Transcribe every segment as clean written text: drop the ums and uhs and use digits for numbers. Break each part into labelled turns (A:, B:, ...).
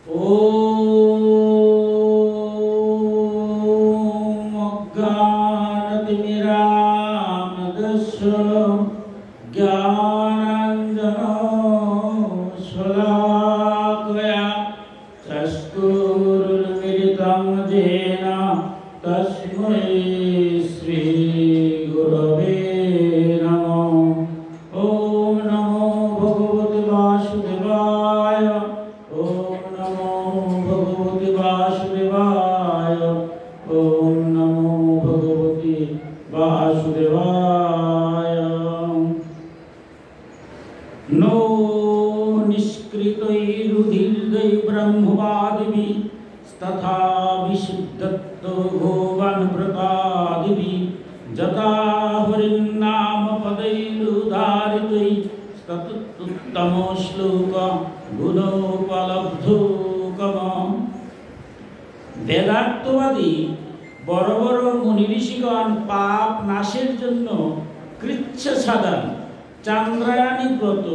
A: ওম অজ্ঞানতিমিরান্ধস্য জ্ঞানাঞ্জনশলাকয়া চক্ষুरुन्मिलितं येन तस्मै श्रीगुरवे नमः। ओम नमो भगवते वासुदेवाय। ओम नमो भगवते वासुदेवाय। ओम नमो भगवते वासुदेवाय। नो निष्कृतैरुदीर्घै ब्रह्मवादिभिः तथा विशुद्धत्तो भुवनव्रतादिभिः जता हरिन्नामपदैरुदारितैः ततुत्तमो श्लोक गुणोपलब्धोकम। বেদান্তবাদী বড় বড় মুনি ঋষিগণ পাপ নাশের জন্য কৃচ্ছ সাধন, চান্দ্রায়ণী ব্রত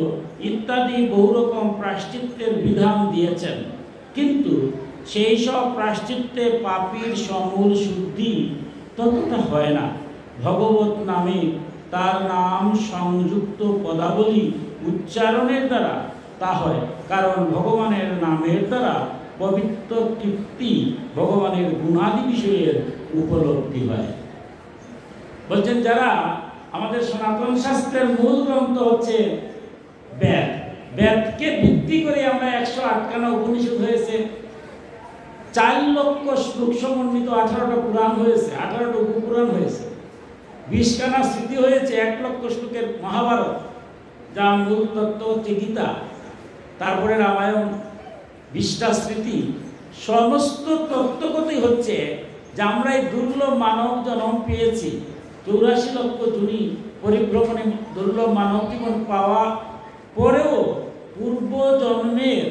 A: ইত্যাদি বহু রকম প্রায়শ্চিত্তের বিধান দিয়েছেন, কিন্তু সেই সব প্রায়শ্চিত্তে পাপীর সমূল শুদ্ধি ততটা হয় না। ভগবত নামে তার নাম সংযুক্ত পদাবলী উচ্চারণের দ্বারা তা হয়, কারণ ভগবানের নামের দ্বারা পবিত্র তৃপ্তি, ভগবানের গুণাদি বিষয়ের উপলব্ধি হয়। বলছেন যারা আমাদের সনাতন শাস্ত্রের মূল গ্রন্থ হচ্ছে বেদ, বেদকে ভিত্তি করে আমরা 108খানা উপনিষদ হয়েছে, 4 লক্ষ শ্লোক সমন্বিত 18টা পুরাণ হয়েছে, 18টা উপপুরাণ হয়েছে, 20খানা স্মৃতি হয়েছে, 1 লক্ষ শ্লোকের মহাভারত যা মূল তত্ত্ব হচ্ছে গীতা, তারপরে রামায়ণ, 20টা স্মৃতি। সমস্ত তত্ত্বগতই হচ্ছে যে আমরা এই দুর্লভ মানব জন্ম পেয়েছি, 84 লক্ষ জুনি পরিভ্রমণে দুর্লভ মানব জীবন পাওয়া পরেও পূর্ব জন্মের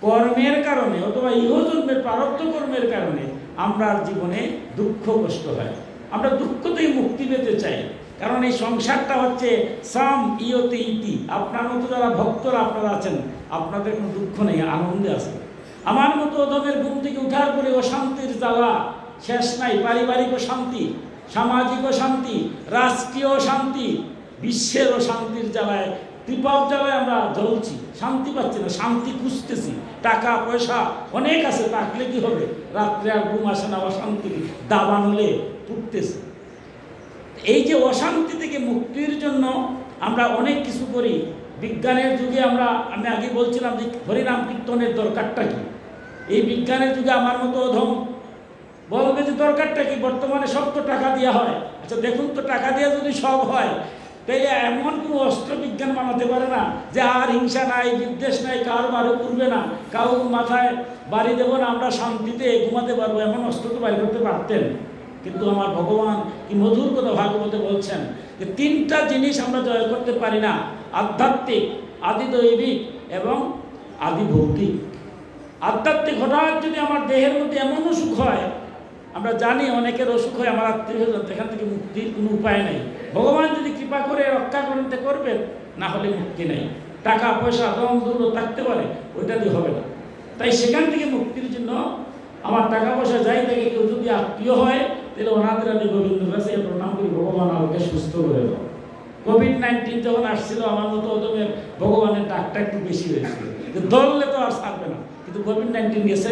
A: কর্মের কারণে অথবা ইহজন্মের প্রারব্ধ কর্মের কারণে আমরা জীবনে দুঃখ কষ্ট হয়। আমরা দুঃখ থেকে মুক্তি পেতে চাই, কারণ এই সংসারটা হচ্ছে সাম ইয়তে ইতি। আপনার মতো যারা ভক্তরা আপনারা আছেন, আপনাদের কোনো দুঃখ নেই, আনন্দে আছেন। আমার মতো অধমের ঘুম থেকে উঠার পরে অশান্তির জ্বালা শেষ নাই, পারিবারিক অশান্তি, সামাজিক অশান্তি, রাষ্ট্রীয় শান্তি, বিশ্বের অশান্তির জ্বালায়, ত্রিপাপ জ্বালায় আমরা জ্বলছি, শান্তি পাচ্ছি না, শান্তি খুঁজতেছি। টাকা পয়সা অনেক আছে, থাকলে কি হবে, রাত্রে আর ঘুম আসে না, অশান্তি দাবান হলে পুড়তেছে। এই যে অশান্তি থেকে মুক্তির জন্য আমরা অনেক কিছু করি। বিজ্ঞানের যুগে আমি আগে বলছিলাম যে হরিনাম কীর্তনের দরকারটা কি। এই বিজ্ঞানের যুগে আমার মতো অধম বলবে যে দরকারটা কি, বর্তমানে সব তো টাকা দেওয়া হয়। আচ্ছা দেখুন তো, টাকা দিয়ে যদি সব হয়, তাইলে এমন কোনো অস্ত্র বিজ্ঞান বানাতে পারে না যে আর হিংসা নাই, বিদ্বেষ নাই, কারো বারো করবে না, কাউ মাথায় বাড়ি দেবো না, আমরা শান্তিতে ঘুমাতে পারবো, এমন অস্ত্র তো বাড়ি করতে পারতেন। কিন্তু আমার ভগবান কি মধুর কথা ভাগবতে বলছেন যে 3টা জিনিস আমরা জয় করতে পারি না, আধ্যাত্মিক, আদিদৈবিক এবং আদি ভৌতিক। আধ্যাত্মিক হঠাৎ যদি আমার দেহের মধ্যে এমন অসুখ হয়, আমরা জানি অনেকের অসুখ হয়, আমার আত্মীয়স্বজন, এখান থেকে মুক্তির কোনো উপায় নেই। ভগবান যদি কৃপা করে রক্ষা করতে করবেন, না হলে মুক্তি নেই। টাকা পয়সা দম দূর থাকতে পারে, ওইটা দিয়ে হবে না। তাই সেখান থেকে মুক্তির জন্য আমার টাকা পয়সা যাই থাকে, কেউ যদি আত্মীয় হয়, তাহলে ওনাদের আমি গোবিন্দর কাছে প্রণাম করি, ভগবান আমাকে সুস্থ করে দাও। কোভিড-19 যখন আসছিল, আমার মতো ওদের ভগবানের ডাকটা একটু বেশি হয়েছিল, ধরলে তো আর ছাড়বে না, কিন্তু কোভিড-19 গেছে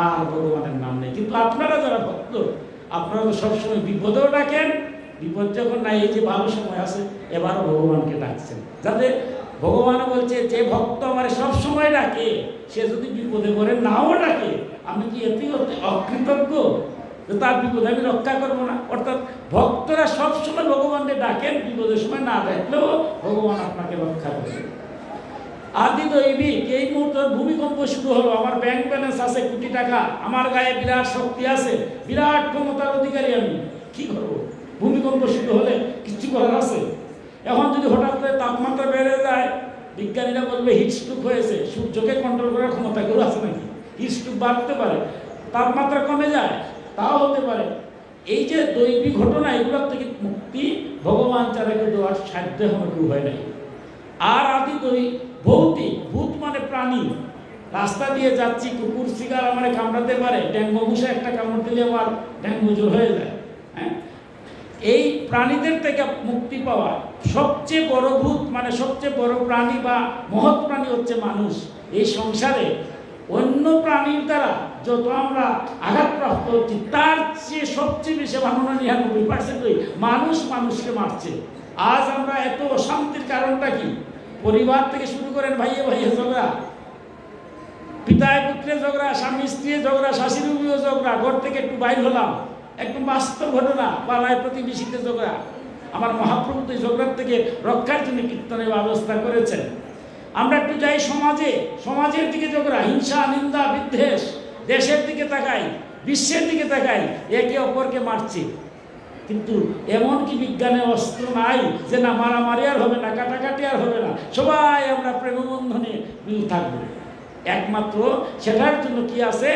A: আর ভগবানের নাম নেই। কিন্তু আপনারা যারা ভক্ত, আপনারা তো সবসময় বিপদেও ডাকেন, বিপদ যখন নাই, এই যে ভালো সময় আছে, এবারও ভগবানকে ডাকছেন। যাতে ভগবান বলছে যে ভক্ত আমার সবসময় ডাকে, সে যদি বিপদে পড়ে নাও ডাকে, আমি কি এতেই অকৃতজ্ঞ যে তার বিপদে আমি রক্ষা করবো না? অর্থাৎ ভক্তরা সবসময় ভগবানকে ডাকেন, বিপদের সময় না ডাকলেও ভগবান আপনাকে রক্ষা করবে। আদি দৈবিক, এই মুহূর্তে ভূমিকম্প শুরু হলো, আমার ব্যাংক ব্যালেন্স আছে কোটি টাকা, আমার গায়ে বিরাট শক্তি আছে, বিরাট ক্ষমতার অধিকারী, আমি কি করবো? ভূমিকম্প শুরু হলে কিছু করার আছে? এখন যদি হঠাৎ করে তাপমাত্রা বেড়ে যায়, বিজ্ঞানীরা বলবে হিটস্ট্রোক হয়েছে। সূর্যকে কন্ট্রোল করার ক্ষমতা কেউ আছে নাকি? হিটস্ট্রোক বাড়তে পারে, তাপমাত্রা কমে যায়, তাও হতে পারে। এই যে দৈবিক ঘটনা, এগুলোর থেকে মুক্তি ভগবান ছাড়া কেউ দেওয়ার সাধ্য এখনো কেউ হয় নাই। আর আদি ভৌতিক, ভূত মানে প্রাণী, রাস্তা দিয়ে যাচ্ছি, কুকুর শিকার আমার কামড়াতে পারে, ডেঙ্গু মশা একটা কামড় দিলে আমার ডেঙ্গু জ্বর হয়ে যায়। হ্যাঁ, এই প্রাণীদের থেকে মুক্তি পাওয়া সবচেয়ে বড় ভূত, মানে সবচেয়ে বড় প্রাণী বা মহৎ প্রাণী হচ্ছে মানুষ। এই সংসারে অন্য প্রাণীর দ্বারা যত আমরা আঘাতপ্রাপ্ত হচ্ছি, তার চেয়ে সবচেয়ে বেশি 99% মানুষ মানুষকে মারছে। আজ আমরা এত অশান্তির কারণটা কি? পরিবার থেকে শুরু করেন ভাইয়ে ভাইয়ে ঝগড়া, পিতায় পুত্রে ঝগড়া, স্বামী স্ত্রী ঝগড়া, শাশুড়ি বুড়িও ঝগড়া, ঘর থেকে একটু বাইর হলাম, একদম বাস্তব ঘটনা, পাড়ায় প্রতিবেশীতে ঝগড়া। আমার মহাপ্রভু তো ঝগড়ার থেকে রক্ষার জন্য কীর্তনের ব্যবস্থা করেছেন। আমরা একটু যাই সমাজে, সমাজের দিকে ঝগড়া, হিংসা, নিন্দা, বিদ্বেষ, দেশের দিকে তাকাই, বিশ্বের দিকে তাকাই, একে অপরকে মারছে। কিন্তু এমন কি বিজ্ঞানের অস্ত্র নাই যে না মারামারি আর হবে না, কাটাকাটি আর হবে না, সবাই আমরা প্রেমবন্ধনে মিল থাকবো? একমাত্র সেটার জন্য কি আছে?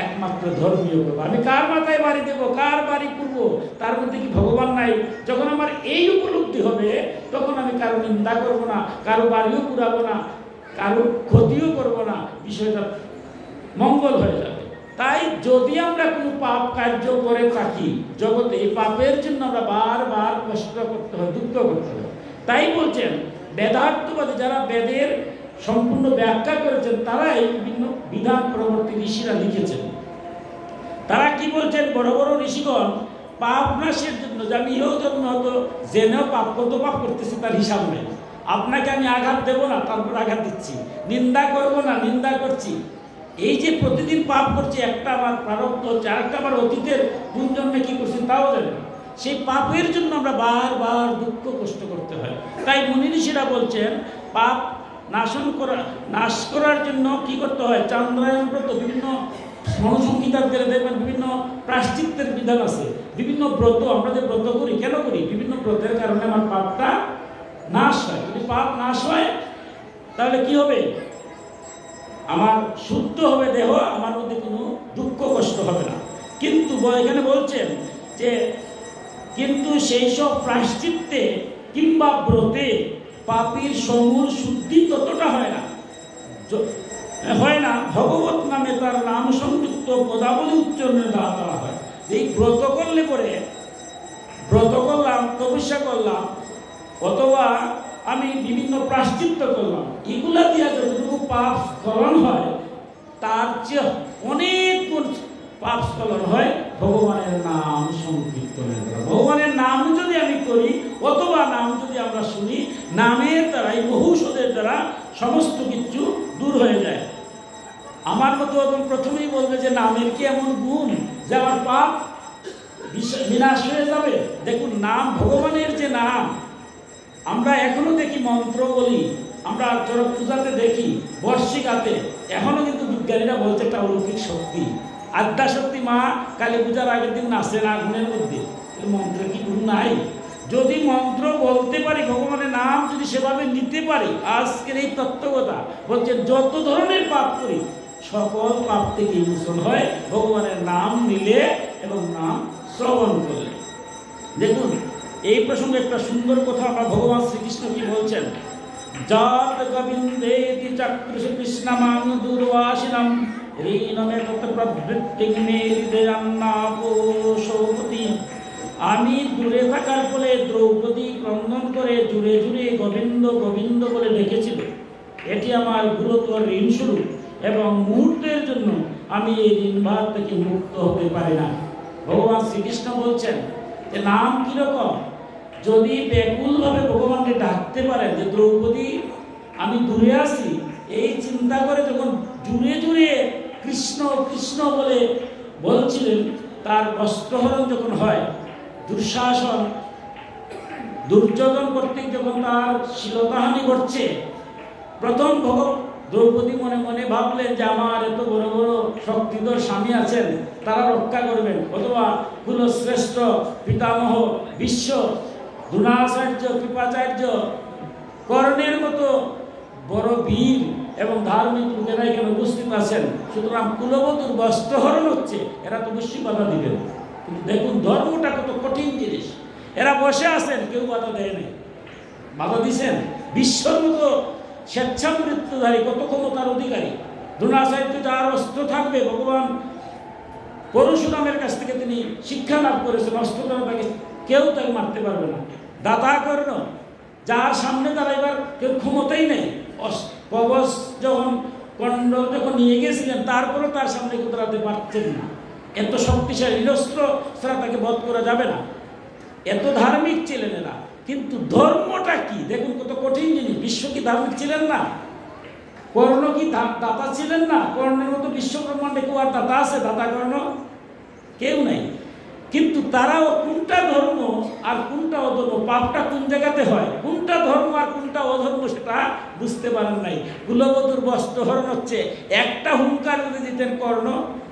A: একমাত্র ধর্মীয় করবো। আমি কার মাথায় বাড়ি দেবো, কার বাড়ি করবো, তার মধ্যে কি ভগবান নাই? যখন আমার এই উপলব্ধি হবে, তখন আমি কারো নিন্দা করবো না, কারো বাড়িও পুরাবো না, কারো ক্ষতিও করবো না, বিষয়টা মঙ্গল হয়ে যাবে। তাই যদি আমরা কোনো পাপ কার্য করে থাকি জগতে, এই পাপের জন্য আমরা বারবার কষ্ট করতে হয়, দুঃখ করতে হয়। তাই বলছেন বেদার্থবাদী যারা বেদের সম্পূর্ণ ব্যাখ্যা করেছেন, তারা এই বিভিন্ন বিধান পরবর্তী ঋষিরা লিখেছেন। তারা কি বলছেন? বড় বড় ঋষিগণ পাপ নাশের জন্য, যে আমি ইহ জন্ম হতো জেনেও পাপ, কত পাপ করতেছি তার হিসাব নেই। আপনাকে আমি আঘাত দেবো না, তারপর আঘাত দিচ্ছি, নিন্দা করবো না, নিন্দা করছি। এই যে প্রতিদিন পাপ করছি, একটা আবার প্রারব্ধ হচ্ছে, আরেকটা আবার অতীতের কোন জন্মে কি করছি তাও জানে না। সেই পাপের জন্য আমরা বারবার দুঃখ কষ্ট করতে হয়। তাই মুনি ঋষিরা বলছেন পাপ নাশ করার জন্য কি করতে হয়? চান্দ্রায়ণ ব্রত, বিভিন্ন মনুসংহিতাদের দেখবেন বিভিন্ন প্রায়শ্চিত্তের বিধান আছে, বিভিন্ন ব্রত। আমরা যে ব্রত করি কেন করি? বিভিন্ন ব্রতের কারণে আমার পাপটা নাশ হয়। যদি পাপ নাশ হয় তাহলে কি হবে? আমার শুদ্ধ হবে দেহ, আমার মধ্যে কোনো দুঃখ কষ্ট হবে না। কিন্তু এখানে বলছেন যে কিন্তু সেই সব প্রায়শ্চিত্তে কিংবা ব্রতে পাপীর সমূল শুদ্ধি ততটা হয় না, ভগবত নামে তার নাম সংযুক্ত পদাবলী উচ্চারণের দ্বারা করা হয়। এই ব্রত করলে পরে, ব্রত করলাম, তপস্যা করলাম, অথবা আমি বিভিন্ন প্রায়শ্চিত্ত করলাম, এগুলা দিয়ে যতটুকু পাপ স্খলন হয় তার চেয়ে অনেক পাপ স্খলন হয় ভগবানের নাম সংকীর্তনের দ্বারা। ভগবানের নাম যদি আমি করি, অথবা নাম যদি আমরা শুনি, নামের দ্বারাই, বহুষদের দ্বারা সমস্ত কিছু দূর হয়ে যায়। আমার মতো একদম প্রথমেই বলবে যে নামের কি এমন গুণ যে আমার পাপ বিনাশ হয়ে যাবে? দেখুন, নাম, ভগবানের যে নাম, আমরা এখনো দেখি মন্ত্র বলি, আমরা চরক পূজাতে দেখি, বর্ষিকাতে, এখনো কিন্তু বিজ্ঞানীরা বলছে একটা অলৌকিক শক্তি, আদ্যা শক্তি। মা কালী পূজার আগের দিন নাচেন আগুনের মধ্যে, মন্ত্রে কি গুণ নাই? যদি মন্ত্র বলতে পারি, ভগবানের নাম যদি সেভাবে নিতে পারি, আজকের এই তত্ত্বকথা বলছে যত ধরনের পাপ করি সকল পাপ থেকে মোচন হয় ভগবানের নাম নিলে এবং নাম শ্রবণ করলে। দেখুন, এই প্রসঙ্গে একটা সুন্দর কথা আমরা ভগবান শ্রীকৃষ্ণ কি বলছেন? জাত গোবিন্দেতি চক্রুষ কৃষ্ণমাং দুর্বাসিনম ঋণমে তত প্রবৃত্তিং মে হৃদয়ান্নাপোষোপতি। আমি দূরে থাকার ফলে দ্রৌপদী ক্রন্দন করে জুড়ে জুড়ে গোবিন্দ গোবিন্দ বলে ডেকেছিল। এটি আমার গুরুতর ঋণ স্বরূপ, এবং মুহূর্তের জন্য আমি এই ঋণভার থেকে মুক্ত হতে পারি না। ভগবান শ্রীকৃষ্ণ বলছেন যে নাম কিরকম? যদি ব্যাকুলভাবে ভগবানকে ডাকতে পারেন যে দ্রৌপদী আমি দূরে আছি, এই চিন্তা করে যখন জুড়ে জুড়ে কৃষ্ণ কৃষ্ণ বলে বলছিলেন, তার বস্ত্রহরণ যখন হয়, দুঃশাসন দুর্যোধন কর্তৃক যখন তার শিলতাহানি ঘটছে, প্রথম দ্রৌপদী মনে মনে ভাবলেন যে আমার এত বড় বড় শক্তিধর স্বামী আছেন, তারা রক্ষা করবেন, অথবা কুলশ্রেষ্ঠ পিতামহ বিশ্ব দ্রোণাচার্য, কৃপাচার্য, কর্ণের মতো বড় বীর এবং ধার্মিক লোকেরা এখানে উপস্থিত আছেন, সুতরাং কুলবধূর বস্ত্রহরণ হচ্ছে, এরা তো অবশ্যই বাধা দিবেন। কিন্তু দেখুন ধর্মটা কত কঠিন জিনিস। এরা বসে আছেন, কেউ বাধা দেয় নাই। বাধা দিছেন? বিশ্বর মতো স্বেচ্ছামৃত্যুধারী, কত ক্ষমতার অধিকারী। দ্রোণাচার্য যার অস্ত্র থাকবে, ভগবান পরশুরামের কাছ থেকে তিনি শিক্ষা লাভ করেছেন, অস্ত্র দ্বারা তাকে কেউ তাকে মারতে পারবে না। দাতা কর্ণ, যার সামনে দাঁড়াইবার কেউ ক্ষমতাই নেই, কবচ যখন কর্ণ যখন নিয়ে গেছিলেন তারপরেও তার সামনে কেউ দাঁড়াতে পারছেন না। এত শক্তিশালী অস্ত্র ছাড়া তাকে বধ করা যাবে না। এত ধার্মিক ছিলেন এরা। কিন্তু ধর্মটা কি দেখুন, কত কঠিন জিনিস। বিশ্ব কি ধার্মিক ছিলেন না? কর্ণ কি দাতা ছিলেন না? কর্ণের মতো বিশ্ব ব্রহ্মাণ্ডে কেউ আর দাতা আছে? দাতা কর্ণ কেউ নাই। কিন্তু তারাও কোনটা ধর্ম আর কোনটা অধর্ম, পাপটা কোন জায়গাতে হয়, কোনটা ধর্ম আর কোনটা অধর্ম সেটা বুঝতে পারেন নাই। কুলবধূর বস্ত্রহরণ হচ্ছে একটা হুঙ্কার যদি দিতেন কর্ণ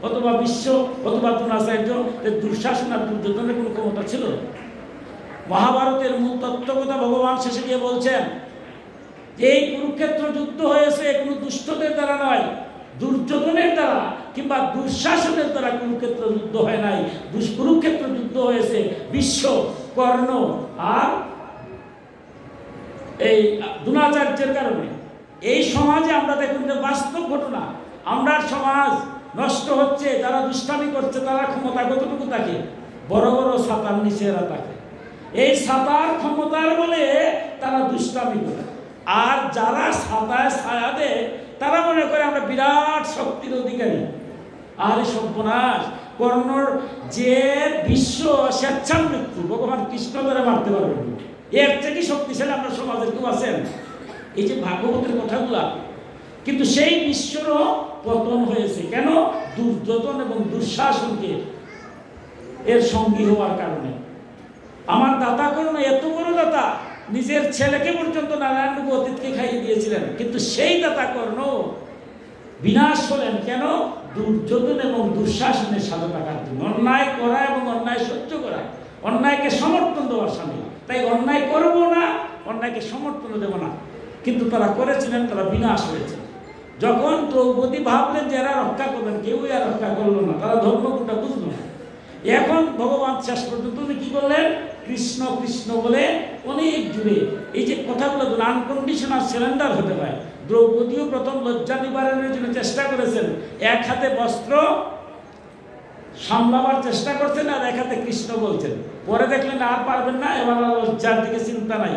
A: অথবা বিশ্ব অথবা দ্রোণাচার্য, দুঃশাসন আর দুর্যোধনের কোনো ক্ষমতা ছিল? মহাভারতের মূল তত্ত্ব কথা ভগবান শেষে গিয়ে বলছেন যে এই কুরুক্ষেত্র যুদ্ধ হয়েছে কোনো দুষ্টদের দ্বারা নয়, দুর্যোধনের দ্বারা কিংবা দুঃশাসনের দ্বারা কুরুক্ষেত্র যুদ্ধ হয় নাই। কুরুক্ষেত্র যুদ্ধ হয়েছে বিশ্ব, কর্ণ আর এই দ্রোণাচার্যের কারণে। এই সমাজে আমরা দেখুন যে বাস্তব ঘটনা, আমরা সমাজ নষ্ট হচ্ছে, যারা দুষ্টামি করছে তারা ক্ষমতা কতটুকু থাকে? বড় বড় ছাতার নিচে এরা থাকে। এই ছাতার ক্ষমতার বলে তারা দুষ্টামি করে, আর যারা ছাতায় ছায়া দেয় তারা মনে করে আমরা বিরাট শক্তির অধিকারী। আর সর্বনাশ, কর্ণর যে বিশ্ব স্বেচ্ছামৃত্যু ভগবান কৃষ্ণ দ্বারা মারতে পারবেন, এর থেকে শক্তিশালী আমরা সমাজের কেউ আছেন? এই যে ভাগবতের কথাগুলা, কিন্তু সেই বিশ্বরও পতন হয়েছে কেন? দুর্যোধন এবং দুঃশাসনকে এর সঙ্গী হওয়ার কারণে। আমার দাতা কর্ণ এত বড় দাতা, নিজের ছেলেকে পর্যন্ত নারায়ণ অতীতকে খাইয়ে দিয়েছিলেন, কিন্তু সেই দাতা কর্ণ বিনাশ হলেন কেন? দুর্যোধন এবং দুঃশাসনের সাথে থাকার জন্য। অন্যায় করা এবং অন্যায় সহ্য করা, অন্যায়কে সমর্থন দেওয়ার স্বামী। তাই অন্যায় করবো না, অন্যায়কে সমর্থন দেব না, কিন্তু তারা করেছিলেন, তারা বিনাশ হয়েছে। যখন দ্রৌপদী ভাবলেন যে এরা রক্ষা করবেন, কেউই আর রক্ষা করলো না, তারা ধর্মগুণটা বুঝলো না। এখন ভগবান শেষ পর্যন্ত কি করলেন? কৃষ্ণ কৃষ্ণ বলে অনেক জুড়ে এই যে কথাগুলো আনকন্ডিশনাল সিলেন্ডার হতে হয়। দ্রৌপদীও প্রথম লজ্জা নিবারণের জন্য চেষ্টা করেছেন, এক হাতে বস্ত্র সামলাবার চেষ্টা করছেন আর এক হাতে কৃষ্ণ বলছেন। পরে দেখলেন আর পারবেন না, এবার লজ্জার দিকে চিন্তা নাই।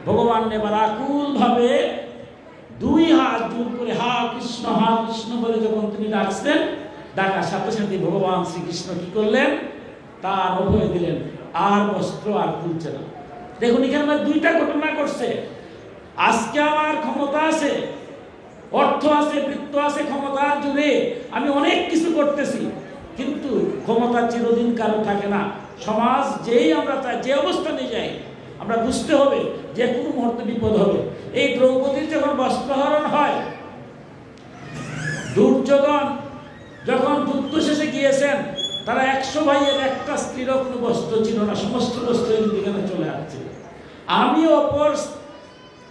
A: ভগবান এবার আকুল ভাবে দুই হাত জোর করে হা কৃষ্ণ বলে যখন তিনি ডাকছেন, ডাকার সাথে সাথে ভগবান শ্রীকৃষ্ণ কি করলেন? তার অভয় দিলেন, আর বস্ত্র আর খুলছে না। দেখুন এখানে আমার দুইটা ঘটনা ঘটছে। আজকে আমার ক্ষমতা আছে, অর্থ আছে, বৃত্ত আছে, ক্ষমতার জোরে আমি অনেক কিছু করতেছি, কিন্তু ক্ষমতা চিরদিন কারো থাকে না। সমাজ যেই আমরা চাই, যে অবস্থানে যাই, আমরা বুঝতে হবে যে কোনো মুহূর্তে বিপদ হবে। এই দ্রৌপদীর যখন বস্ত্রহরণ হয়, দুর্যোধন যখন যুদ্ধ শেষে গিয়েছেন, তারা 100 ভাইয়ের একটা স্ত্রীরও কোনো বস্ত্র ছিল না, সমস্ত বস্ত্র এখানে চলে আসছে। আমি অপর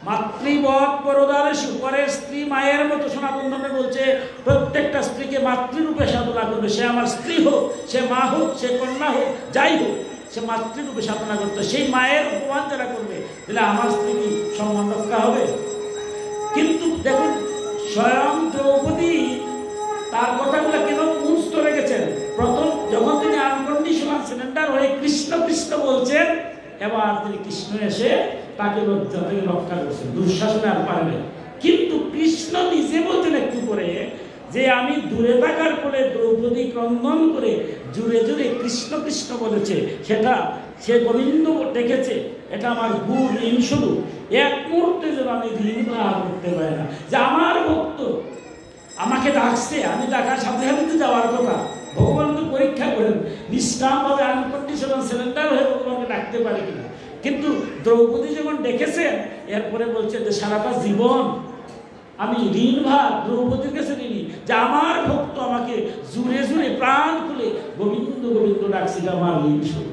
A: মাতৃবৎ পরদারেষু, পরের স্ত্রী মায়ের মতো সনাতন ধর্মে বলছে প্রত্যেকটা স্ত্রীকে মাতৃরূপে সাধনা করবে। সে আমার স্ত্রী হোক, সে মা হোক, সে কন্যা হোক, যাই হোক, সে মাতৃরূপে সাধনা করতে। সেই মায়ের অপমান যারা করবে, তাহলে আমার স্ত্রী কি সম্মান রক্ষা হবে? কিন্তু দেখুন স্বয়ং দ্রৌপদী তার কথাগুলো কেন মুস্ত রেখেছেন। প্রথম যখন তিনি আনকন্ডিশনাল সিলেন্ডার হয়ে কৃষ্ণ কৃষ্ণ বলছেন, এবার তিনি কৃষ্ণ এসে তাকে লজ্জা থেকে রক্ষা করছেন, দুঃশাসনে আর পারবে। কিন্তু কৃষ্ণ নিজে বলছেন একটু করে যে আমি দূরে থাকার পরে দ্রৌপদী ক্রন্দন করে জুড়ে জুড়ে কৃষ্ণ কৃষ্ণ বলেছে, সেটা সে গোবিন্দ দেখেছে, এটা আমার গুণ ঋণ। শুধু এক মুহূর্তে যেন আমি ঋণ আর করতে পারি না, যে আমার ভক্ত আমাকে ডাকছে, আমি ডাকার সাথে সাথে তো যাওয়ার কথা। ভগবান তো পরীক্ষা করেন নিষ্কামভাবে আনকন্ডিশনাল সিলেন্ডার হয়ে ভগবানকে ডাকতে পারে কিনা। কিন্তু দ্রৌপদী যখন ডেকেছেন, এরপরে বলছে যে সারাটা জীবন আমি ঋণ ভাগ দ্রৌপদীর কাছে ঋণী, যে আমার ভক্ত আমাকে জুড়ে জুড়ে প্রাণ খুলে গোবিন্দ গোবিন্দ ডাকছে, আমার ঋণ শুরু।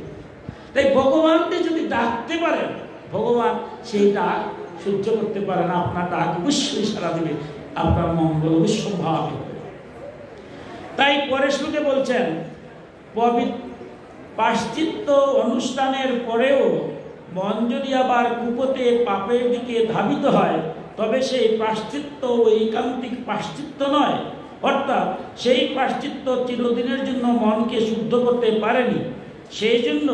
A: তাই ভগবানকে যদি ডাকতে পারেন, ভগবান সেই ডাক সহ্য করতে পারে না, আপনার ডাক অবশ্যই সারা দিবে, আপনার মঙ্গল অবশ্যই ভাবে। তাই পরে শ্লোকে বলছেন, পাশ্চিত্য অনুষ্ঠানের পরেও মন যদি আবার কুপতে পাপের দিকে ধাবিত হয়, তবে সেই প্রায়শ্চিত্ত ঐকান্তিক প্রায়শ্চিত্ত নয়, অর্থাৎ সেই প্রায়শ্চিত্ত চিরদিনের জন্য মনকে শুদ্ধ করতে পারেনি। সেই জন্য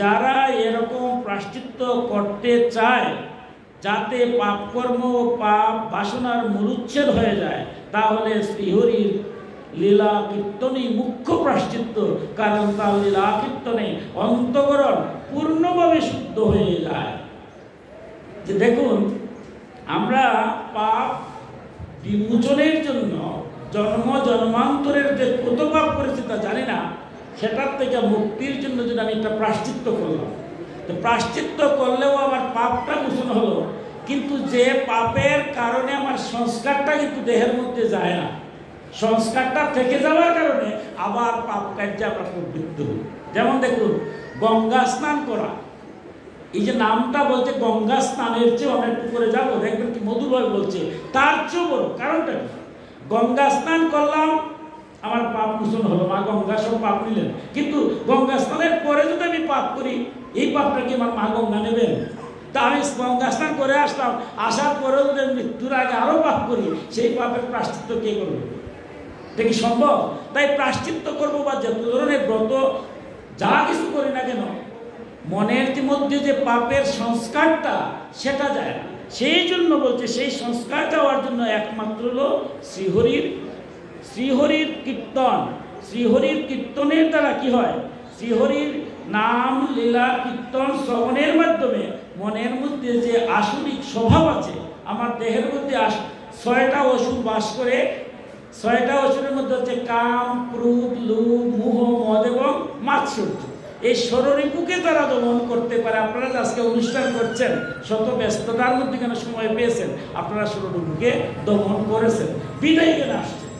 A: যারা এরকম প্রায়শ্চিত্ত করতে চায় যাতে পাপকর্ম ও পাপ বাসনার মূলচ্ছেদ হয়ে যায়, তাহলে শ্রীহরির লীলা কীর্তনই মুখ্য প্রায়শ্চিত্ত। কারণ তার লীলা কীর্তনে অন্তঃকরণ পূর্ণভাবে শুদ্ধ হয়ে যায়। যে দেখুন, আমরা পাপ বিমোচনের জন্য জন্ম জন্মান্তরের যে কত পাপ করেছি তা জানি না, সেটার থেকে মুক্তির জন্য যদি আমি একটা প্রায়শ্চিত্ত করলাম, তো প্রায়শ্চিত্ত করলেও আমার পাপটা মোচন হলো, কিন্তু যে পাপের কারণে আমার সংস্কারটা কিন্তু দেহের মধ্যে যায় না, সংস্কারটা থেকে যাওয়ার কারণে আবার পাপ কার্যে আমরা প্রবৃত্ত হই। যেমন দেখুন, গঙ্গা স্নান করা, এই যে নামটা বলছে গঙ্গা স্নানের চেয়ে অনেক করে যাবো, দেখবেন কি মধুরভাবে বলছে, তার চেয়েও বড় কারণটা কি? গঙ্গা স্নান করলাম, আমার পাপ মোচন হলো, মা গঙ্গা সব পাপ নিলেন। কিন্তু গঙ্গা স্নানের পরে যদি আমি পাপ করি, এই পাপটা কি আমার মা গঙ্গা নেবেন? তা আমি গঙ্গা স্নান করে আসলাম, আসার পরেও যদি মৃত্যুর আগে আরও পাপ করি, সেই পাপের প্রায়শ্চিত্ত কে করবে? এটা কি সম্ভব? তাই প্রায়শ্চিত্ত করবো বা যত ধরনের ব্রত যা কিছু করি না কেন, মনের মধ্যে যে পাপের সংস্কারটা সেটা যায় না। সেই জন্য বলছে সেই সংস্কার যাওয়ার জন্য একমাত্র হলো শ্রীহরির কীর্তন। শ্রীহরির কীর্তনের দ্বারা কি হয়? শ্রীহরির নাম লীলা কীর্তন শ্রবণের মাধ্যমে মনের মধ্যে যে আসরিক স্বভাব আছে, আমার দেহের মধ্যে 6টা অসুর বাস করে। 6টা অসুরের মধ্যে হচ্ছে কাম, ক্রোধ, লোভ, মোহ, মদ এবং মাৎসর্য। এই ষড়রিপুকে তারা দমন করতে পারে। আপনারা আজকে অনুষ্ঠান করছেন, শত ব্যস্ততার মধ্যে কেন সময় পেয়েছেন, আপনারা ষড়রিপুকে দমন করেছেন, বিদায় কেন আসছেন,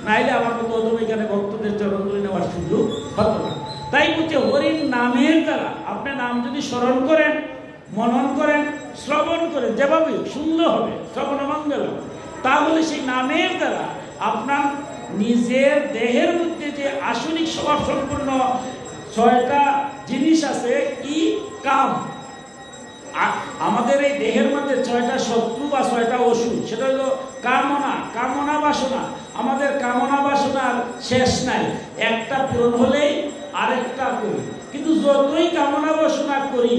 A: নাইলে আমার মতো অদম এখানে ভক্তদের চরণগুলি নেওয়ার সুযোগ হতো না। তাই বলছে হরির নামের দ্বারা আপনি নাম যদি স্মরণ করেন, মনন করেন, শ্রবণ করেন, যেভাবে সুন্দর হবে শ্রবণ মঙ্গল, তাহলে সেই নামের দ্বারা আপনার নিজের দেহের মধ্যে যে আসনিক স্বভাব সম্পূর্ণ 6টা জিনিস আছে, কি কাম, আমাদের এই দেহের মধ্যে 6টা শত্রু বা 6টা অসুর, সেটা হলো কামনা, কামনা বাসনা। আমাদের কামনা বাসনার শেষ নাই, একটা পূরণ হলেই আরেকটা করি। কিন্তু যতই কামনা বাসনা করি,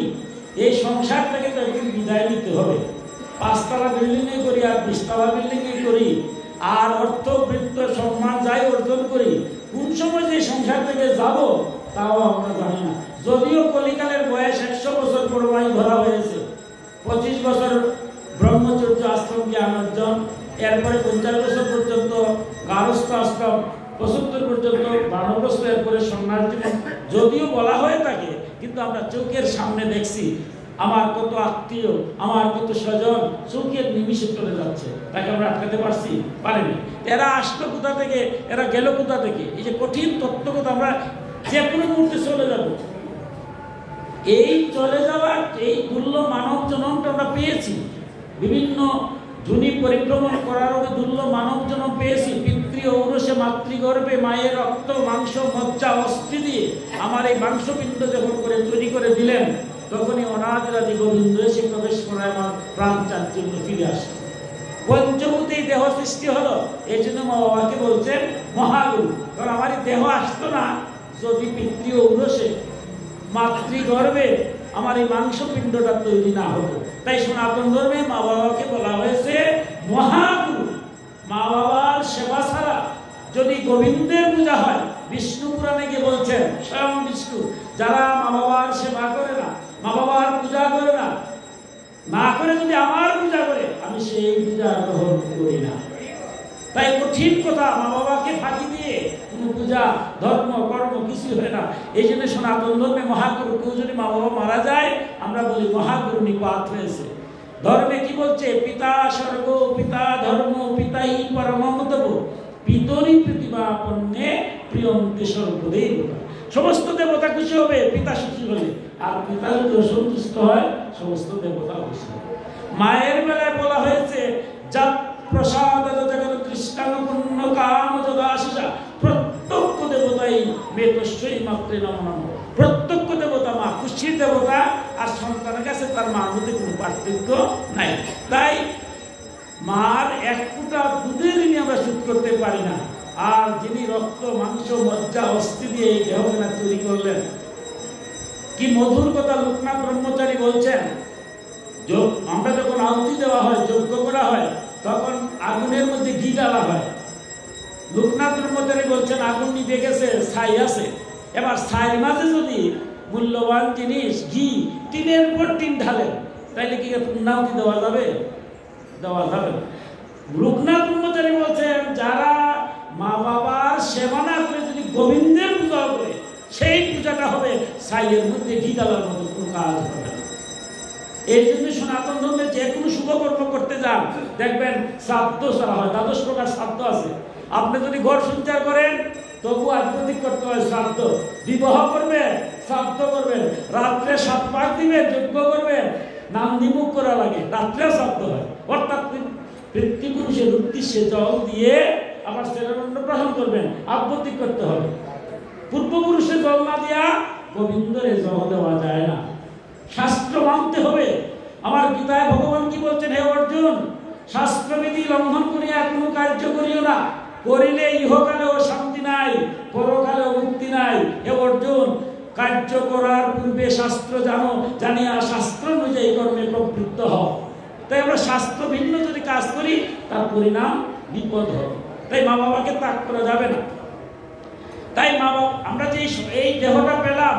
A: এই সংসার থেকে তো একদিন বিদায় নিতে হবে। 5তলা বিল্ডিংয়ে করি আর 20তলা বিল্ডিংয়ে করি, আর অর্থ বৃত্ত সম্মান যাই অর্জন করি, কোন সময় যে সংসার থেকে যাব তাও আমরা জানি না। যদিও কলিকালের বয়স 100 বছর পরমাই ধরা হয়েছে, 25 বছর ব্রহ্মচর্য আশ্রম জ্ঞান অর্জন, এরপরে 50 বছর পর্যন্ত গারস্থ আশ্রম, 75 পর্যন্ত বানপ্রস্থ, এরপরে সন্ন্যাস জীবন যদিও বলা হয়ে থাকে, কিন্তু আমরা চোখের সামনে দেখছি আমার কত আত্মীয়, আমার কত স্বজন চোখের নিমিষে চলে যাচ্ছে, তাকে আমরা আটকাতে পারছি? পারিনি। এরা আসলো কোথা থেকে, এরা গেল কোথা থেকে? এই যে কঠিন তত্ত্বগত, আমরা যে কোনো মুহূর্তে চলে যাব। এই চলে যাওয়ার এই দুর্লভ মানব জন্মটা আমরা পেয়েছি, বিভিন্ন ধুনি পরিক্রমণ করার দুর্লভ মানব জন্ম পেয়েছি। পিতৃ ঔরসে মাতৃগর্ভে মায়ের রক্ত মাংস মজ্জা অস্থি দিয়ে আমার এই মাংসপিণ্ড যখন করে তৈরি করে দিলেন, তখনই অনাদিরাদি গোবিন্দ এসে প্রবেশ করায় আমার প্রাণ চাঞ্চল্য ফিরে আসে। পঞ্চভূতেই দেহ সৃষ্টি হলো, এই জন্য মা বাবাকে বলছেন মহাগুরু। কারণ আমার এই দেহ আসতো না যদি পিতৃ ঔরসে মাতৃগর্ভে আমার এই মাংসপিণ্ডটা তৈরি না হতো। তাই সনাতন ধর্মে মা বাবাকে বলা হয়েছে মহাগুরু। মা বাবার সেবা ছাড়া যদি গোবিন্দের পূজা হয়, বিষ্ণু পুরাণে গিয়ে বলছেন স্বয়ং বিষ্ণু, যারা মা বাবার সেবা করে না, মা বাবার পূজা করে না, না করে যদি আমার পূজা করে, আমি সেই পূজা গ্রহণ করি না। তাই কঠিন কথা, মা বাবাকে ফাঁকি দিয়ে কোনো পূজা ধর্ম কর্ম কিছু হয় না। এই জন্য সনাতন ধর্মে মহাগুরু, কেউ যদি মা বাবা মারা যায়, আমরা বলি মহাগুরু নিপাত হয়েছে। ধর্মে কি বলছে? পিতা স্বর্গ, পিতা ধর্ম, পিতাই পরমতব, পিতরি প্রতিমাপন্নে প্রিয়ন্তে সর্বদেবতা। সমস্ত দেবতা খুশি হবে পিতা সুখী হলে, আর পিতা যদি অসন্তুষ্ট হয় সমস্ত দেবতা খুশি হবে। মায়ের বেলায় বলা হয়েছে যা প্রসাদ জগৎ কৃষ্ণানুপূর্ণ কাম যদাশিষা, প্রত্যক্ষ দেবতাই মেতস্বই মাত্রে নম নম। প্রত্যক্ষ দেবতা মা, খুশির দেবতা আর সন্তানের কাছে তার মার মধ্যে কোনো পার্থক্য নাই। তাই মার এক ফোঁটা দুধের ঋণ আমরা শোধ করতে পারি না। আর যিনি রক্ত মাংস মজ্জা অস্থি দিয়ে এই দেহখানা তৈরি করলেন, কি মধুর কথা লোকনাথ ব্রহ্মচারী বলছেন। আমরা যখন আহুতি দেওয়া হয়, যজ্ঞ করা হয়, তখন আগুনের মধ্যে ঘি ডালা হয়। লোকনাথ ব্রহ্মচারী বলছেন আগুন নিভে গেছে, ছাই আছে। এবার ছাইয়ের মাঝে যদি মূল্যবান জিনিস ঘি টিনের পর টিন ঢালেন, তাইলে কি পূর্ণাহুতি দেওয়া যাবে? দেওয়া যাবে। লোকনাথ ব্রহ্মচারী বলছেন যারা মা বাবার সেবা না করে যদি গোবিন্দের পূজা করে, সেই পূজাটা হবে ছাইয়ের মধ্যে ঘি ডালার মতো, কোনো কাজ হবে না। এই জন্য সনাতন ধর্মে যে কোনো শুভকর্ম করতে যান, দেখবেন শ্রাদ্ধ ছাড়া হয়। 12 প্রকার শ্রাদ্ধ আছে। আপনি যদি ঘর সঞ্চার করেন, তবু আধ্যাত্মিক করতে হয় শ্রাদ্ধ। বিবাহ করবেন, শ্রাদ্ধ করবেন। রাত্রে 7 পাক দিবেন, যজ্ঞ করবেন, নাম নিমুখ করা লাগে, রাত্রে শ্রাদ্ধ হয়। অর্থাৎ পিতৃপুরুষের উদ্দেশ্যে জল দিয়ে আবার ছেলের অন্নপ্রাশন করবেন, আধ্যাত্মিক করতে হবে। পূর্বপুরুষের জল না দিয়া গোবিন্দরে জল দেওয়া যায় না। শাস্ত্র মানতে হবে। আমার গীতায় ভগবান কি বলছেন, হে অর্জুন, শাস্ত্রবিধি লঙ্ঘন করিয়া কোনো কার্য করিও না, করিলে ইহকালেও শান্তি নাই, পরকালেও মুক্তি নাই। হে অর্জুন, কার্য করার পূর্বে শাস্ত্র জানো, জানিয়া শাস্ত্র অনুযায়ী কর্মে প্রবৃত্ত হও। তাই আমরা শাস্ত্র ভিন্ন যদি কাজ করি, তার পরিণাম বিপদ হবে। তাই মা বাবাকে ত্যাগ করা যাবে না। তাই মা বাবা, আমরা যে এই দেহটা পেলাম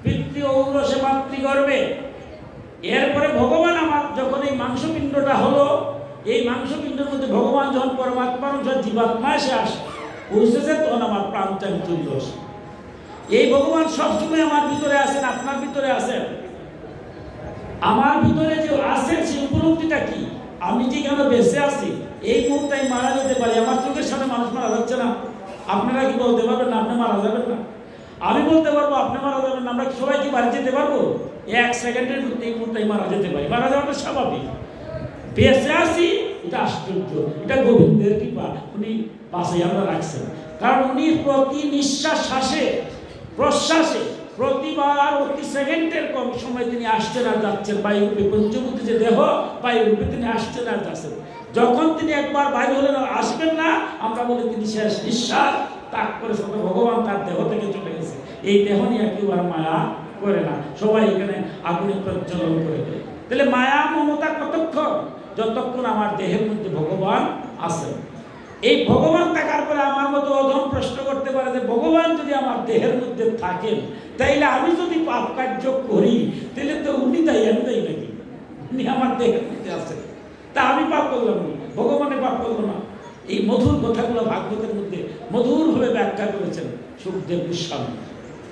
A: পিতৃ ঔরসে মাতৃগর্ভে, এরপরে ভগবান আমার যখন এই মাংসপিণ্ডটা হলো, এই মাংসপিণ্ডের মধ্যে ভগবান যখন পরমাত্মার জীবাত্মা এসে আসে পৌঁছেছে, তখন আমার প্রাণ ত্যাগ চলে আসে। এই ভগবান সবসময় আমার ভিতরে আছেন, আপনার ভিতরে আছেন। আমার ভিতরে যে আছেন সেই উপলব্ধিটা কি? আমি যে কেন বেঁচে আছি, এই মুহূর্তে আমি মারা যেতে পারি। আমার চোখের সামনে মানুষ মারা যাচ্ছে না। আপনারা কি বলতে পারবেন না আপনি মারা যাবেন না? আমি বলতে পারবো আপনি মারা যাবেন না। আমরা সবাই কি বাড়ি যেতে পারবো? 1 সেকেন্ডের মধ্যে এই মুহূর্তে মারা যেতে পারি। মারা যাওয়াটা স্বাভাবিক। বেঁচে আসি, এটা আশ্চর্য, এটা গোবিন্দের কৃপা। উনি বাঁচাই আমরা রাখছেন, কারণ উনি প্রতি নিঃশ্বাস শ্বাসে প্রশ্বাসে প্রতিবার প্রতি সেকেন্ডের কম সময় তিনি আসছেন আর যাচ্ছেন। বায়ুরূপে পঞ্চভূতে যে দেহ, বায়ুরূপে তিনি আসছেন আর যাচ্ছেন। যখন তিনি একবার বাইরে হলেন আসবেন না, আমরা বলি তিনি শেষ নিঃশ্বাস ত্যাগ করে ভগবান তার দেহ থেকে চলে গেছে। এই দেহ নিয়ে কেউ আর মায়া করে না, সবাই এখানে আগুনে প্রজ্বলন করে দেয়। তাহলে মায়া মমতা কতক্ষণ? যতক্ষণ আমার দেহের মধ্যে ভগবান আছেন। এই ভগবান থাকার পরে আমার মতো অধম প্রশ্ন করতে পারে যে ভগবান যদি আমার দেহের মধ্যে থাকেন, তাইলে আমি যদি পাপ কার্য করি, তাহলে তো উনি তাই আমি তাই নাকি? উনি আমার দেহের মধ্যে আছেন, তা আমি পাপ করলাম না, ভগবানে পাপ করলো না। এই মধুর কথাগুলো ভাগবতের মধ্যে মধুরভাবে ব্যাখ্যা করেছেন সুখদেব গোস্বামী।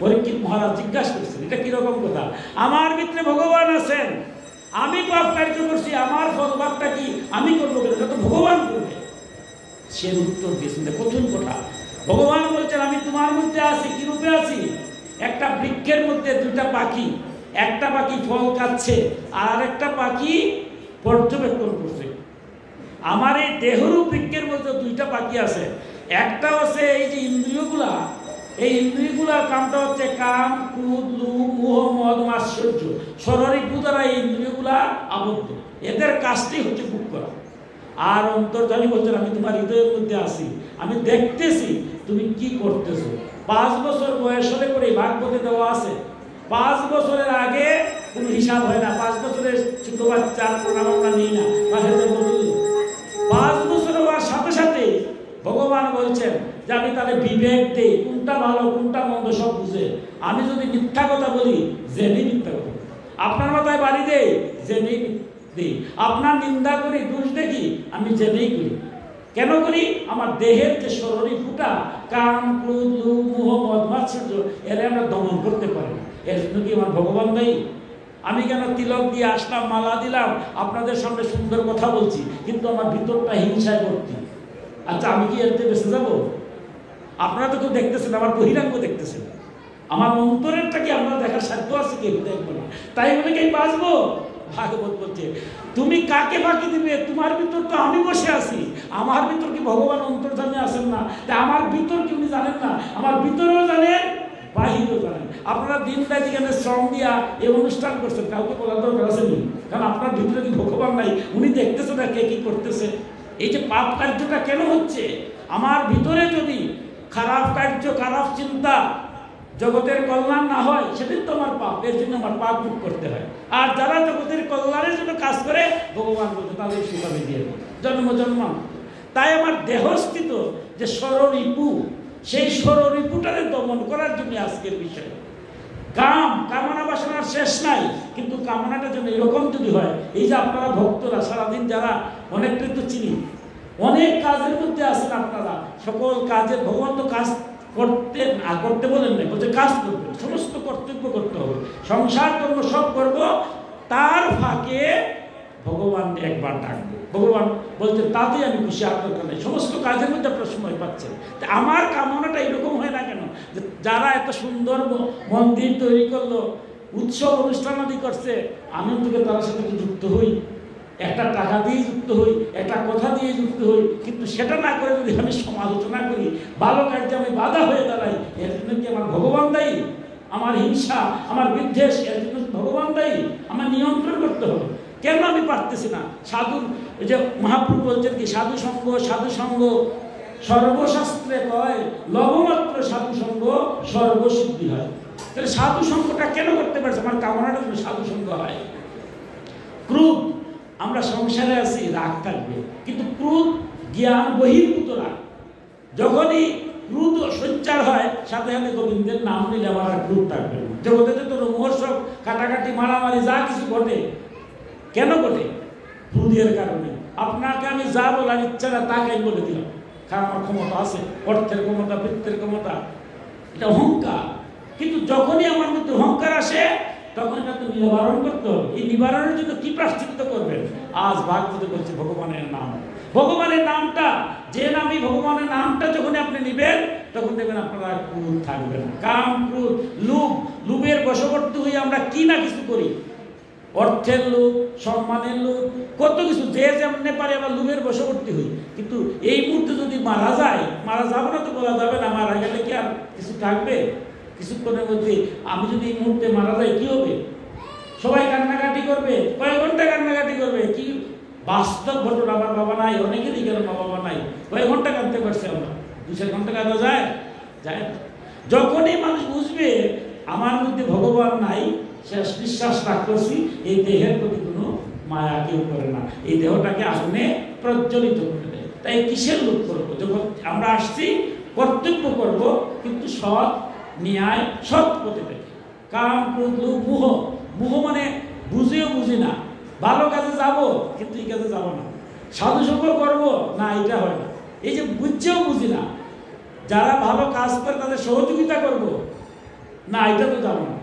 A: পরীক্ষিত মহারাজ জিজ্ঞাসা করেছেন, এটা কিরকম কথা? আমার ভিতরে ভগবান আছেন, আমি পাপ কার্য করছি, আমার ফলভাগটা কি আমি করবো কেন? এটা তো ভগবান করবে। সে উত্তর দিয়েছেন, কঠিন কথা। ভগবান বলছেন আমি তোমার মধ্যে আছি। কি রূপে আছি? একটা বৃক্ষের মধ্যে 2টা পাখি, একটা পাখি ফল খাচ্ছে আর একটা পাখি পর্যবেক্ষণ করছে। আমার এই দেহরূপ বৃক্ষের মধ্যে 2টা পাখি আছে। একটা হচ্ছে এই যে ইন্দ্রিয়গুলা, এই ইন্দ্রিয়গুলার কামটা হচ্ছে কাম, ক্রোধ, লোভ, মোহ, মদ, মাৎসর্য। শরীর দ্বারা এই ইন্দ্রিয়গুলা আবদ্ধ, এদের কাজটি হচ্ছে ভোগ করা। আর অন্তর্যামী বলছেন আমি তোমার হৃদয়ের মধ্যে আছি, আমি দেখতেছি তুমি কি করতেছো। 5 বছর বয়স হলে করে ভাগবতে দেওয়া আছে, 5 বছরের আগে কোনো হিসাব হয় না। 5 বছরের ছোট বাচ্চার প্রণাম আমরা নিই না। 5 বছর হওয়ার সাথে সাথে ভগবান বলছেন যে আমি তাহলে বিবেক দেই, কোনটা ভালো কোনটা মন্দ সব বুঝে। আমি যদি মিথ্যা কথা বলি, জেনেই মিথ্যা কথা। আপনার মাথায় বাড়ি দেই, জেনেই দিই। আপনার নিন্দা করি, দোষ দেখি, আমি জেনেই করি। কেন করি? আমার দেহের যে শরীর ফুটা কাম, ক্রোধ, লোভ, মোহ, মদ, মাৎসর্য, এরা আমরা দমন করতে পারি না। এর জন্য কি আমার ভগবান দায়ী? আমি কেন তিলক দিয়ে আসলাম, মালা দিলাম, আপনাদের সামনে সুন্দর কথা বলছি, কিন্তু আমার ভিতরটা হিংসায় ভর্তি। আচ্ছা আমি কি এতে বেঁচে যাব? আপনারা তো কেউ দেখতেছেন, আমার বহিরাঙ্গ দেখতেছেন, আমার অন্তরেরটা কি আপনারা দেখার সাধ্য আছে? কেউ দেখবো না, তাই বলে কি বাঁচবো? ভাগবত বলছে তুমি কাকে ফাঁকি দিবে? তোমার ভিতর তো আমি বসে আছি। আমার ভিতর কি ভগবান অন্তর্যামী আছেন না? তা আমার ভিতর কি উনি জানেন না? আমার ভিতরেও জানেন, বাহিরেও জানেন। আপনারা দিন রাত এখানে শ্রম দিয়া এই অনুষ্ঠান করছেন, কাউকে বলার দরকার আছে নি? কারণ আপনার ভিতরে কি ভগবান নাই? উনি দেখতেছে না কে কি করতেছে। এই যে পাপ কার্যটা কেন হচ্ছে? আমার ভিতরে যদি খারাপ কার্য, খারাপ চিন্তা, জগতের কল্যাণ না হয়, সেটাই তো আমার পাপ। এর জন্য আমার পাপ ভোগ করতে হয়। আর যারা জগতের কল্যাণের জন্য কাজ করে, ভগবান বলতে তাদের সুখাবে দিয়ে দেয় জন্ম জন্ম। তাই আমার দেহস্থিত যে ষড়রিপু, সেই ষড়রিপুটাকে দমন করার জন্য আজকের বিষয়। কামনা বাসনার শেষ নাই, কিন্তু কামনাটা যেন এরকম যদি হয়, এই যে আপনারা ভক্তরা সারাদিন যারা অনেকটাই তো চিনি, অনেক কাজের মধ্যে আছেন আপনারা, সকল কাজের ভগবান তো কাজ করতে বলেন না, বলছে কাজ করবে, সমস্ত কর্তব্য করতে হবে, সংসার কর্ম সব করব, তার ফাঁকে ভগবান একবার ডাকবো। ভগবান বলতে তাতে আমি খুশি, আপনার কারণে সমস্ত কাজের মধ্যে আপনার সময় পাচ্ছেন। তা আমার কামনাটা এরকম হয় না কেন? যে যারা এত সুন্দর মন্দির তৈরি করলো, উৎসব অনুষ্ঠান আদি করছে, আমি অন্তত তার সাথে যুক্ত হই, একটা টাকা দিয়ে যুক্ত হই, একটা কথা দিয়ে যুক্ত হই। কিন্তু সেটা না করে যদি আমি সমালোচনা করি, ভালো কাজে আমি বাধা হয়ে দাঁড়াই, এর জন্য কি আমার ভগবান দায়ী? আমার হিংসা, আমার বিদ্বেষ, এর জন্য ভগবান দায়ী? আমার নিয়ন্ত্রণ করতে হবে। কেন আমি পারতেছি না? সাধু, এই যে মহাপ্রভু বলছেন কি, সাধু সঙ্গ সর্বশাস্ত্রে কয়, লবমাত্র সাধু সঙ্গ সর্বসিদ্ধি হয়। তাহলে সাধু সঙ্গটা কেন করতে পারছে? আমার কামনাটা যেন সাধু সঙ্গ হয়। ক্রোধ, আমরা সংসারে আছি, রাগ থাকবে, কিন্তু ক্রোধ জ্ঞান বহির্ভূত রাগ। যখনই ক্রোধ সঞ্চার হয়, সাথে সাথে গোবিন্দের নাম নিলে আমার আর ক্রোধ থাকবে না। জগতে তো মহোৎসব, কাটাকাটি, মারামারি যা কিছু ঘটে, কেন ঘটে? ক্রোধের কারণে। আপনাকে আমি যা বলার ইচ্ছা না তাকে আমি বলে দিলাম, কারণ আমার ক্ষমতা আছে, অর্থের ক্ষমতা, বৃত্তের ক্ষমতা, এটা অহংকার। কিন্তু যখনই আমার মধ্যে অহংকার আসে, তখন এটা তো নিবারণ করতে হবে। এই নিবারণের জন্য কি প্রায়শ্চিত্ত করবেন? আজ ভাগবতে বলছে ভগবানের নাম। ভগবানের নামটা, যে নামই ভগবানের নামটা যখন আপনি নিবেন, তখন দেখবেন আপনারা ক্রোধ থাকবে না। কাম, ক্রোধ, লোভ, লোভের বশবর্তী হয়ে আমরা কি না কিছু করি। অর্থের লোভ, সম্মানের লোভ, কত কিছু, যে যেমনি পারে আবার লোভের বশবর্তী হই। কিন্তু এই মুহূর্তে যদি মারা যায়, মারা যাবো না তো বলা যাবে না, মারা গেলে কি আর কিছু থাকবে? কিছুক্ষণের মধ্যে আমি যদি এই মুহূর্তে মারা যাই, কি হবে? সবাই কান্নাকাটি করবে, কয়েক ঘন্টা কান্নাকাটি করবে। কি বাস্তব ঘটনা, আমার বাবা নাই, অনেকেরই কেন বাবা নাই, কয়েক ঘন্টা কাঁদতে পারছে আমরা, 2-4 ঘন্টা কাঁদা যায় না। যখনই মানুষ বুঝবে আমার মধ্যে ভগবান নাই, শেষ বিশ্বাস রাখতেছি, এই দেহের প্রতি কোনো মায়া কেউ করে না, এই দেহটাকে আগুনে প্রজ্বলিত করে দেয়। তাই কিসের লোভ করবো? যখন আমরা আসছি কর্তব্য করব, কিন্তু সৎ, ন্যায়, সৎ পথে থেকে। কাম, ক্রোধ, লোভ, মোহ। মোহ মানে বুঝেও বুঝি না, ভালো কাজে যাব কিন্তু এই কাজে যাব না, সাধু সঙ্গ করবো না, এটা হয় না। এই যে বুঝছেও বুঝি না, যারা ভালো কাজ করে তাদের সহযোগিতা করব না, এটা তো যাব না।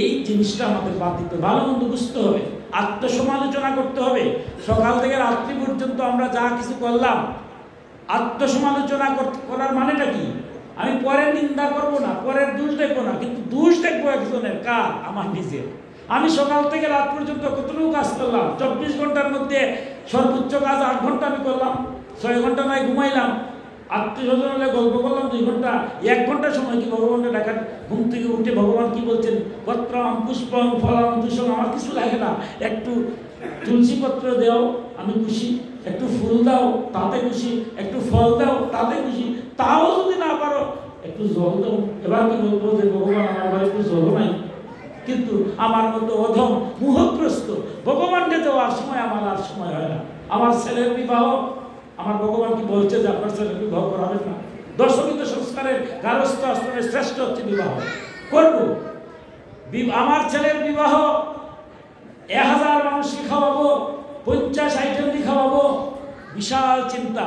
A: এই জিনিসটা আমাদের বাদ দিতে, ভালো মন্দ বুঝতে হবে, আত্মসমালোচনা করতে হবে। সকাল থেকে রাত্রি পর্যন্ত আমরা যা কিছু করলাম, আত্মসমালোচনা করার মানেটা কি? আমি পরের নিন্দা করব না, পরের দোষ দেখবো না, কিন্তু দোষ দেখবো একজনের, কার? আমার নিজের। আমি সকাল থেকে রাত পর্যন্ত কতটুকু কাজ করলাম? 24 ঘন্টার মধ্যে সর্বোচ্চ কাজ 8 ঘন্টা আমি করলাম, 6 ঘন্টা নয় ঘুমাইলাম, আত্মীয়স্বজন হলে গল্প করলাম 2 ঘন্টা, 1 ঘন্টার সময় কি ভগবানের ডাকার? ঘুম থেকে উঠে ভগবান কি বলছেন? পত্রম পুষ্পম ফলম তুষম, আমার কিছু লাগে না, একটু তুলসী পত্র দাও আমি খুশি, একটু ফুল দাও তাতে খুশি, একটু ফল দাও তাতে খুশি, তাও যদি না পারো একটু জল দাও। এবার কি বলবো যে ভগবান আমার বাড়ি একটু জল নাই? কিন্তু আমার মতো অধম মোহগ্রস্ত ভগবানকে দেওয়ার সময় আমার আর সময় হয় না। আমার ছেলের বিবাহ, আমার ভগবান কি বলছে যে আপনার ছেলের বিবাহ করাবেন না? দশমিত সংস্কারের গারস্থ আশ্রমের শ্রেষ্ঠ হচ্ছে বিবাহ করব। আমার ছেলের বিবাহ 1000 মানুষকে খাওয়াবো, 50 আইটেম দিয়ে খাওয়াবো, বিশাল চিন্তা।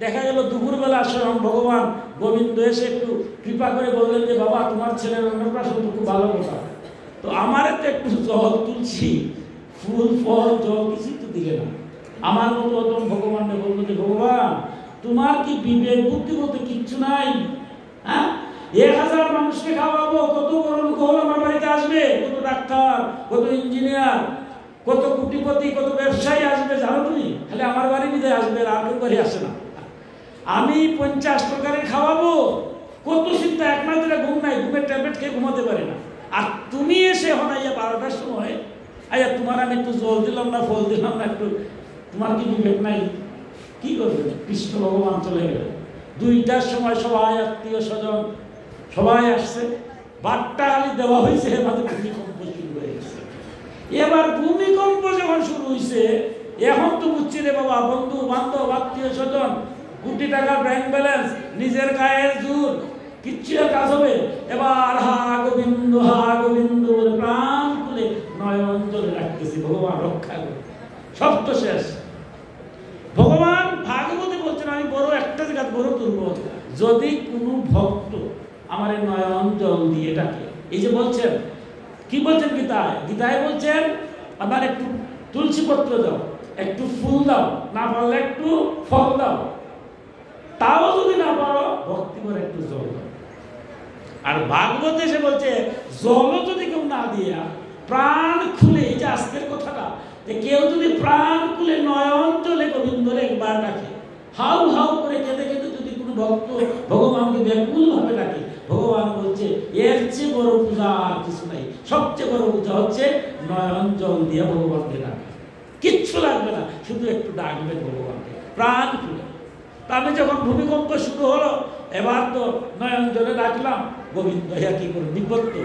A: দেখা গেল দুপুরবেলা স্বয়ং ভগবান গোবিন্দ এসে একটু কৃপা করে বললেন যে বাবা তোমার ছেলের অন্নপ্রাশন তো খুব ভালো কথা, তো আমার তো একটু জল তুলছি, ফুল ফল জল কিছুই তো দিলে না। আমার মতো অতম ভগবানকে বললো যে ভগবান তোমার কি বিবেক বুদ্ধি বলতে কিচ্ছু নাই? হ্যাঁ, 1000 মানুষকে খাওয়াবো, কত বড় লোক হলো আমার বাড়িতে আসবে, কত ডাক্তার, কত ইঞ্জিনিয়ার, কত কোটিপতি, কত ব্যবসায়ী আসবে জানো তুমি? খালি আমার বাড়ি বিদায় আসবে, আর কেউ বাড়ি আসে না। আমি 50 টাকারে খাওয়াবো, কত শীত চিন্তা, 1 মাস ধরে ঘুম নাই, ঘুমের ট্যাবলেট খেয়ে ঘুমাতে পারে না। আর তুমি এসে এখন আইয়া 12টার সময় আইয়া তোমার আমি একটু জল দিলাম না, ফল দিলাম না, একটু তোমার কি বিবেক নাই? কি করবে? কৃষ্ণ ভগবান চলে গেলেন। 2টার সময় সবাই আত্মীয় স্বজন সবাই আসছে, বারটা খালি দেওয়া হয়েছে, আমাদের ভূমিকম্প শুরু হয়ে গেছে। এবার ভূমিকম্প যখন শুরু হয়েছে, এখন তো বুঝছি রে বাবা, বন্ধু বান্ধব আত্মীয় স্বজন, কোটি টাকার ব্যাংক ব্যালেন্স, নিজের গায়ের জোর, কিচ্ছু কাজ হবে। এবার হা গোবিন্দ বলে প্রাণ খুলে নয়ন জলে রাখতেছি, ভগবান রক্ষা করে। সব তো শেষ। ভগবান ভাগবতে বলছেন, আমি বড় একটা জায়গা বড় দুর্বল, যদি কোনো ভক্ত আমার নয়ন জল দিয়ে ডাকে। এই যে বলছেন, কি বলছেন গীতায় বলছেন, আমার একটু তুলসী পত্র দাও, একটু ফুল দাও, না পারলে একটু ফল দাও, তাও যদি না পারো ভক্তি করে একটু জল দাও। আর ভাগবতে এসে বলছে, জলও যদি কেউ না দিয়া প্রাণ খুলে, এই যে আজকের কথাটা, যে কেউ যদি প্রাণ খুলে নয়ন জলে গোবিন্দরে একবার ডাকে, হাউ হাউ করে কেঁদে কেঁদে যদি কোনো ভক্ত ভগবানকে ব্যাকুল ভাবে ডাকে, ভগবান বলছে এর চেয়ে বড় পূজা আর কিছু নাই। সবচেয়ে বড় পূজা হচ্ছে নয়ন জল দিয়ে ভগবানকে ডাকা। কিচ্ছু লাগবে না, শুধু একটু ডাকবে ভগবানকে প্রাণ খুলে। তা আমি যখন ভূমিকম্প শুরু হলো, এবার তো নয়ন জলে ডাকলাম, গোবিন্দ ইয়া কি করবো, বিপত্ত।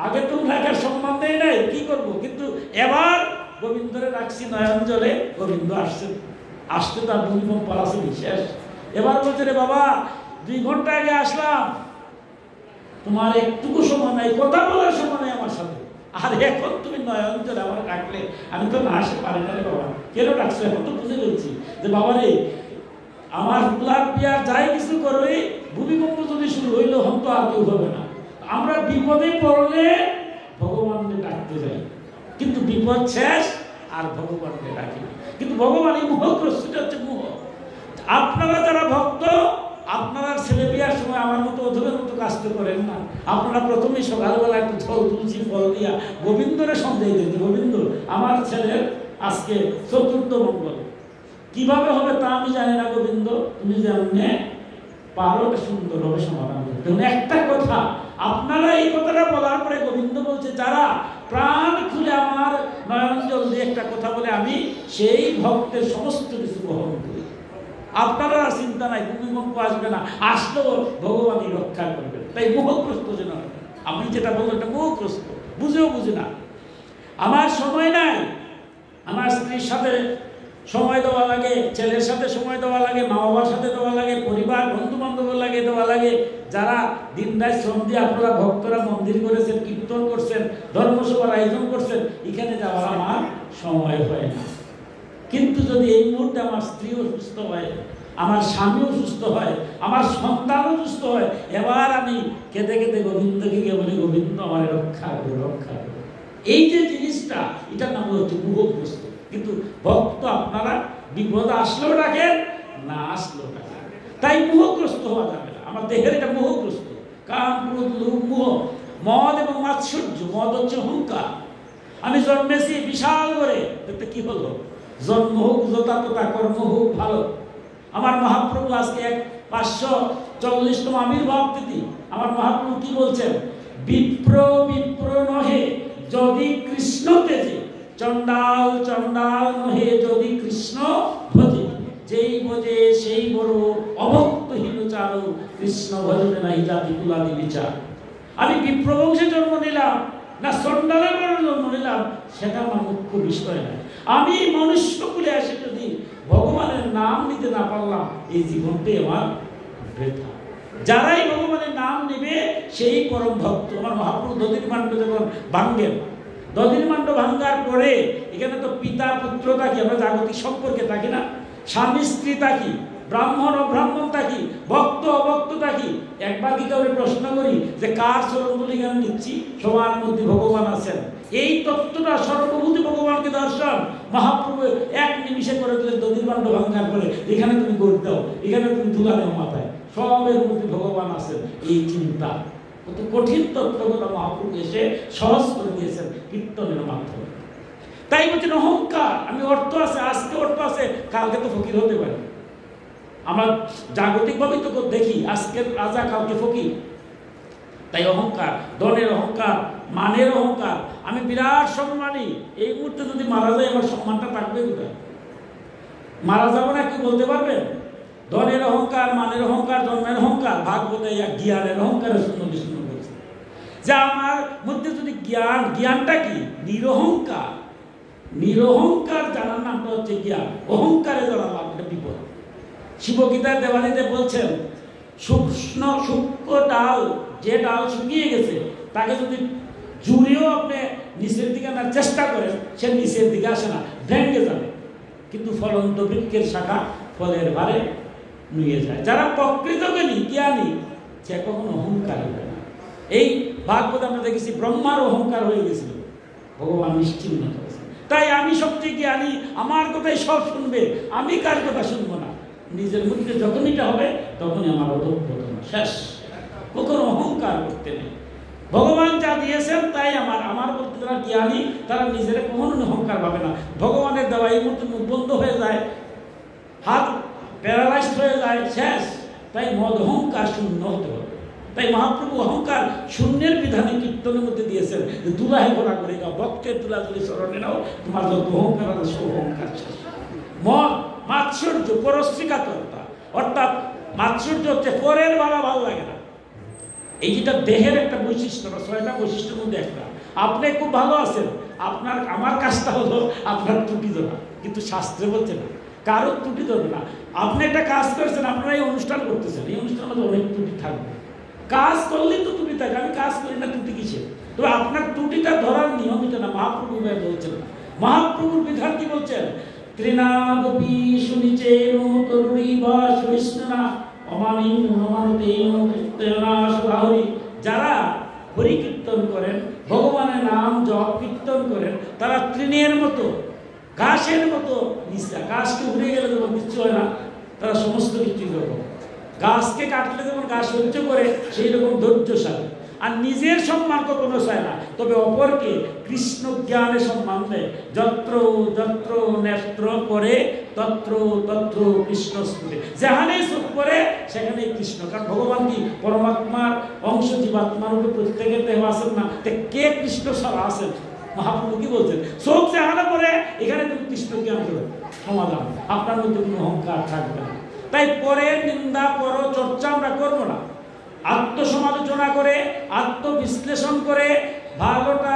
A: আগে তো ডাকার সম্মান দেয় নাই, কি করবো, কিন্তু এবার গোবিন্দরে ডাকছি নয়ন জলে, গোবিন্দ আসতে তার ভূমিকম্প আছে বিশেষ। এবার বলছে, রে বাবা 2 ঘন্টা আগে আসলাম, তোমার একটুকু সময় নাই, কথা বলার সময় নেই আমার সাথে, আর এখন তুমি নয়ন জলে আমার ডাকলে আমি তো না আসতে পারি না রে বাবা। কেন ডাকছো? এখন তো বুঝে গেছি যে বাবা রে, আমার ব্লাড পিয়ার যাই কিছু করবে, ভূমিকম্প যদি শুরু হইলো হম তো আর কেউ হবে না। আমরা বিপদে পড়লে ভগবানকে ডাকতে যাই, কিন্তু বিপদ শেষ আর ভগবানকে ডাকি। কিন্তু ভগবান এই মোহগ্রস্তটা হচ্ছে মোহ। আপনারা যারা ভক্ত, আপনারা ছেলে বিয়ার সময় আমার মতো অধমের মতো কাজ তো করেন না। আপনারা প্রথমেই সকালবেলা একটু জল তুলসী ফল দিয়া গোবিন্দরে সন্দেহ দিতে, গোবিন্দ আমার ছেলের আজকে 4th মঙ্গল, কিভাবে হবে তা আমি জানি না, গোবিন্দ তুমি জানলে পারো, সুন্দর হবে সমাধান করতে। একটা কথা, আপনারা এই কথাটা বলার পরে গোবিন্দ বলছে, যারা প্রাণ খুলে আমার নয়ন জল দিয়ে একটা কথা বলে, আমি সেই ভক্তের সমস্ত কিছু গ্রহণ করি। আপনারা আর চিন্তা নাই, ভূমিকম্প আসবে না, আসলেও ভগবানই রক্ষা করবে। তাই মোহগ্রস্ত যেন আমি যেটা বলবো, এটা মোহগ্রস্ত, বুঝেও বুঝি না। আমার সময় নাই, আমার স্ত্রীর সাথে সময় দেওয়া লাগে, ছেলের সাথে সময় দেওয়া লাগে, মা বাবার সাথে দেওয়া লাগে, পরিবার বন্ধু বান্ধবের লাগে দেওয়া লাগে। যারা দিন রাত শ্রম দিয়ে আপনারা ভক্তরা মন্দির করেছেন, কীর্তন করছেন, ধর্মসভার আয়োজন করছেন, এখানে যাওয়ার আমার সময় হয় না। কিন্তু যদি এই মুহূর্তে আমার স্ত্রীও সুস্থ হয়, আমার স্বামীও সুস্থ হয়, আমার সন্তানও সুস্থ হয়, এবার আমি কেঁদে কেঁদে গোবিন্দকে গিয়ে বলি, গোবিন্দ আমার রক্ষা করো, রক্ষা করো। এই যে জিনিসটা, এটার নাম হচ্ছে মোহগ্রস্ত। কিন্তু ভক্ত আপনারা বিপদ আসলেও রাখেন, না আসলেও রাখেন, তাই মোহগ্রস্ত হওয়া যাবে না। আমার দেহের এটা মোহগ্রস্ত, কাম ক্রোধ লোভ মোহ, মদ এবং মাৎসর্য। মদ হচ্ছে অহংকার। আমি জন্মেছি বিশাল করে, দেখতে কি হলো, জন্ম হোক যথা তথা, কর্ম হোক ভালো। আমার মহাপ্রভু আজকে 540তম আবির্ভাব তিথি। আমার মহাপ্রভু কি বলছেন, বিপ্র বিপ্র নহে যদি কৃষ্ণ তেজে, চণ্ডাল চণ্ডাল নহে যদি কৃষ্ণ ভজে, যেই ভজে সেই বড় অভক্তহীন চারু, কৃষ্ণ ভজনে নাই জাতি কুলাদি বিচার। আমি বিপ্রবংশে জন্ম নিলাম না চণ্ডালের জন্ম নিলাম, সেটা আমার মুখ্য বিষয় নয়। আমি মনুষ্যকুলে এসে যদি ভগবানের নাম নিতে না পারলাম, এই জীবনটাই আমার বৃথা। যারাই ভগবানের নাম নেবে সেই পরম ভক্ত। আমার মহাপ্রভু দধিমাণ্ড যখন ভাঙ্গেন, দধিমাণ্ড ভাঙ্গার পরে এখানে তো পিতা পুত্র থাকি, আমরা জাগতিক সম্পর্কে থাকি না, স্বামী স্ত্রী থাকি, ব্রাহ্মণ অব্রাহ্মণ থাকি, ভক্ত অভক্ত থাকি। একবার কি কাউকে প্রশ্ন করি যে কার চরণগুলি কেন নিচ্ছি, সবার মধ্যে ভগবান আছেন। এই তত্ত্বটা সর্বভূতি ভগবানকে দর্শন মহাপ্রভু 1 নিমিষে করে দিলেন। দধিমাণ্ড ভাঙ্গার পরে এখানে তুমি গড় দাও, এখানে তুমি তুলা দেও মাথায়, সবের মধ্যে ভগবান আছেন। এই চিন্তা কত কঠিন তত্ত্বগুলো মহাপ্রভু এসে সহজ করে দিয়েছেন কীর্তনের মাধ্যমে। তাই বলছেন অহংকার, আমি অর্থ আছে, আজকে অর্থ আছে, কালকে তো ফকির হতে পারি। আমরা জাগতিকভাবে তো দেখি আজকের রাজা কালকে ফকির। তাই অহংকার, ধনের অহংকার, মানের অহংকার, আমি বিরাট সম্মানী, এই মুহূর্তে যদি মারা যায় আমার সম্মানটা থাকবে কোথায়? মারা যাবো না, কি বলতে পারবেন? ধনের অহংকার, মানের অহংকার, জন্মের অহংকার, ভাগবতে জ্ঞানের অহংকারের শূন্য বিশূন্য বলছে যে আমার মধ্যে যদি জ্ঞানটা কি? নিরহংকার। নিরহংকার জানার নামটা হচ্ছে জ্ঞান। অহংকারে জানা লাভ, এটা বিপদ। শিবগীতার দেওয়ালিতে বলছেন সূক্ষ্ম ডাল, যে ডাল শুকিয়ে গেছে তাকে যদি জুড়েও আপনি নিচের দিকে আনার চেষ্টা করেন, সে নিচের দিকে আসে না, ভেঙে যাবে। কিন্তু ফলন্ত বৃক্ষের শাখা ফলের ভারে নুয়ে যায়। যারা প্রকৃত জ্ঞানী সে কখনো অহংকার হবে না। এই ভাগবত আমরা দেখেছি ব্রহ্মার অহংকার হয়ে গেছিল, ভগবান নিশ্চিন্ন করেছেন। তাই আমি সবচেয়ে জ্ঞানী, আমার কথাই সব শুনবে, আমি কার কথা শুনবো না। নিজের মধ্যে যখন এটা হবে তখনই আমার অধঃপতন শেষ। কখনো অহংকার করতে নেই। ভগবান যা দিয়েছেন তাই আমার বলতে যারা জ্ঞানী তারা নিজেরা কখনো অহংকার ভাবে না। ভগবানের দেওয়া এই মতো মুখ বন্ধ হয়ে যায়, হাত প্যারালাইজড হয়ে যায়, শেষ। তাই মদ অহংকার শূন্য হতে হবে। তাই মহাপ্রভু অহংকার শূন্যের বিধানে কীর্তনের মধ্যে দিয়েছেন যে দুলাহে ঘোরা করে গাও, ভক্তের তুলা তুলি চরণে নাও, তোমার যত অহংকার আছে সব অহংকার শেষ। মদ মাৎসর্য, পরশ্রীকাতরতা, অর্থাৎ মাৎসর্য হচ্ছে পরের বালা ভালো লাগে না। এই যেটা দেহের একটা বৈশিষ্ট্য, 6টা বৈশিষ্ট্যের মধ্যে একটা। আপনি খুব ভালো আছেন, আমার কাজটা হলো আপনার ত্রুটি ধরা, কিন্তু শাস্ত্রে বলছে না কারোর ত্রুটি ধরবে না। আপনি একটা কাজ করছেন, আপনারা এই অনুষ্ঠান করতেছেন, এই অনুষ্ঠানের মধ্যে অনেক ত্রুটি থাকবে। কাজ করলেই তো ত্রুটি থাকে, আমি কাজ করি না, ত্রুটি কিসের? তবে আপনার ত্রুটিটা ধরার নিয়ম এটা না, মহাপ্রভু বলছেন। মহাপ্রভুর বিধান কি বলছেন? ত্রিনাদপি শুনিচেন তরুণীবা সুষ্ণনা অমানিন অমানতেন কীর্তনা সুরাহরি। যারা হরি কীর্তন করেন, ভগবানের নাম জপ কীর্তন করেন, তারা তৃণের মতো, ঘাসের মতো নিষ্ঠা। ঘাসকে উড়ে গেলে যেমন কিচ্ছু হয় না, তারা সমস্ত কিছু করবো। গাছকে কাটলে যেমন গাছ সহ্য করে, সেই রকম ধৈর্যশালী। আর নিজের সম্মান কখনো চায় না, তবে অপরকে কৃষ্ণ জ্ঞানে সম্মান দেয়। যত্র যত্র নেত্র করে তত্র তত্র কৃষ্ণ স্ফুটে। যেখানেই চোখ পড়ে সেখানেই কৃষ্ণ। কারণ ভগবান কি পরমাত্মার অংশ, জীবাত্মার উপরে প্রত্যেকের দেহ আছেন না, কে কৃষ্ণ ছাড়া আছেন? মহাপ্রভু কি বলছেন? চোখ যেখানে পড়ে এখানে তুমি কৃষ্ণ জ্ঞান করো, সমাধান। আপনার মধ্যে কোনো অহংকার থাকবে না। তাই পরের নিন্দা, পর চর্চা আমরা করবো না। আত্মসমালোচনা করে, আত্মবিশ্লেষণ করে ভালোটা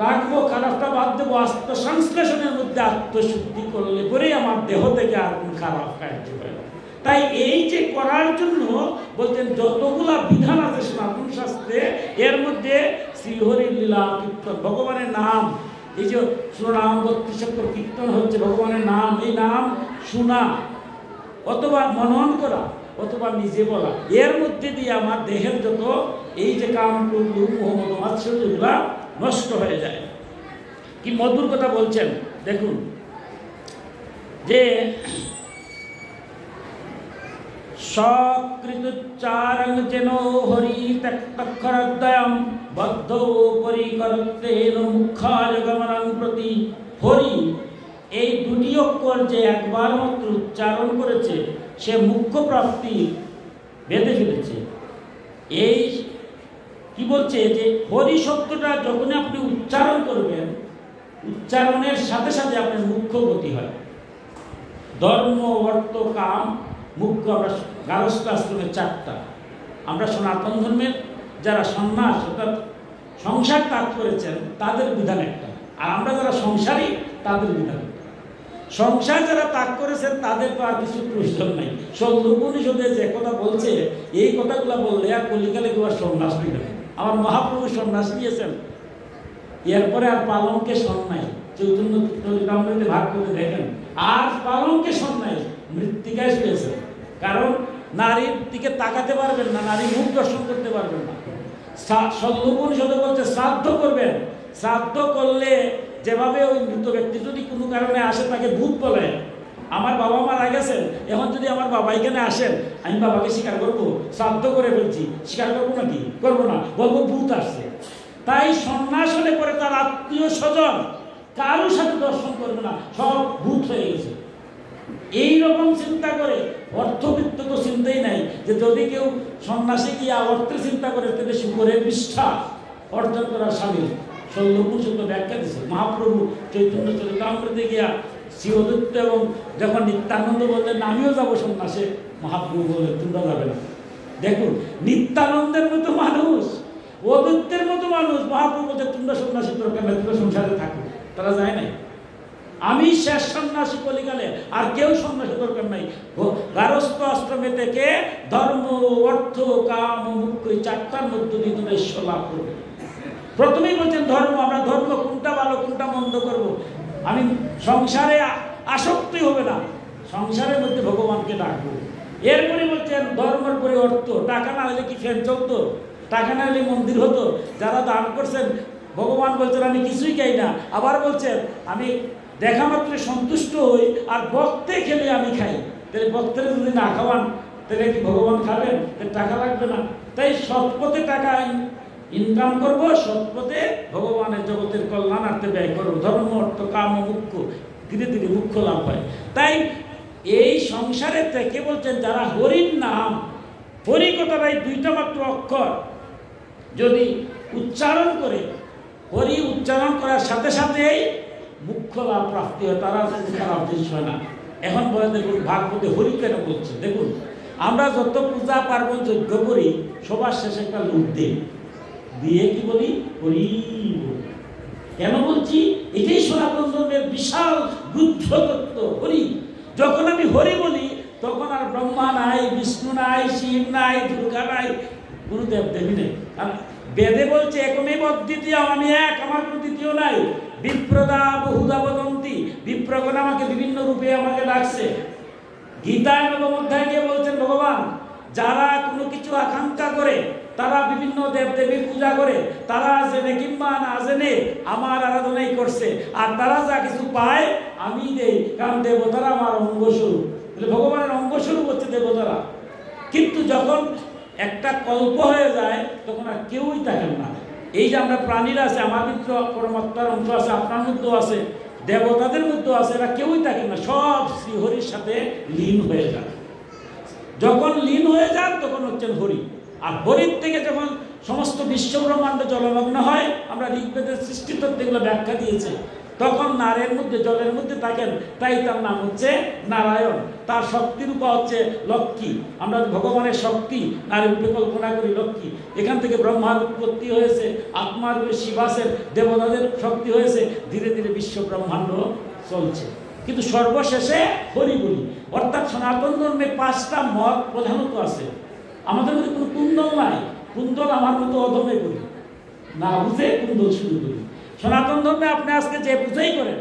A: রাখবো, খারাপটা বাদ দেবো। আত্মসংশ্লেষণের মধ্যে আত্মশুদ্ধি করলে পরেই আমার দেহ থেকে আর কোন খারাপ কার্য হয় না। তাই এই যে করার জন্য বলছেন যতগুলা বিধান আছে সনাতন শাস্ত্রে, এর মধ্যে শ্রীহরির লীলা কীর্তন, ভগবানের নাম, এই যে সুনাম 32 অক্ষর কীর্তন হচ্ছে ভগবানের নাম, এই নাম শোনা অথবা মনন করা অথবা নিজে বলা, এর মধ্যে দিয়ে আমার দেহের যত এই যে কাম, ক্রোধ, লোভ, মোহ, মদ, মাৎসর্যগুলা নষ্ট হয়ে যায়। কি মধুর কথা বলছেন দেখুন, যে সকৃতুচ্চারং যেন হরি তক্ষরদ্বয়ম বদ্ধ পরিকর্তেন মুখ্যায় গমনং প্রতি। হরি এই দুটি অক্ষর যে একবার মাত্র উচ্চারণ করেছে, সে মুখ্য প্রাপ্তি বেঁধে ফেলেছে। এই কি বলছে যে হরি শব্দটা যখন আপনি উচ্চারণ করবেন, উচ্চারণের সাথে সাথে আপনার মুখ্য গতি হয়। ধর্ম, অর্থ, কাম, মুখ্য। আমরা গারস্থ আশ্রমের 4টা। আমরা সনাতন ধর্মের যারা সন্ন্যাস অর্থাৎ সংসার ত্যাগ করেছেন তাদের বিধান একটা, আর আমরা যারা সংসারী তাদের বিধান একটা। সংসার যারা ত্যাগ করেছেন তাদের তো আর কিছু প্রয়োজন নাই। উপনিষদে যে কথা বলছে, এই কথাগুলো বললে আর কলিকালে কেউ আর সন্ন্যাস নিবে না। আমার মহাপ্রভু সন্ন্যাস নিয়েছেন, এরপরে আর পালঙ্কে সন্ন্যাস, চৈতন্য চরিতামৃতে ভাগ করে দেখেন, আর পালঙ্কে সন্ন্যাস মৃত্তিকায় শুয়েছেন। কারণ নারীর দিকে তাকাতে পারবেন না, নারী মুখ দর্শন করতে পারবেন না। উপনিষদে বলছে শ্রাদ্ধ করবেন, শ্রাদ্ধ করলে যেভাবে ওই মৃত ব্যক্তি যদি কোনো কারণে আসে তাকে ভূত বলে। আমার বাবা মারা গেছেন, এখন যদি আমার বাবা এখানে আসেন, আমি বাবাকে স্বীকার করবো? শ্রাদ্ধ করে ফেলছি, স্বীকার করবো নাকি? করবো না, বলবো ভূত আসছে। তাই সন্ন্যাস হলে পরে তার আত্মীয় স্বজন কারোর সাথে দর্শন করবে না, সব ভূত হয়ে গেছে। এইরকম চিন্তা করে, অর্থবিত্ত তো চিন্তাই নাই, যে যদি কেউ সন্ন্যাসে গিয়া অর্থের চিন্তা করে তাহলে শুকরের বিষ্ঠা অর্জন করা সামিল। শল্যপুষত ব্যাখ্যা দিচ্ছে মহাপ্রভু চৈতন্য চরিতামৃতে গিয়া শ্রী অদ্বৈত এবং যখন নিত্যানন্দ বললেন আমিও যাবো সন্ন্যাসে, মহাপ্রভু বললেন তোমরা যাবে না। দেখুন নিত্যানন্দের মতো মানুষ, অদ্বৈতের মতো মানুষ, মহাপ্রভু বলতে তোমরা সন্ন্যাসীর দরকার নাই, তোমরা সংসারে থাকো, তারা যায় নাই। আমি শেষ সন্ন্যাসী কলিকালে, আর কেউ সন্ন্যাসী দরকার নাই। গারস্থ আশ্রমে থেকে ধর্ম, অর্থ, কাম ও মুখ্য এই চারটার মধ্য দিয়ে তোমরা ঈশ্বর লাভ করবে। প্রথমেই বলছেন ধর্ম, আমরা ধর্ম কোনটা ভালো কোনটা মন্দ করব। আমি সংসারে আসক্তি হবে না, সংসারের মধ্যে ভগবানকে ডাকবো। এরপরে বলছেন ধর্মের পরে অর্থ, টাকা না হলে কি ফ্যান চলতো, টাকা না হলে মন্দির হতো। যারা দান করছেন ভগবান বলছেন আমি কিছুই চাই না, আবার বলছেন আমি দেখা মাত্র সন্তুষ্ট হই, আর বক্তে খেলে আমি খাই। তাহলে বক্তের যদি না খাওয়ান তাহলে কি ভগবান খাবেন? টাকা লাগবে না। তাই সৎ পথে টাকা ইনকাম করব, সৎ পথে ভগবানের জগতের কল্যাণার্থে ব্যয় করবো। ধর্ম, অর্থ, কাম ও মুখ্য, ধীরে ধীরে মুখ্য লাভ হয়। তাই এই সংসারে থেকে বলছেন যারা হরির নাম, হরি কথাটাই দুইটা মাত্র অক্ষর যদি উচ্চারণ করে, হরি উচ্চারণ করার সাথে সাথেই মুখ্য লাভ প্রাপ্তি হয়, তারা খারাপ জিনিস হয় না। এখন বলে দেখুন ভাগবতে হরি কেন বলছে। দেখুন আমরা যত পূজা পার্বণ যজ্ঞ করি সবার শেষে একটা লুট দিই, দিয়ে কি বলি হরি বলি। কেন বলছি? এটাই সনাতন ধর্মের বিশাল বুদ্ধ তত্ত্ব হরি। যখন আমি হরি বলি তখন আর ব্রহ্মা নাই, বিষ্ণু নাই, শিব নাই, দুর্গা নাই, কোনো দেব দেবী নেই। বেদে বলছে একমেব অদ্বিতীয়, আমি এক, আমার কোনো দ্বিতীয় নাই। বিপ্রদা বহুধা বদন্তি, বিপ্রগণ আমাকে বিভিন্ন রূপে আমাকে ডাকছে। গীতায় নবম অধ্যায়ে গিয়ে বলছেন ভগবান যারা কোনো কিছু আকাঙ্ক্ষা করে, তারা বিভিন্ন দেব দেবীর পূজা করে, তারা জেনে কিংবা না জেনে আমার আরাধনাই করছে, আর তারা যা কিছু পায় আমি দেই, কারণ দেবতারা আমার অঙ্গস্বরূপ। ভগবানের অঙ্গস্বরূপ হচ্ছে দেবতারা। কিন্তু যখন একটা কল্প হয়ে যায় তখন আর কেউই থাকেন না। এই যে আমরা প্রাণীরা আছে, আমার ভিতরে পরমাত্মার অংশ আছে, আপনার মধ্যেও আছে, দেবতাদের মধ্যেও আছে, এরা কেউই থাকেন না, সব শ্রীহরির সাথে লীন হয়ে যায়। যখন লীন হয়ে যান তখন হচ্ছেন হরি। আর হরির থেকে যখন সমস্ত বিশ্ব ব্রহ্মাণ্ড জলমগ্ন হয়, আমরা ঋগ্বেদের সৃষ্টিতত্ত্বগুলো ব্যাখ্যা দিয়েছে, তখন নারের মধ্যে জলের মধ্যে থাকেন, তাই তার নাম হচ্ছে নারায়ণ। তার শক্তির রূপা হচ্ছে লক্ষ্মী। আমরা ভগবানের শক্তি নারী রূপে কল্পনা করি লক্ষ্মী। এখান থেকে ব্রহ্মার উৎপত্তি হয়েছে, আত্মার রূপে শিবাসের, দেবতাদের শক্তি হয়েছে, ধীরে ধীরে বিশ্ব ব্রহ্মাণ্ড চলছে। কিন্তু সর্বশেষে হরি বলি। অর্থাৎ সনাতন ধর্মে 5টা মত প্রধানত আছে। আমাদের মধ্যে কোনো কুন্দল নাই, কুন্দল আমার মতো অধমে করি, না বুঝে কুন্দল শুরু করি। সনাতন ধর্মে আপনি আজকে যে পূজাই করেন,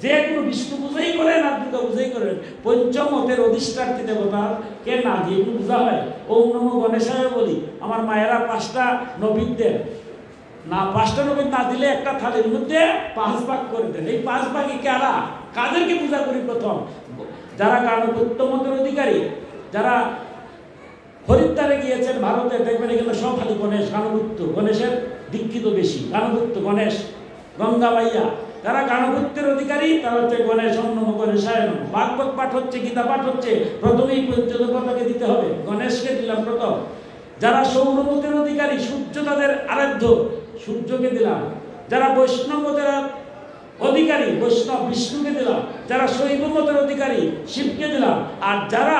A: যে কোনো বিষ্ণু পূজাই করেন আর দুর্গা পূজাই করেন, পঞ্চমতের অধিষ্ঠাত্রী দেবতাকে না দিয়ে কোনো পূজা হয়। ওম নমো গণেশায় বলি, আমার মায়েরা 5টা নবীদের না, 5টা নবীদ না দিলে একটা থালির মধ্যে 5 ভাগ করে দেন। এই 5 ভাগে কারা, কাদেরকে পূজা করি? প্রথম যারা গাণপত্য মতের অধিকারী, যারা হরিদ্বারে গিয়েছেন ভারতে, দেখবেন এখানে সব খালি গণেশ, গাণপত্য, গণেশের দীক্ষিত বেশি, গাণপত্য গণেশ, গঙ্গাবাইয়া, যারা গাণপত্যের অধিকারী তারা হচ্ছে গণেশ, অন্নম গণেশায় নমঃ। ভাগবত পাঠ হচ্ছে, গীতা পাঠ হচ্ছে, প্রথমেই পঞ্চদেবতাকে দিতে হবে, গণেশকে দিলাম প্রথম। যারা সৌরমতের অধিকারী, সূর্য তাদের আরাধ্য, সূর্যকে দিলাম। যারা বৈষ্ণবদের অধিকারী, বৈষ্ণব বিষ্ণুকে দিলাম। যারা শৈব মতের অধিকারী, শিবকে দিলাম। আর যারা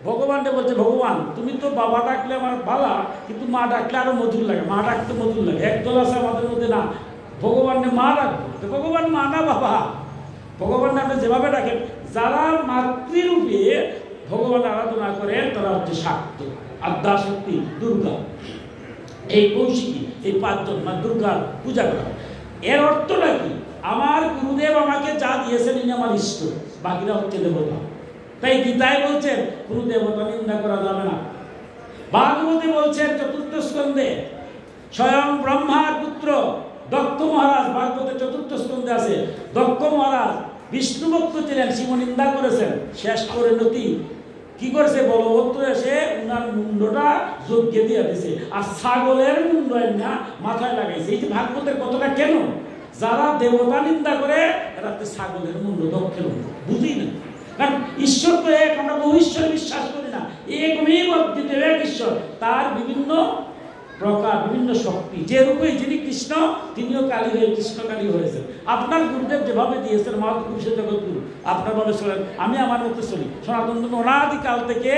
A: ভগবানকে বলছে ভগবান তুমি তো বাবা ডাকলে আমার বালা, কিন্তু মা ডাকলে আরো মধুর লাগে, মা ডাকতে মধুর লাগে। একদল আছে আমাদের মধ্যে না, ভগবানকে মা ডাকবো, ভগবান মা না বাবা, ভগবান আপনি যেভাবে ডাকেন। যারা মাতৃরূপে ভগবান আরাধনা করেন তারা হচ্ছে শাক্ত, আদ্যাশক্তি, দুর্গা, এই কৌশিকী, এই 5 জন মা দুর্গার পূজা করা। এর অর্থটা কি? আমার গুরুদেব আমাকে যা দিয়েছেন ইনি আমার ইষ্ট, বাকিরা হচ্ছে দেবতা। তাই গীতায় বলছেন কোনো দেবতা নিন্দা করা যাবে না। ভাগবতে বলছেন 4th স্কন্ধে স্বয়ং ব্রহ্মার পুত্র দক্ষ মহারাজ, ভাগবতে 4th স্কন্ধে আছে, দক্ষ মহারাজ বিষ্ণু ভক্ত ছিলেন, শিব নিন্দা করেছেন। শেষ পরিণতি কি করেছে? বলভদ্র এসে উনার মুন্ডটা যজ্ঞে দিয়ে দিছে, আর ছাগলের মুন্ড না মাথায় লাগাইছে। এই যে ভাগবতের কথাটা কেন? যারা দেবতা নিন্দা করে এরা ছাগলের মুন্ড, দক্ষের মুন্ড, বুঝি না। কারণ ঈশ্বর তো এক, আমরা বহু ঈশ্বর বিশ্বাস করি না, একমেব অদ্বিতীয় এক ঈশ্বর, তার বিভিন্ন প্রকার, বিভিন্ন শক্তি। যে রূপে যিনি কৃষ্ণ, তিনিও কালী হয়ে কৃষ্ণ কালী হয়েছেন। আপনার গুরুদেব যেভাবে দিয়েছেন মহাপুরুষ জগৎগুরু, আপনার ভাবে চলেন, আমি আমার মতো চলি। সনাতন ধর্ম অনাদিকাল থেকে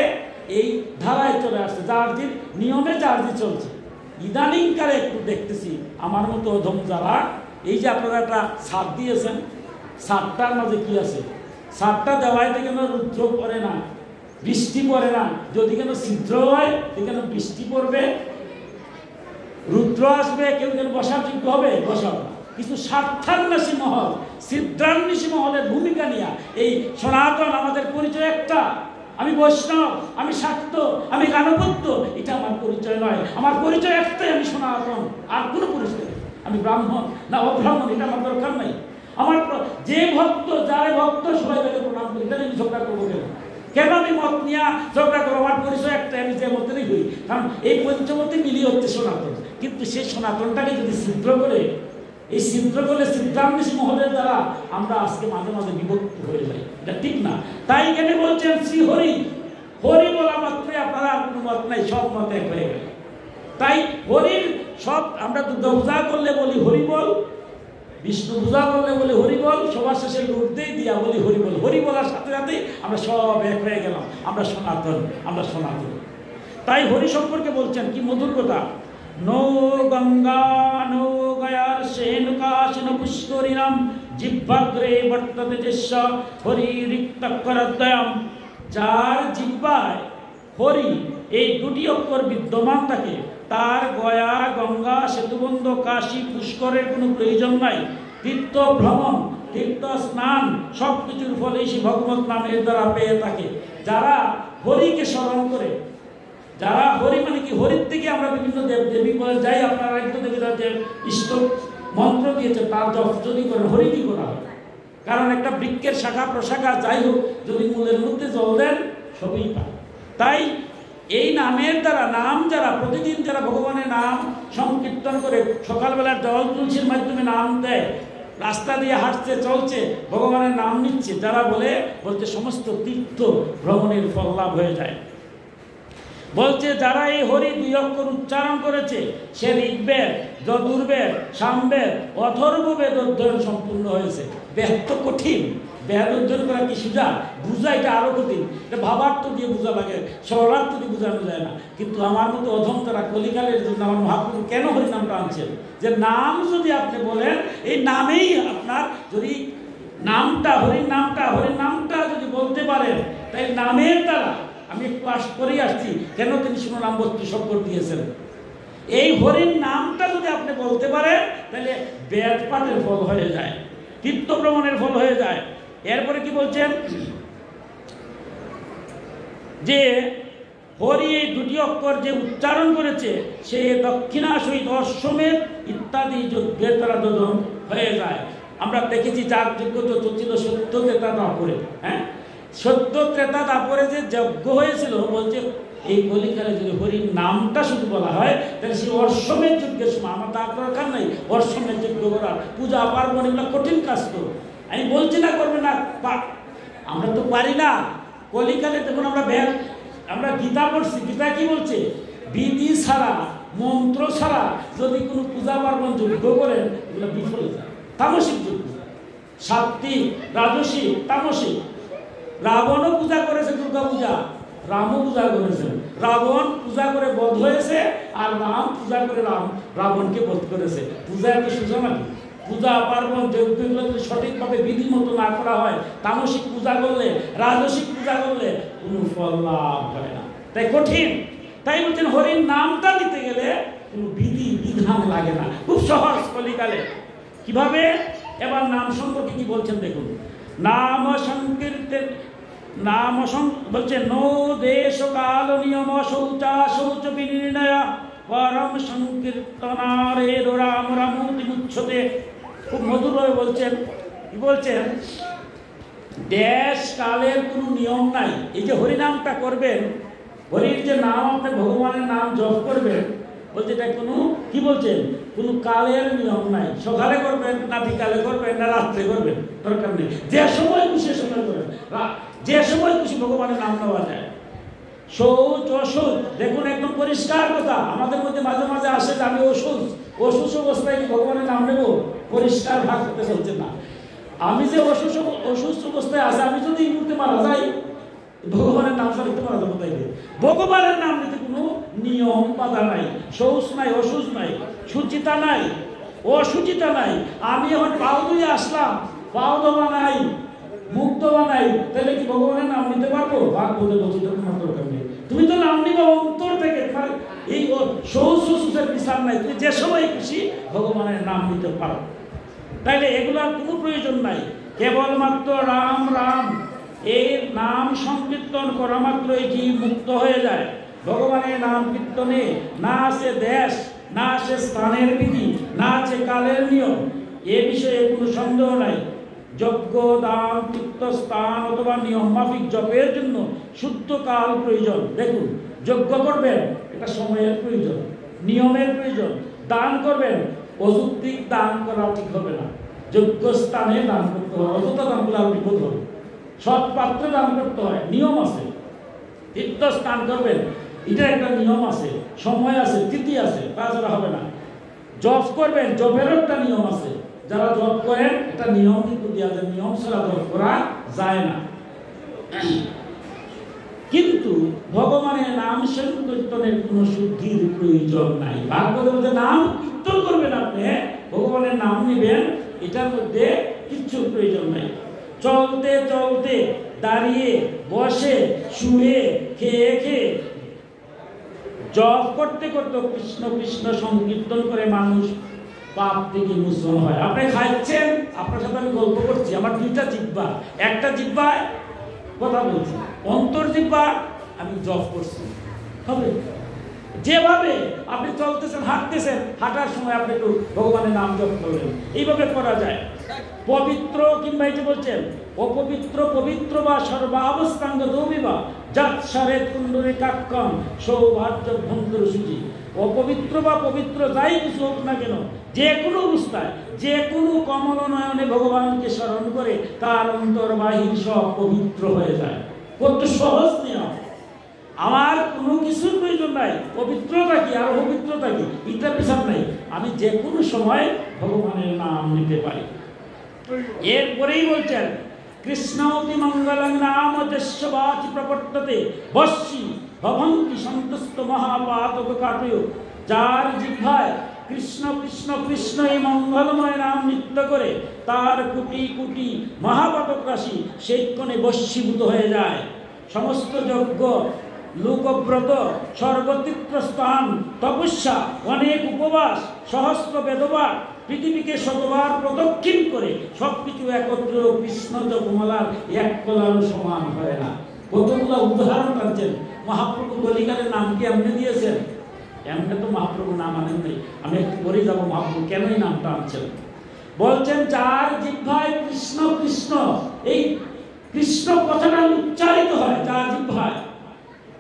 A: এই ধারায় চলে আসছে, জার্জির নিয়মে জার্জি চলছে। ইদানিংকালে একটু দেখতেছি আমার মতো অধম যারা, এই যে আপনারা একটা ছাদ দিয়েছেন, ছাদটার মাঝে কি আছে? ছাদটা দেওয়াইতে কেন রুদ্র পড়ে না, বৃষ্টি পড়ে না, যদি কেন ছিদ্র হয় কেন বৃষ্টি পড়বে, রুদ্র আসবে, কেউ যেন বসার যোগ্য হবে, বসাবে। কিছু স্বার্থান্বেষী মহল, ছিদ্রান্বেষী মহলের ভূমিকা নিয়ে এই সনাতন আমাদের পরিচয় একটা। আমি বৈষ্ণব, আমি শাক্ত, আমি গানবদ্ধ, এটা আমার পরিচয় নয়। আমার পরিচয় একটাই, আমি সনাতন, আর কোনো পরিচয় নেই। আমি ব্রাহ্মণ না অব্রাহ্মণ, এটা আমার দরকার নাই। আমার যে ভক্ত, যারে ভক্ত সবাই তাকে প্রণাম করি, তাহলে আমি ঝগড়া করবো কেন? কেন আমি মত নিয়ে ঝগড়া করবো? আমার পরিচয় একটাই, আমি যে মতেরই হই। কারণ এই পঞ্চমতে মিলিয়ে হচ্ছে সনাতন। কিন্তু সেই সনাতনটাকে যদি ছিদ্র করে, এই ছিদ্র করলে ছিদ্রান্বেষী মহলের দ্বারা আমরা আজকে মাঝে মাঝে বিভক্ত হয়ে যাই, এটা ঠিক না। তাই এখানে বলছেন শ্রী হরি, হরি বলা মাত্রই আপনারা আর কোনো মত নাই, সব মত এক হয়ে গেল। তাই হরির সব, আমরা দুর্গা পূজা করলে বলি হরি বল, বিষ্ণু পূজা করলে বলি হরি বল, সবার শেষে লুটতেই দিয়া বলি হরি বল। হরি বলার সাথে সাথেই আমরা সব এক হয়ে গেলাম, আমরা সনাতন, আমরা সনাতন। তাই হরি সম্পর্কে বলছেন কি মধুর কথা, নো গঙ্গা নো গয়ার সেনুকাশন পুষ্করিণাম জিহ্বাগ্রে বর্ততে যস্য হরি রিক্তকরদ্বয়ম। যার জিহ্বায় হরি এই দুটি অক্ষর বিদ্যমান থাকে, তার গয়া, গঙ্গা, সেতুবন্ধ, কাশী, পুষ্করের কোনো প্রয়োজন নাই। তীর্থ ভ্রমণ, তীর্থ স্নান সব কিছুর ফলে সে ভগবত নামের দ্বারা পেয়ে থাকে। যারা হরিকে স্মরণ করে, যারা হরি মানে কি, হরির থেকে আমরা বিভিন্ন দেব দেবী বলে যাই, আপনারা একটু দেবীরা যে ইষ্ট মন্ত্র দিয়েছে তার জপ যদি করে হরি কি করা হয়। কারণ একটা বৃক্ষের শাখা প্রশাখা যাই হোক, যদি মূলের মধ্যে জল দেন সবই পায়। তাই এই নামের দ্বারা, নাম যারা প্রতিদিন যারা ভগবানের নাম সংকীর্তন করে, সকালবেলার জল তুলসীর মাধ্যমে নাম দেয়, রাস্তা দিয়ে হাঁটছে চলছে ভগবানের নাম নিচ্ছে, যারা বলছে সমস্ত তীর্থ ভ্রমণের ফল লাভ হয়ে যায়। বলছে যারা এই হরি দুই অক্ষর উচ্চারণ করেছে, সে ঋগ্বেদ, যজুর্বেদ, সামবেদ, অথর্ববেদ অধ্যয়ন সম্পূর্ণ হয়েছে। বেদ তো কঠিন, বেদ অধ্যয়ন করা কি সোজা? বুঝা এটা আরো কঠিন, এটা ভাবার্থ দিয়ে বোঝা লাগে, সরলার্থ দিয়ে বোঝানো যায় না। কিন্তু আমার মতো অধম তারা কলিকালের জন্য আমার মহাপ্রভু কেন হরি নামটা আনছেন? যে নাম যদি আপনি বলেন, এই নামেই আপনার যদি নামটা, হরির নামটা যদি বলতে পারেন, তাই নামের দ্বারা, আমি একটু করেই আসছি কেন তিনি শুনো নাম 32 অক্ষর দিয়েছেন। এই হরির নামটা যদি আপনি বলতে পারেন, তাহলে বেদ পাঠের ফল হয়ে যায়, তীর্থ ভ্রমণের ফল হয়ে যায়। এরপরে কি বলছেন যে হরি এই দুটি অক্ষর যে উচ্চারণ করেছে, সে দক্ষিণা সহিত অশ্বমেধ ইত্যাদি যজ্ঞের দ্বারা যোজন হয়ে যায়। আমরা দেখেছি যার যজ্ঞ তো ছিল সত্য ত্রেতা দাপরে, হ্যাঁ, সত্য ত্রেতা দাপরে যে যজ্ঞ হয়েছিল, বলছে এই কলিকালে যদি হরির নামটা শুধু বলা হয়, তাহলে সেই অশ্বমেধ যজ্ঞের সময় আমার তার দরকার নেই অশ্বমেধ যজ্ঞ করার, পূজা পার্বণ এগুলো কঠিন কাজ করো। আমি বলছি না করবে না, আমরা তো পারি না। কলিকালে দেখুন আমরা গীতা পড়ছি, গীতা কি বলছে? বিধি ছাড়া, মন্ত্র ছাড়া যদি কোনো পূজা পার্বণ যজ্ঞ করেন, এগুলো বিফল যায়। তামসিক যজ্ঞ, সাত্বিক, রাজসিক, তামসিক। রাবণও পূজা করেছে দুর্গা পূজা, রামও পূজা করেছেন। রাবণ পূজা করে বধ হয়েছে, আর রাম পূজা করে রাবণকে বধ করেছে। পূজা এত সোজা নাকি? পূজা পার্বণ যজ্ঞগুলো যদি সঠিকভাবে বিধি মতো না করা হয়, তামসিক পূজা করলে, রাজসিক পূজা করলে কোনো ফল লাভ হয় না, তাই কঠিন। তাই বলছেন হরির নামটা নিতে গেলে কোনো বিধি বিধান লাগে না, খুব সহজ কলিকালে। কিভাবে? এবার নাম সম্পর্কে কি বলছেন দেখুন। নাম সংকীর্তন, বলছে নো দেশ কাল নিয়ম শৌচ বিনির্ণয় পরম সংকীর্তনারে রাম রামুতি মুচ্ছতে। খুব মধুরভাবে বলছেন। কি বলছেন? দেশ কালের কোনো নিয়ম নাই। এই যে হরিনামটা করবেন, হরির যে নাম, আপনি ভগবানের নাম জপ করবেন, বলছে এটা কোনো, কি বলছেন, কোনো কালের নিয়ম নাই। সকালে করবেন না বিকালে করবেন না রাত্রে করবেন, দরকার নেই, যে সময় খুশি সময় করবেন। যে সময় খুশি ভগবানের নাম নেওয়া যায়। শৌচ অসুচ দেখুন একদম পরিষ্কার কথা। আমাদের মধ্যে মাঝে মাঝে আসে যে আমি অসুচ অবস্থায় কি ভগবানের নাম নেব? পরিষ্কার ভাগ করতে চলছে না। আমি যে অসুস্থ অবস্থায় আছে, আমি যদি এই মুহূর্তে মারা যাই, ভগবানের নাম ছাড়তে মারা যাবো তাইলে। ভগবানের নাম নিতে কোনো নিয়ম বাধা নাই, শৌচ নাই, অসুচ নাই, সুচিতা নাই, অসুচিতা নাই। আমি এখন পাও ধুয়ে আসলাম, পাও ধোয়া নাই, মুখ ধোয়া নাই, তাহলে কি ভগবানের নাম নিতে পারবো? ভাগ বলে বলছি দরকার নেই। তুমি তো নাম নিবা অন্তর থেকে, তোমার এই শৌচ সুচের বিচার নাই। তুমি যে সময় খুশি ভগবানের নাম নিতে পারো। তাইলে এগুলার কোনো প্রয়োজন নাই। কেবলমাত্র রাম রাম এই নাম সংকীর্তন করা মাত্র এটি মুক্ত হয়ে যায়। ভগবানের নাম কীর্তনে না আছে দেশ, না আছে স্থানের বিধি, না আছে কালের নিয়ম, এ বিষয়ে কোনো সন্দেহ নাই। যজ্ঞ, দান, তীর্থস্থান অথবা নিয়ম মাফিক জপের জন্য শুদ্ধ কাল প্রয়োজন। দেখুন, যজ্ঞ করবেন, এটা সময়ের প্রয়োজন, নিয়মের প্রয়োজন। দান করবেন, অযৌক্তিক দান করা ঠিক হবে না। যোগ্য স্থানে দান করতে হয়, অযথা দান করলে আর বিপদ হবে। সৎ পাত্রে দান করতে হয়, নিয়ম আছে। তীর্থস্থান করবেন, এটা একটা নিয়ম আছে, সময় আছে, তিথি আছে, তাছাড়া হবে না। জপ করবেন, জপেরও একটা নিয়ম আছে। যারা জপ করেন একটা নিয়ম কিন্তু দেওয়া যায়, নিয়ম ছাড়া জপ করা যায় না। কিন্তু ভগবানের নাম সংকীর্তনের কোনো শুদ্ধির প্রয়োজন নাই। ভাগবতের মধ্যে নাম কীর্তন করবেন, আপনি ভগবানের নাম নেবেন, এটার মধ্যে কিচ্ছু প্রয়োজন নাই। চলতে চলতে, দাঁড়িয়ে, বসে, শুয়ে, খেয়ে খেয়ে, জপ করতে করতে কৃষ্ণ কৃষ্ণ সংকীর্তন করে মানুষ পাপ থেকে মোচন হয়। আপনি খাচ্ছেন, আপনার সাথে আমি গল্প করছি, আমার দুইটা জিহ্বা, একটা জিহ্বায় কথা বলছি, অন্তর জিহ্বা আমি জপ করছি। হবে যেভাবে আপনি চলতেছেন, হাঁটতেছেন, হাঁটার সময় আপনি একটু ভগবানের নাম জপ করলেন, এইভাবে করা যায়। পবিত্র কিংবা এই যে বলছেন অপবিত্র, পবিত্র বা সর্বাবস্থাঙ্গ দৌবিবা যাৎসারে কুণ্ডলী কাক্ষণ সৌভাগ্য ভঙ্গুর সুচি। অপবিত্র বা পবিত্র যাই কিছু হোক না কেন, যে কোনো অবস্থায়, যে কোনো কমল নয়নে ভগবানকে স্মরণ করে তার অন্তর বাহির সব পবিত্র হয়ে যায়। কত সহজ নিয়ম। আমার কোনো কিছুর প্রয়োজন নাই। পবিত্রতা কি আর অপবিত্রতা কি এটার বিচার নাই। আমি যে কোনো সময় ভগবানের নাম নিতে পারি। এরপরেই বলছেন কৃষ্ণ অতি মঙ্গলং নাম যস্যবাচি প্রবর্ততে বশ্যি ভবন্তি সন্তুষ্ট মহাপাতক কাটয়। যার জিহ্বায় কৃষ্ণ কৃষ্ণ কৃষ্ণ এই মঙ্গলময় নাম নৃত্য করে তার কোটি কোটি মহাপাতক রাশি সেই কোণে বশীভূত হয়ে যায়। সমস্ত যজ্ঞ, লোকব্রত, সর্বতীর্থ স্থান, তপস্যা, অনেক উপবাস, সহস্র বেদবার, পৃথিবীকে শতবার প্রদক্ষিণ করে সবকিছু একত্র কৃষ্ণ জপমালার এক কলার সমান হয় না। কতগুলো উদাহরণ টানছেন। মহাপ্রভু বলিকারের নাম কি এমনি দিয়েছেন? এমনি তো মহাপ্রভু নাম আনেন নাই। আমি একটু পরে যাবো মহাপ্রভু কেন এই নামটা আনছেন। বলছেন যার জিহ্বায় কৃষ্ণ কৃষ্ণ এই কৃষ্ণ কথাটা উচ্চারিত হয়, যার জিহ্বায়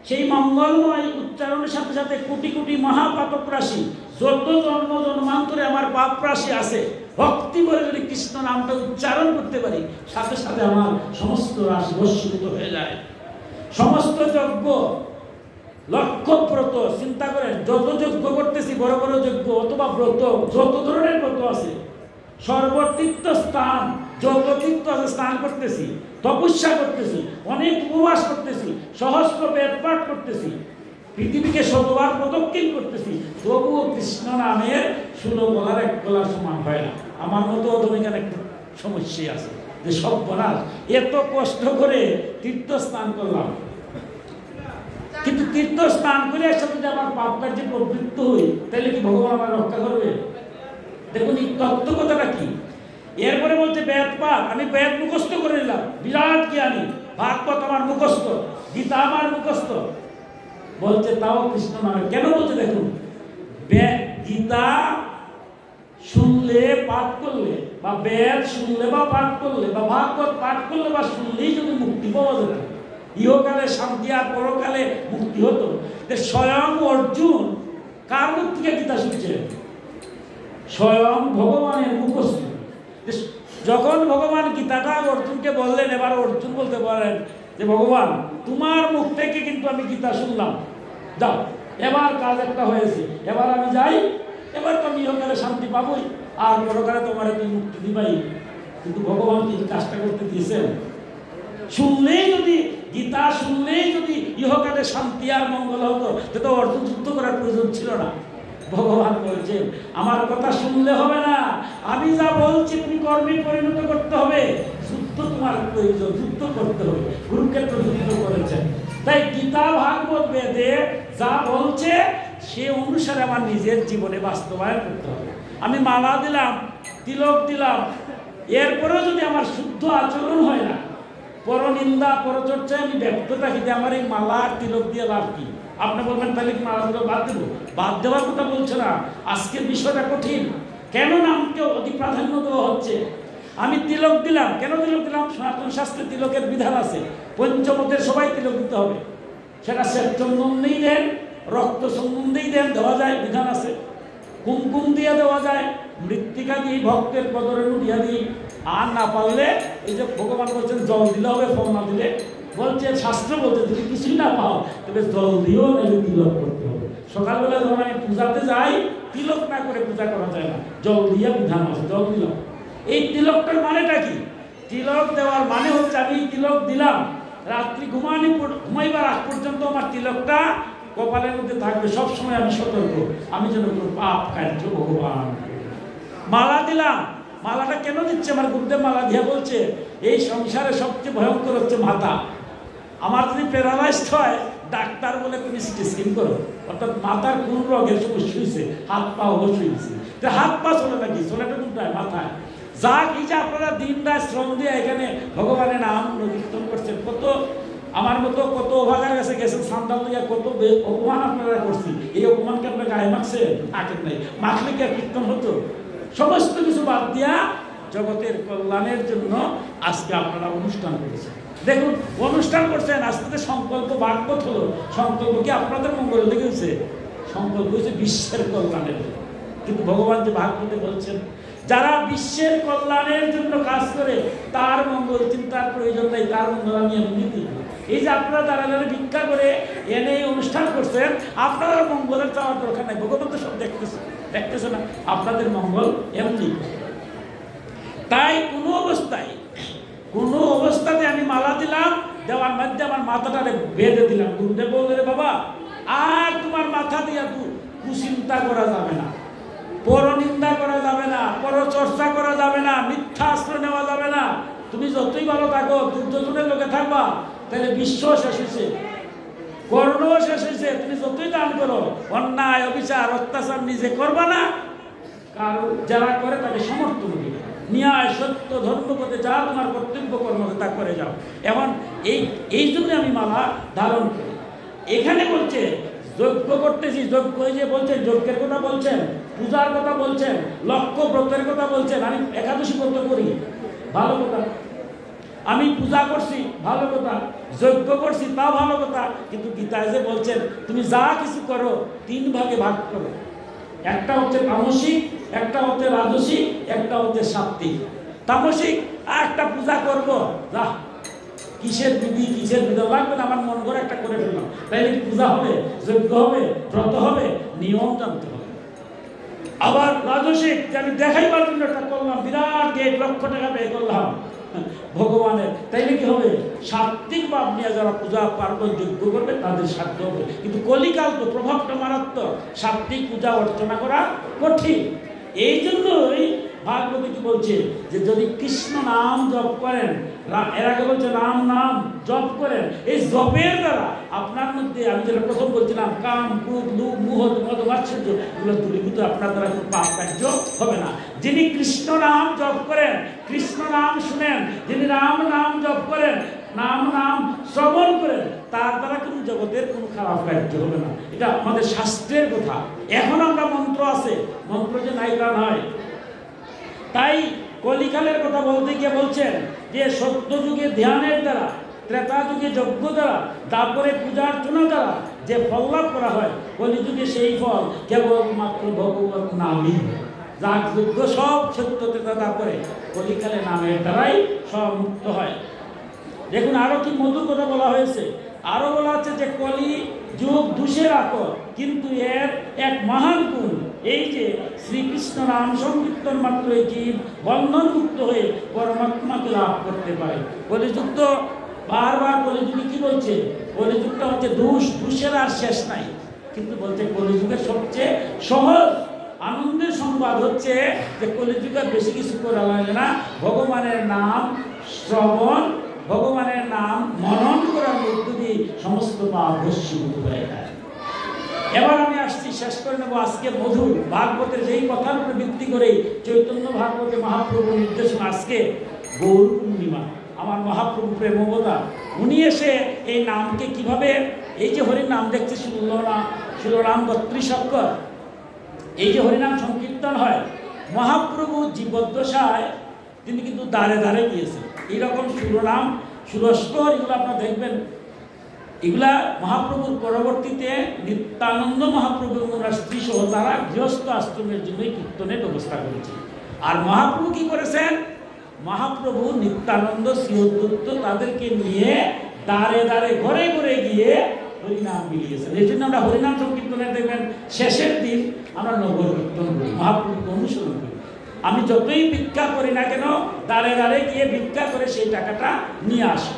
A: সেই মঙ্গলময় উচ্চারণের সাথে সাথে কোটি কোটি মহাপাতক রাশি, যত জন্ম জন্মান্তরে আমার পাপ রাশি আছে, ভক্তি করে যদি কৃষ্ণ নামটা উচ্চারণ করতে পারি, সাথে সাথে আমার সমস্ত রাশি বশীভূত হয়ে যায়। সমস্ত যজ্ঞ, লক্ষ্যব্রত, চিন্তা করেন যত যজ্ঞ করতেছি, বড় বড় যজ্ঞ অথবা ব্রত, যত ধরনের ব্রত আছে, সর্বতীর্থ স্থান, যত তীর্থ আছে স্নান করতেছি, তপস্যা করতেছি, অনেক উপবাস করতেছি, সহস্র বেদ পাঠ করতেছি, পৃথিবীকে শতবার প্রদক্ষিণ করতেছি, তবুও কৃষ্ণ নামের 16 গলার এক গলার সমান হয় না। আমার মতো অধমিকার একটা সমস্যাই আছে যে সব বনাস এত কষ্ট করে তীর্থ স্নান করলাম, কিন্তু তীর্থ স্নান করে একসাথে যদি আমার পাপ কার্যে প্রবৃত্ত হই, তাহলে কি ভগবান আমার রক্ষা করবে? দেখুন এই তত্ত্ব কথাটা কি। এরপরে বলছে বেদ পাঠ, আমি বেদ মুখস্থ করে নিলাম, বিরাট জ্ঞানী, ভাগবত আমার মুখস্থ, গীতা আমার মুখস্থ, বলছে তাও কৃষ্ণ নামে কেন বলছে? দেখুন গীতা শুনলে পাঠ করলে বা বেদ শুনলে বা পাঠ করলে বা ভাগবত পাঠ করলে বা শুনলেই যদি মুক্তি পাওয়া যেত, ইহকালে শান্তি আর পরকালে মুক্তি হতো, স্বয়ং অর্জুন কার মুখ থেকে গীতা শুনছে? স্বয়ং ভগবানের মুখস্থ। যখন ভগবান গীতাটা অর্জুনকে বললেন, এবার অর্জুন বলতে পারেন যে ভগবান তোমার মুখ থেকে কিন্তু আমি গীতা শুনলাম, যাও এবার কাজ একটা হয়েছে, এবার আমি যাই, এবার তো আমি ইহকালে শান্তি পাবোই, আর পরকালে তোমার তুই মুক্তি দিবাই। কিন্তু ভগবান কি কাজটা করতে দিয়েছেন? শুনলেই যদি গীতা শুনলেই যদি ইহকালে শান্তি আর মঙ্গল হতো, তো অর্জুন যুদ্ধ করার প্রয়োজন ছিল না। ভগবান বলছেন আমার কথা শুনলে হবে না, আমি যা বলছি তুমি কর্মে পরিণত করতে হবে। যুদ্ধ তোমার প্রয়োজন, যুদ্ধ করতে হবে। কুরুক্ষেত্র যুদ্ধ করেছেন। তাই গীতা ভাগবত বেদে যা বলছে সে অনুসারে আমার নিজের জীবনে বাস্তবায়ন করতে হবে। আমি মালা দিলাম, তিলক দিলাম, এরপরেও যদি আমার শুদ্ধ আচরণ হয় না, পরনিন্দা পরচর্চায় আমি ব্যক্ত থাকি, আমার এই মালা তিলক দিয়ে লাভ কি? আপনি বলবেন তাহলে কি মালাগুলো বাদ দেবো? বাদ দেওয়ার কথা বলছে না। আজকের বিষয়টা কঠিন। কেন নামকে অতি প্রাধান্য দেওয়া হচ্ছে? আমি তিলক দিলাম, কেন তিলক দিলাম? সনাতন শাস্ত্রে তিলকের বিধান আছে। পঞ্চমতের সবাই তিলক দিতে হবে। সেটা শ্বেত চন্দনেই দেন, রক্ত চন্দনেই দেন, দেওয়া যায়, বিধান আছে। কুমকুম দিয়ে দেওয়া যায়, মৃত্তিকা দিয়ে ভক্তের পদরেণু দিয়া দিই। আর না পারলে এই যে ভগবান বলছেন জল দিলে হবে, ফল না দিলে বলছে, শাস্ত্র বলছে যদি কিছুই না পাও তবে জল দিয়েও নাকি তিলক করতে হবে। সকালবেলা যখন আমি পূজাতে যাই, তিলক না করে পূজা করা যায় না, জল দিয়ে বিধান আছে, জল দিলাম। এই তিলকটার মানেটা কি? তিলক দেওয়ার মানে হচ্ছে আমি তিলক দিলাম, রাত্রি ঘুমাইবার আগ পর্যন্ত আমার তিলকটা কপালের মধ্যে থাকবে, সবসময় আমি সতর্ক, আমি যেন কোনো পাপ কার্য ভগবান। মালা দিলাম, মালাটা কেন দিচ্ছে? আমার গুরুদেব মালা দিয়ে বলছে এই সংসারে সবচেয়ে ভয়ঙ্কর হচ্ছে মাথা। আমার যদি প্যারালাইজড হয়, ডাক্তার বলে তুমি সিটি স্ক্যান করো, অর্থাৎ মাথার কোন রোগের সমস্যা হয়েছে, হাত পা অবশ্যই হয়েছে। হাত পা চলে নাকি? চলেটা কোনটায়? মাথায়। যা কি যে আপনারা দিন রাত শ্রম দিয়ে এখানে ভগবানের নাম কীর্তন করছেন, কত আমার মতো কত অভাগার কাছে গেছেন, সান্দাল দিয়ে কত অপমান আপনারা করছি। এই অপমানকে আপনার গায়ে মাখছেন? আঁকেন নাই। মাখলে কি আর কীর্তন হতো? সমস্ত কিছু বাদ দিয়া জগতের কল্যাণের জন্য আজকে আপনারা অনুষ্ঠান করেছেন। দেখুন অনুষ্ঠান করছেন, আজকে সংকল্প ভাগবত হলো। সংকল্প কি আপনাদের মঙ্গল লেগেছে? সংকল্প হয়েছে বিশ্বের কল্যাণের। কিন্তু ভগবান যে ভাগবতে বলছেন যারা বিশ্বের কল্যাণের জন্য কাজ করে তার মঙ্গল চিন্তার প্রয়োজন নেই, তার মঙ্গল আমি এমনিতেই। এই যে আপনারা তারা যারা ভিক্ষা করে এনে অনুষ্ঠান করছেন, আপনারা মঙ্গলের চাওয়ার দরকার নাই। ভগবান তো সব দেখতেছে না, আপনাদের মঙ্গল এমনি। তাই কোনো অবস্থাতে আমি মালা দিলাম, দেওয়ার মধ্যে আমার মাথাটারে বেঁধে দিলাম। গুরুদেব বললে বাবা আর তোমার মাথা দিয়ে কুচিন্তা করা যাবে না, পরনিন্দা করা যাবে না, পরচর্চা করা যাবে না, মিথ্যা আশ্রয় নেওয়া যাবে না। তুমি যতই ভালো থাকো, দুর্যোধনের লোকে থাকবা, তাহলে বিশ্ব শেষ হয়েছে, কর্ণ শেষ হয়েছে। তুমি যতই দান করো, অন্যায় অবিচার অত্যাচার নিজে করবা না, কারণ যারা করে তাকে সমর্থন দিবে। ন্যায় সত্য ধর্মপথে যা তোমার কর্তব্য কর্ম তা করে যাও। এখন এই জন্য আমি মালা ধারণ করি। এখানে বলছে যজ্ঞ করতেছি, যজ্ঞ যে বলছেন যজ্ঞের কথা বলছেন, পূজার কথা বলছেন, লক্ষ্য ব্রতের কথা বলছেন। আমি একাদশী ব্রত করি, ভালো কথা। আমি পূজা করছি, ভালো কথা। যজ্ঞ করছি, তা ভালো কথা। কিন্তু গীতায় যে বলছেন তুমি যা কিছু করো 3 ভাগে ভাগ করো। একটা হচ্ছে তামসিক, একটা হচ্ছে রাজসিক, একটা হচ্ছে সাত্ত্বিক। তামসিক একটা পূজা করবো, যা কিসের বিধি কিসের বিধান লাগবে না, আমার মন করে একটা করে ফেললাম, তাইলে কি পূজা হবে, যজ্ঞ হবে, ব্রত হবে? নিয়ম জানতে হবে। আবার রাজসিক, যে আমি দেখাইবার জন্য একটা করলাম, বিরাট গেট, লক্ষ টাকা ব্যয় করলাম ভগবানের, তাইলে কি হবে? সাত্ত্বিক ভাব নিয়ে যারা পূজা পার্বণ যজ্ঞ করবে তাদের সাধ্য হবে। কিন্তু কলিকাল তো প্রভাবটা মারাত্মক, সাত্ত্বিক পূজা অর্চনা করা কঠিন। এই জন্যই ভাগবতী কি বলছে যে যদি কৃষ্ণ নাম জপ করেন, এর আগে বলছে রাম নাম জপ করেন, এই জপের দ্বারা আপনার মধ্যে আমি যেটা প্রথম বলছিলাম কাম ক্রোধ লোভ মোহ মদ মাৎসর্য এগুলো দূরীভূত, আপনার দ্বারা কোনো পাপ কার্য হবে না। যিনি কৃষ্ণ নাম জপ করেন, কৃষ্ণ নাম শুনেন, যিনি রাম নাম জপ করেন, নাম শ্রবণ করেন, তার দ্বারা কিন্তু জগতের কোনো খারাপ কার্য হবে না। এটা আমাদের শাস্ত্রের কথা। এখন আমরা মন্ত্র আছে, মন্ত্র যে নাই তা নয়। তাই কলিকালের কথা বলতে গিয়ে বলছেন যে সত্য যুগে ধ্যানের দ্বারা, ত্রেতা যুগে যজ্ঞ দ্বারা, তারপরে পূজার্চনা দ্বারা যে ফল লাভ করা হয়, কলিযুগে সেই ফল কেবলমাত্র ভগবত নামই। যাগ যজ্ঞ সব সত্য ত্রেতা, তারপরে কলিকালে নামের দ্বারাই সব মুক্ত হয়। দেখুন আরো কি মধুর কথা বলা হয়েছে, আরো বলা হচ্ছে যে কলি যুগ দুষের আকর, কিন্তু এর এক মহান গুণ এই যে শ্রীকৃষ্ণ নাম সংকীর্তন মাত্র জীব বন্ধন মুক্ত হয়ে পরমাত্মাকে লাভ করতে পারে। কলিযুগ তো বারবার কলিযুগে কি বলছে, কলিযুগটা হচ্ছে দুষের আর শেষ নাই, কিন্তু বলছে কলিযুগের সবচেয়ে সহজ আনন্দের সংবাদ হচ্ছে যে কলিযুগে বেশি কিছু করা লাগে না, ভগবানের নাম শ্রবণ, ভগবানের নাম মনন করার মধ্য দিয়ে সমস্ত পাপ ভস্মীভূত হয়ে যায়। এবার আমি আসছি, শেষ করে নেব আজকে মধুর ভাগবতের যেই কথার উপরে ভিত্তি করে চৈতন্য ভাগবতে মহাপ্রভুর নির্দেশনা। আজকে গৌর পূর্ণিমা, আমার মহাপ্রভু প্রেমবতা উনি এসে এই নামকে কিভাবে, এই যে হরির নাম দেখছে শিলনাম 32 অক্ষর, এই যে হরিনাম সংকীর্তন হয়, মহাপ্রভু জীবদ্দশায় তিনি কিন্তু দ্বারে দ্বারে গিয়েছেন। এইরকম শিলনাম সুরস্কর এগুলো আপনারা দেখবেন, এগুলা মহাপ্রভুর পরবর্তীতে নিত্যানন্দ মহাপ্রভু ওনার স্ত্রী সহ তারা গৃহস্থ আশ্রমের জন্য কীর্তনের ব্যবস্থা করেছে। আর মহাপ্রভু কি করেছেন, মহাপ্রভু নিত্যানন্দ শ্রীঅদ্বৈত তাদেরকে নিয়ে দ্বারে দ্বারে ঘরে ঘরে গিয়ে হরিনাম বিলিয়েছেন। এই জন্য আমরা হরিনাম সংকীর্তনের দেখবেন শেষের দিন আমরা নগর কীর্তন করি, মহাপ্রভুকে অনুসরণ করি। আমি যতই ভিক্ষা করি না কেন দ্বারে দ্বারে গিয়ে ভিক্ষা করে সেই টাকাটা নিয়ে আসি।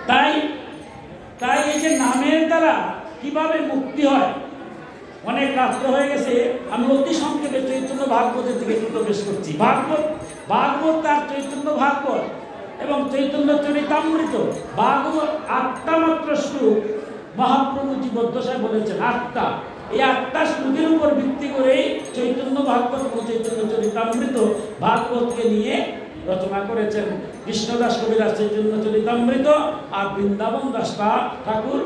A: তাই এই যে নামের দ্বারা কিভাবে মুক্তি হয়, অনেক রাত্র হয়ে গেছে, আমি অতি সংক্ষেপে চৈতন্য ভাগবতের দিকে প্রবেশ করছি। ভাগবত তার চৈতন্য ভাগবত এবং চৈতন্য চরিতামৃত ভাগবত 8টা মাত্র শ্লোক মহাপ্রভু জীবদ্দশায় বলেছেন, 8টা। এই 8টা শ্লোকের উপর ভিত্তি করেই চৈতন্য ভাগবত এবং চৈতন্য চরিতামৃত ভাগবতকে নিয়ে রচনা করেছেন কৃষ্ণদাস কবিরাজ চৈতন্য চরিতামৃত, আর বৃন্দাবন দাস ঠাকুর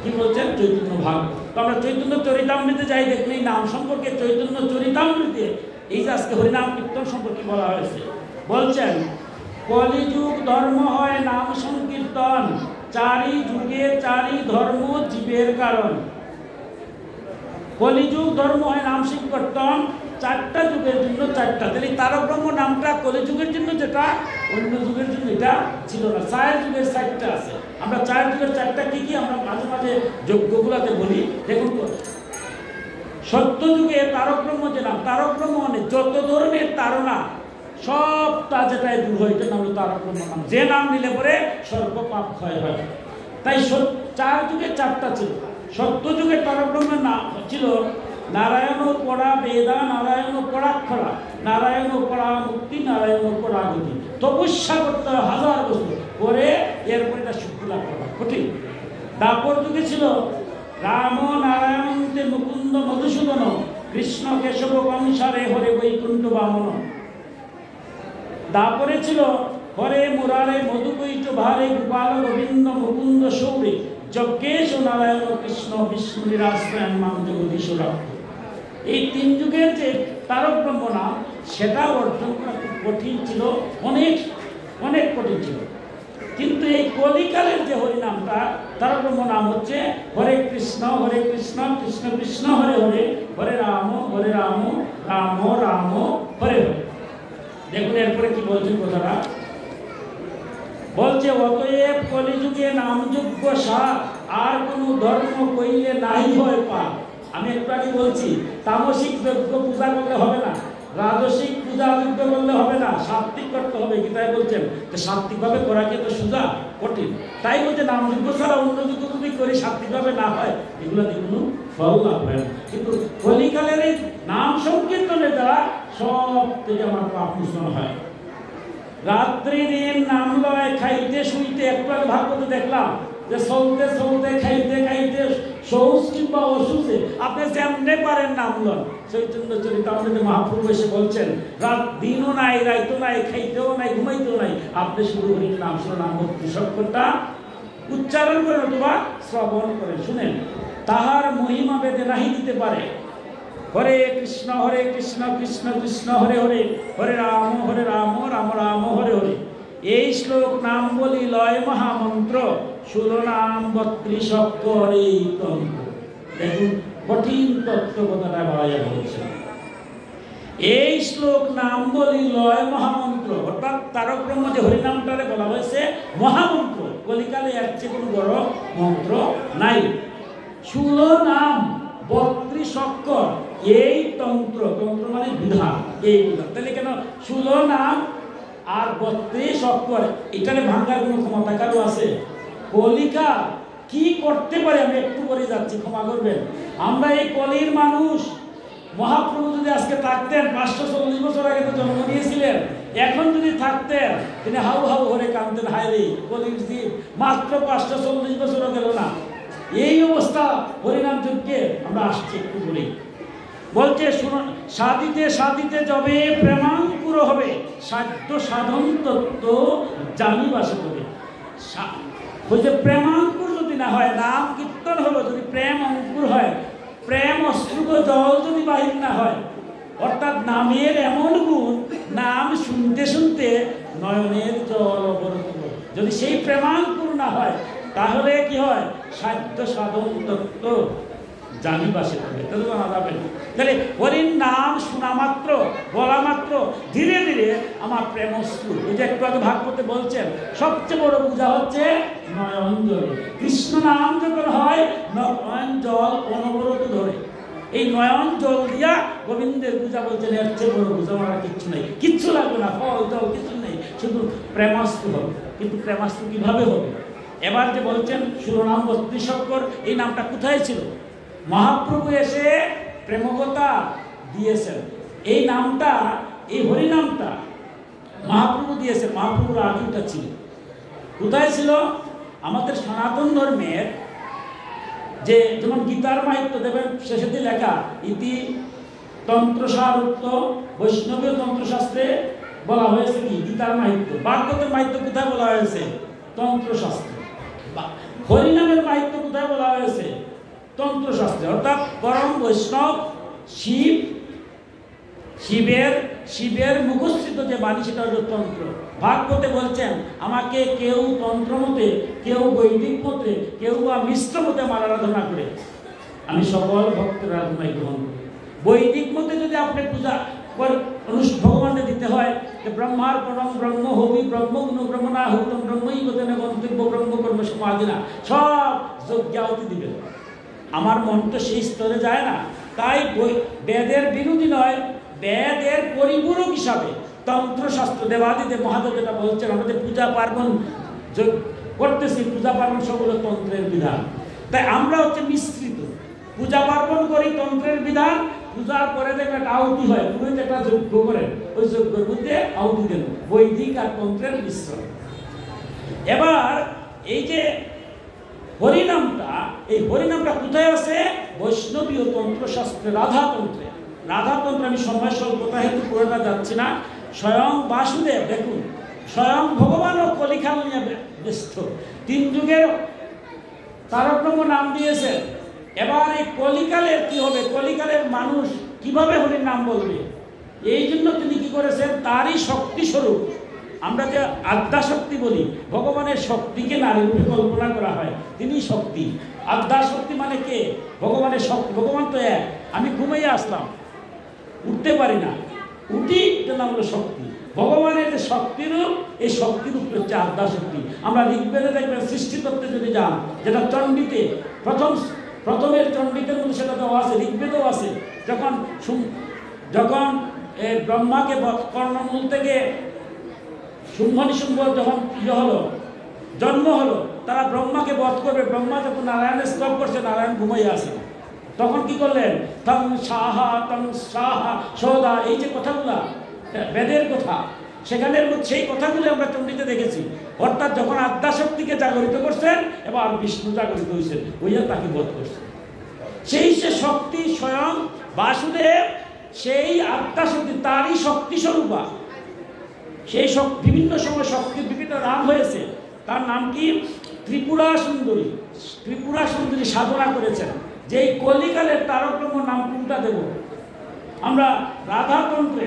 A: কি বলছেন চৈতন্য ভাগবত। তো আমরা চৈতন্য চরিতামৃতে যাই, দেখলেই নাম সম্পর্কে চৈতন্য চরিতামৃতে এই যে আজকে হরিনাম কীর্তন সম্পর্কে বলা হয়েছে, বলছেন কলিযুগ ধর্ম হয় নাম সংকীর্তন, চারি যুগে চারি ধর্ম জীবের কারণ। কলিযুগ ধর্ম হয় নাম সংকীর্তন, 4টা যুগের জন্য 4টা। তাহলে তারক ব্রহ্ম নামটা কলিযুগের জন্য, যেটা অন্য যুগের জন্য এটা ছিল না। 4 যুগের 4টা আছে। আমরা 4 যুগের 4টা কি কি আমরা মাঝে মাঝে যজ্ঞগুলাতে বলি। দেখুন সত্য যুগে তারক ব্রহ্ম যে নাম, তারক ব্রহ্ম মানে যত ধরনের তারা সবটা যেটাই দূর হয়, এটা নাম হলো তারক ব্রহ্ম নাম। যে নাম নিলে পরে সর্ব পাপ ক্ষয় হয়। তাই 4 যুগে 4টা ছিল। সত্য যুগে তারক ব্রহ্মের নাম ছিল নারায়ণ পড়া বেদা, নারায়ণ পড়াক্ষরা, নারায়ণ পড়া মুক্তি, নারায়ণ পড়া গতি। তপস্যা করতে হয় 1000 বছর পরে, এরপরে এটা শুক্তি লাভ করা কঠিন। দাপর যুগে ছিল রাম নারায়ণ মুকুন্দ মধুসূদন, কৃষ্ণ কেশব কংসারে হরে বৈকুণ্ঠ বামন। দাপরে ছিল হরে মুরারে মধুকৈট ভারে গোপাল গোবিন্দ মুকুন্দ সৌরে, যজ্ঞেশ নারায়ণ কৃষ্ণ বিষ্ণু নিরাশ্রয়ণ মান জগদীশ্বর। এই 3 যুগের যে তারক ব্রহ্ম নাম, সেটা অর্জন করা খুব কঠিন ছিল, অনেক অনেক কঠিন ছিল। কিন্তু এই কলিকালের যে হরিনামটা তারক ব্রহ্ম নাম হচ্ছে হরে কৃষ্ণ কৃষ্ণ কৃষ্ণ হরে হরে, হরে রাম রাম রাম হরে হরে। দেখুন এরপরে কি বলছে কথাটা, বলছে অতএব কলিযুগে নামযোগ্য সার, আর কোন ধর্ম কইলে নাই হয় পাপ। আমি একটু আগে বলছি তামসিক যজ্ঞ পূজা করলে হবে না, রাজসিক পূজা যজ্ঞ করলে হবে না, সাত্বিক করতে হবে। গীতায় বলছেন যে সাত্বিকভাবে করা কি তো সোজা, কঠিন। তাই বলছে নামযজ্ঞ ছাড়া অন্য যজ্ঞ যদি করি সাত্বিকভাবে না হয়, এগুলোতে কোনো ফল লাভ হয় না। কিন্তু কলিকালের এই নাম সংকীর্তনের দ্বারা সব থেকে আমার পাপ মোচন হয়। রাত্রি দিন নাম লয় খাইতে শুইতে, একটু আগে ভাগবতে দেখলাম যে চলতে চলতে খাইতে খাইতে শৌচ কিংবা অসুচে আপনি যেমনে পারেন নাম লন। চৈতন্য চরিতামৃতে মহাপ্রভু এসে বলছেন রাত দিনও নাই রাইতো নাই, খাইতেও নাই ঘুমাইতেও নাই, আপনি শুধু হরির নাম নাম ভক্তি সক্ষরটা উচ্চারণ করেন অথবা শ্রবণ করেন, শুনেন। তাহার মহিমা বেদে নাহি দিতে পারে। হরে কৃষ্ণ কৃষ্ণ কৃষ্ণ হরে হরে, হরে রাম রাম রাম হরে হরে। এই শ্লোক নাম বলি লয় মহামন্ত্র, শিরোনাম 32 অক্ষর এই তন্ত্র। দেখুন কঠিন তত্ত্ব কথাটা বলা বলছে। এই শ্লোক নাম বলি লয় মহামন্ত্র, অর্থাৎ তারক ব্রহ্ম যে হরিনামটারে বলা হয়েছে মহামন্ত্র, কলিকালে এর চেয়ে কোনো বড় মন্ত্র নাই। 16 নাম 32 অক্ষর, এই তন্ত্র, তন্ত্র মানে বিধান, এই বিধান। তাহলে কেন 16 নাম আর 32 অক্ষর, এটারে ভাঙার কোনো ক্ষমতা কারো আছে? কলিকা কি করতে পারে আমি একটু করে যাচ্ছি, ক্ষমা করবেন। আমরা এই কলির মানুষ। মহাপ্রভু যদি আজকে থাকতেন, 540 বছর আগে তো জন্ম নিয়েছিলেন, এখন যদি থাকতেন তিনি হাউ হাউ করে কাঁদতেন, হায় রে কলির জীব, মাত্র 540 বছরও গেল না, এই অবস্থা হরিনাম যজ্ঞে আমরা আসছি। একটু বলি, বলছে শুনুন, সাধিতে সাধিতে যবে প্রেমাঙ্কুর হবে, সাধ্য সাধন তত্ত্ব জানিবাসে হবে। বলছে প্রেমাঙ্কুর যদি না হয়, নাম কীর্তন হলো যদি প্রেম অঙ্কুর হয়, প্রেম অশ্রুত জল যদি বাহির না হয়, অর্থাৎ নামের এমন গুণ, নাম শুনতে শুনতে নয়নের জল অবরত, যদি সেই প্রেমাঙ্কুর না হয় তাহলে কি হয়? সাধ্য সাধন তত্ত্ব জানিবাসে হবে, তাহলে জানা যাবে না। তাহলে হরির নাম শোনা মাত্র, বলা মাত্র ধীরে ধীরে আমার প্রেম অশ্রু, ওই যে একটু আগে ভাগবতে বলছেন, সবচেয়ে বড় পূজা হচ্ছে নয়ন জল। কৃষ্ণ নাম যখন হয়, নয়ন জল অনবরত ধরে, এই নয়ন জল দিয়া গোবিন্দের পূজা বলছেন, এর চেয়ে বড় পূজা আমার কিচ্ছু নেই, কিচ্ছু লাগবে না, ফল জল কিছু নেই, শুধু প্রেমাস্ত্র হবে। কিন্তু প্রেমাস্ত্র কিভাবে হবে? এবার যে বলছেন শিরোনাম 32 অক্ষর, এই নামটা কোথায় ছিল? মহাপ্রভু এসে প্রেমকথা দিয়েছেন। এই নামটা, এই হরিনামটা মহাপ্রভু দিয়েছেন, মহাপ্রভুর আদিটা ছিল কোথায় ছিল? আমাদের সনাতন ধর্মের যে, যেমন গীতার মাহিত্য দেবেন শেষে লেখা, ইতি তন্ত্রসারত্ব বৈষ্ণবীয় তন্ত্রশাস্ত্রে বলা হয়েছে কি? গীতার মাহিত্য। ভাগবতের মাহিত্য কোথায় বলা হয়েছে? তন্ত্রশাস্ত্রে। হরিনামের মাহিত্য কোথায় বলা হয়েছে? তন্ত্রশাস্ত্রে। অর্থাৎ পরম বৈষ্ণব শিব, শিবের মুখস্থিত যে বাণী সেটা হল তন্ত্র। ভাগবতে বলছেন, আমাকে কেউ তন্ত্র মতে, কেউ বৈদিক মতে, কেউ বা মিশ্র মতে আমার আরাধনা করে, আমি সকল ভক্তের আরাধনায় গ্রহণ করি। বৈদিক মতে যদি আপনি পূজা ভগবানকে দিতে হয়, যে ব্রহ্মার পরম ব্রহ্ম হবি ব্রহ্মগুণ ব্রহ্ম না হতম ব্রহ্মই গতেনে গন্তব্য ব্রহ্মকর্ম সমাধিনা, সব যজ্ঞাহুতি দিবেন। আমার মন তো সেই স্তরে যায় না, তাই বেদের বিরোধী নয়, বেদের পরিপূরক হিসাবে তন্ত্রশাস্ত্র দেবাদিদেব মহাদেব যেটা বলছেন, আমাদের পূজা পার্বণ করতেছি, পূজা পার্বণ সবগুলো তন্ত্রের বিধান। তাই আমরা হচ্ছে মিশ্রিত, পূজা পার্বণ করি তন্ত্রের বিধান, পূজার পরে দেখবেন আহুতি হয়, পুরোহিত একটা যজ্ঞ করেন, ওই যজ্ঞের মধ্যে আহুতি দেন, বৈদিক আর তন্ত্রের মিশ্রণ। এবার এই যে হরিনামটা, এই হরিনামটা কোথায় আছে? বৈষ্ণবীয় তন্ত্রশাস্ত্রে, রাধাতন্ত্রে। রাধাতন্ত্র আমি সময় স্বল্পতা হেতু পুরোটা যাচ্ছি না। স্বয়ং বাসুদেব, দেখুন স্বয়ং ভগবানও কলিকাল নিয়ে ব্যস্ত, 3 যুগের তারক ব্রহ্ম নাম দিয়েছে। এবার এই কলিকালের কি হবে? কলিকালের মানুষ কিভাবে হরির নাম বলবে? এই জন্য তিনি কি করেছেন? তারই শক্তি স্বরূপ, আমরা যে আদ্যাশক্তি বলি, ভগবানের শক্তিকে নারী রূপে কল্পনা করা হয়, তিনি শক্তি। আদ্যাশক্তি মানে কে? ভগবানের শক্তি। ভগবান তো এক, আমি ঘুমিয়ে আসলাম, উঠতে পারি না, উঠি, এটার নাম হলো শক্তি। ভগবানের যে শক্তিরূপ, এই শক্তিরূপ হচ্ছে আদ্যাশক্তি। আমরা ঋগ্বেদে দেখবেন সৃষ্টিতত্ত্বে যদি যান, যেটা চণ্ডীতে প্রথমের চণ্ডীতের মধ্যে সেটা দেওয়া আছে, ঋগ্বেদেও আছে। যখন ব্রহ্মাকে কর্ণমূল থেকে শুম্ভ নিশুম্ভ যখন জন্ম হলো, তারা ব্রহ্মাকে বধ করবে। ব্রহ্মা যখন নারায়ণের স্তব করছে, নারায়ণ ঘুমাইয়া আছে, তখন কি করলেন? তং সাহা তং সাহা সৌদা, এই যে কথাগুলা বেদের কথা, সেখানের মধ্যে সেই কথাগুলো আমরা চণ্ডীতে দেখেছি। অর্থাৎ যখন আদ্যাশক্তিকে জাগরিত করছেন, এবার বিষ্ণু জাগরিত হয়েছেন, ওইয়া তাকে বধ করছেন। সেই সে শক্তি স্বয়ং বাসুদেব, সেই আদ্যাশক্তি তারই শক্তি স্বরূপা। সেই বিভিন্ন সময় শক্তির বিভিন্ন নাম হয়েছে। তার নাম কি? ত্রিপুরা সুন্দরী। ত্রিপুরা সুন্দরী সাধনা করেছেন। যেই কলিকালের তারক ব্রহ্ম নাম কোনটা দেব? আমরা রাধাতন্ত্রে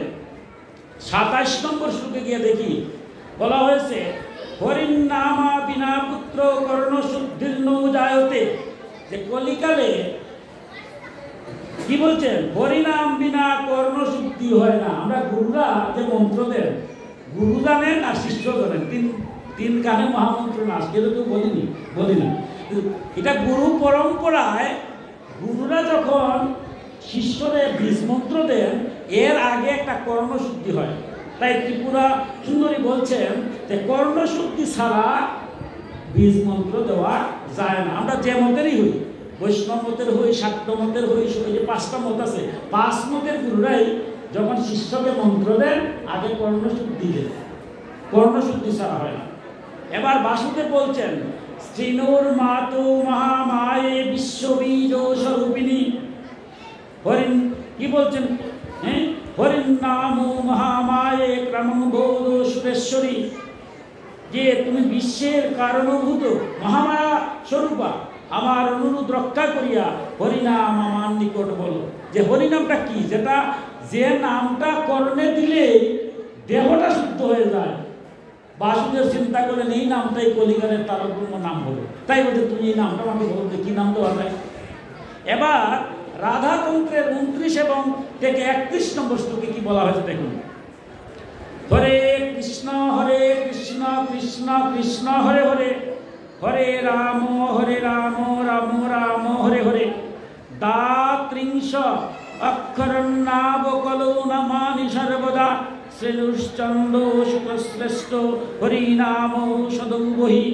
A: 27 নম্বর শ্লোকে গিয়ে দেখি, বলা হয়েছে হরিণ নামা বিনা পুত্র কর্ণ শুদ্ধির্ণ জায়তে, যে কলিকালে কি বলছেন? হরিনাম বিনা কর্ণশুদ্ধি হয় না। আমরা গুরুরা যে মন্ত্র দেন, গুরু জানেন আর শিষ্য জানেন, তিন কানে মহামন্ত্র না, আজকে তো কেউ বলি না। এটা গুরু পরম্পরায় গুরুরা যখন শিষ্যদের বীজ মন্ত্র দেন, এর আগে একটা কর্ণশুদ্ধি হয়। তাই ত্রিপুরা সুন্দরী বলছেন যে কর্ণশুদ্ধি ছাড়া বীজ মন্ত্র দেওয়া যায় না। আমরা যে মতেরই হই, বৈষ্ণব মতের হই, শাক্ত মতের হই, যে 5টা মত আছে, 5 মতের গুরুরাই যখন শিষ্যকে মন্ত্র দেন আগে কর্ণশুদ্ধি দেন, কর্ণশুদ্ধি ছাড়া হয় না। এবার বাসুদেব বলছেন শ্রীনুর মাতু মহামায়ে বিশ্ববীজ স্বরূপিণী। হরিণ কি বলছেন? হ্যাঁ, হরিণ নাম মহামায়ে ক্রমং বোধ সুরেশ্বরী, যে তুমি বিশ্বের কারণভূত মহামায়া স্বরূপা, আমার অনুরোধ রক্ষা করিয়া হরিনাম আমার নিকট বলো। যে হরিনামটা কি? যেটা যে নামটা কর্ণে দিলে দেহটা শুদ্ধ হয়ে যায়। বাসুদেব চিন্তা করলেন এই নামটাই কলিকালের তারকব্রহ্ম নাম হলো। তাই বলছে তুমি এই নামটা আমাকে বলতে, কি নাম দেওয়া যায়? এবার রাধাতন্ত্রের 29 এবং থেকে 31 নম্বর শ্লোকে কি বলা হয়েছে দেখুন। হরে কৃষ্ণ কৃষ্ণ কৃষ্ণ হরে হরে, হরে রাম রাম রাম হরে হরে। দাত্রিংশ অক্ষরন্নাবকলো নমামি সর্বদা, শ্রেণুশ্চন্দ শুকশ্রেষ্ঠ হরিনাম সদৌ বহি,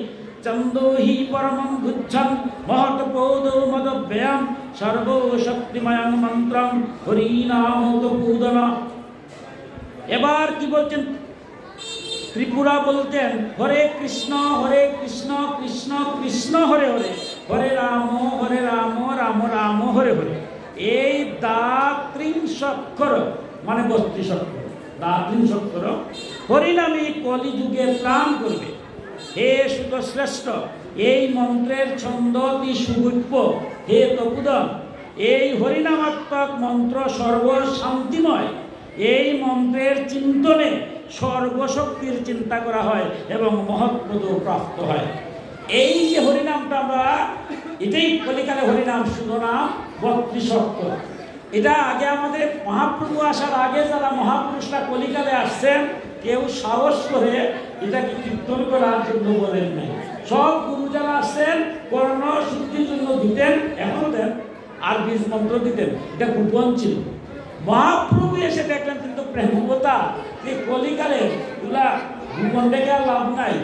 A: চন্দো হি পরমং গুচ্ছন মহৎপৌদ মদব্যয়ম, সর্বশক্তিময়ং মন্ত্রম হরিনাম কপূদন। এবার কি বলছেন? ত্রিপুরা বলতেন হরে কৃষ্ণ কৃষ্ণ কৃষ্ণ হরে হরে, হরে রাম রাম রাম হরে হরে। এই দাত্রিংশ অক্ষর মানে 32 অক্ষর, দাত্রিংশ অক্ষর হরিনামে কলিযুগে ত্রাণ করবে। হে সুতশ্রেষ্ঠ, এই মন্ত্রের ছন্দ অতি সুগুপ্য। হে তপুদন, এই হরিনামাত্মক মন্ত্র সর্বশান্তিময়। এই মন্ত্রের চিন্তনে সর্বশক্তির চিন্তা করা হয় এবং মহৎপদ প্রাপ্ত হয়। এই যে হরিনামটা আমরা, এটাই কলিকালে হরিনাম শুধনাম 32 অক্ষর। এটা আগে আমাদের মহাপ্রভু আসার আগে যারা মহাপুরুষরা কলিকালে আসছেন, কেউ সাহস করে এটাকে কীর্তন করার জন্য বলেন নাই। সব গুরু যারা আসছেন কর্ণ শুদ্ধির জন্য দিতেন, এখনো দেন, আর বীজ মন্ত্র দিতেন। এটা গোপন ছিল। মহাপ্রভু এসে দেখলেন কিন্তু প্রেমবতা যে কলিকালে এগুলা গোপন রেখে আর লাভ নাই,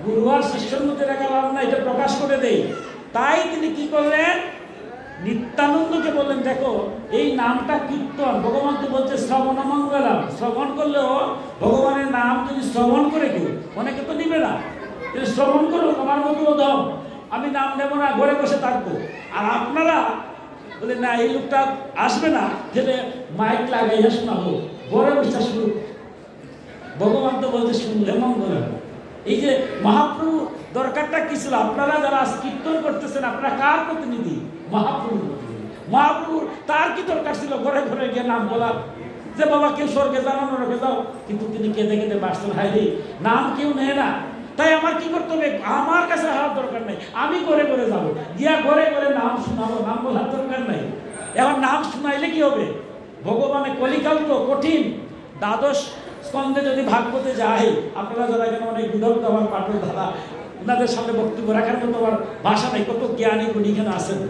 A: গুরু আর শিষ্যর মধ্যে রেখে লাভ নাই, এটা প্রকাশ করে দেয়। তাই তিনি কি করলেন? নিত্যানন্দকে বললেন দেখো এই নামটা কীর্তন, ভগবান তো বলছে শ্রবণ মঙ্গলম, শ্রবণ করলেও ভগবানের নাম যদি শ্রবণ করে কেউ, অনেকে তো নিবে না, শ্রবণ করো আমার মতো দাও, আমি নাম নেবো না, ঘরে বসে থাকবো। আর আপনারা বলে না এই লোকটা আসবে না, যেটা মাইক লাগাইয়া শোনাবো, ঘরে বসে শুরু। ভগবান তো বলছে শুনলে মঙ্গল হবে। এই যে মহাপ্রভু দরকারটা কি ছিল? আপনারা যারা কীর্তন করতেছেন আপনারা কার প্রতিনিধি? মহাপ্রভুর প্রতিনিধি। মহাপ্রভু তার কি দরকার ছিল ঘরে ঘরে গিয়ে নাম বলার? যে বাবা কেউ স্বর্গে যাও নরকে যাও, কিন্তু তিনি কেঁদে কেঁদে বাঁচতেন, হাই রে নাম কেউ নেয় না। তাই আমার কি করতে হবে? আমার কাছে হারার দরকার নেই, আমি ঘরে ঘরে যাবো, গিয়া ঘরে ঘরে নাম শোনাবো, নাম বলার দরকার নাই। এখন নাম শোনাইলে কি হবে? ভগবানের কলিকাল তো কঠিন। 12 স্কন্ধে যদি ভাগবতে যাই, আপনারা যারা এখানে অনেক বিদগ্ধ আমার পাঠক দাদা, ওনাদের সামনে বক্তব্য রাখার মতো আমার ভাষা নেই, কত জ্ঞানী গুণী এখানে আছেন,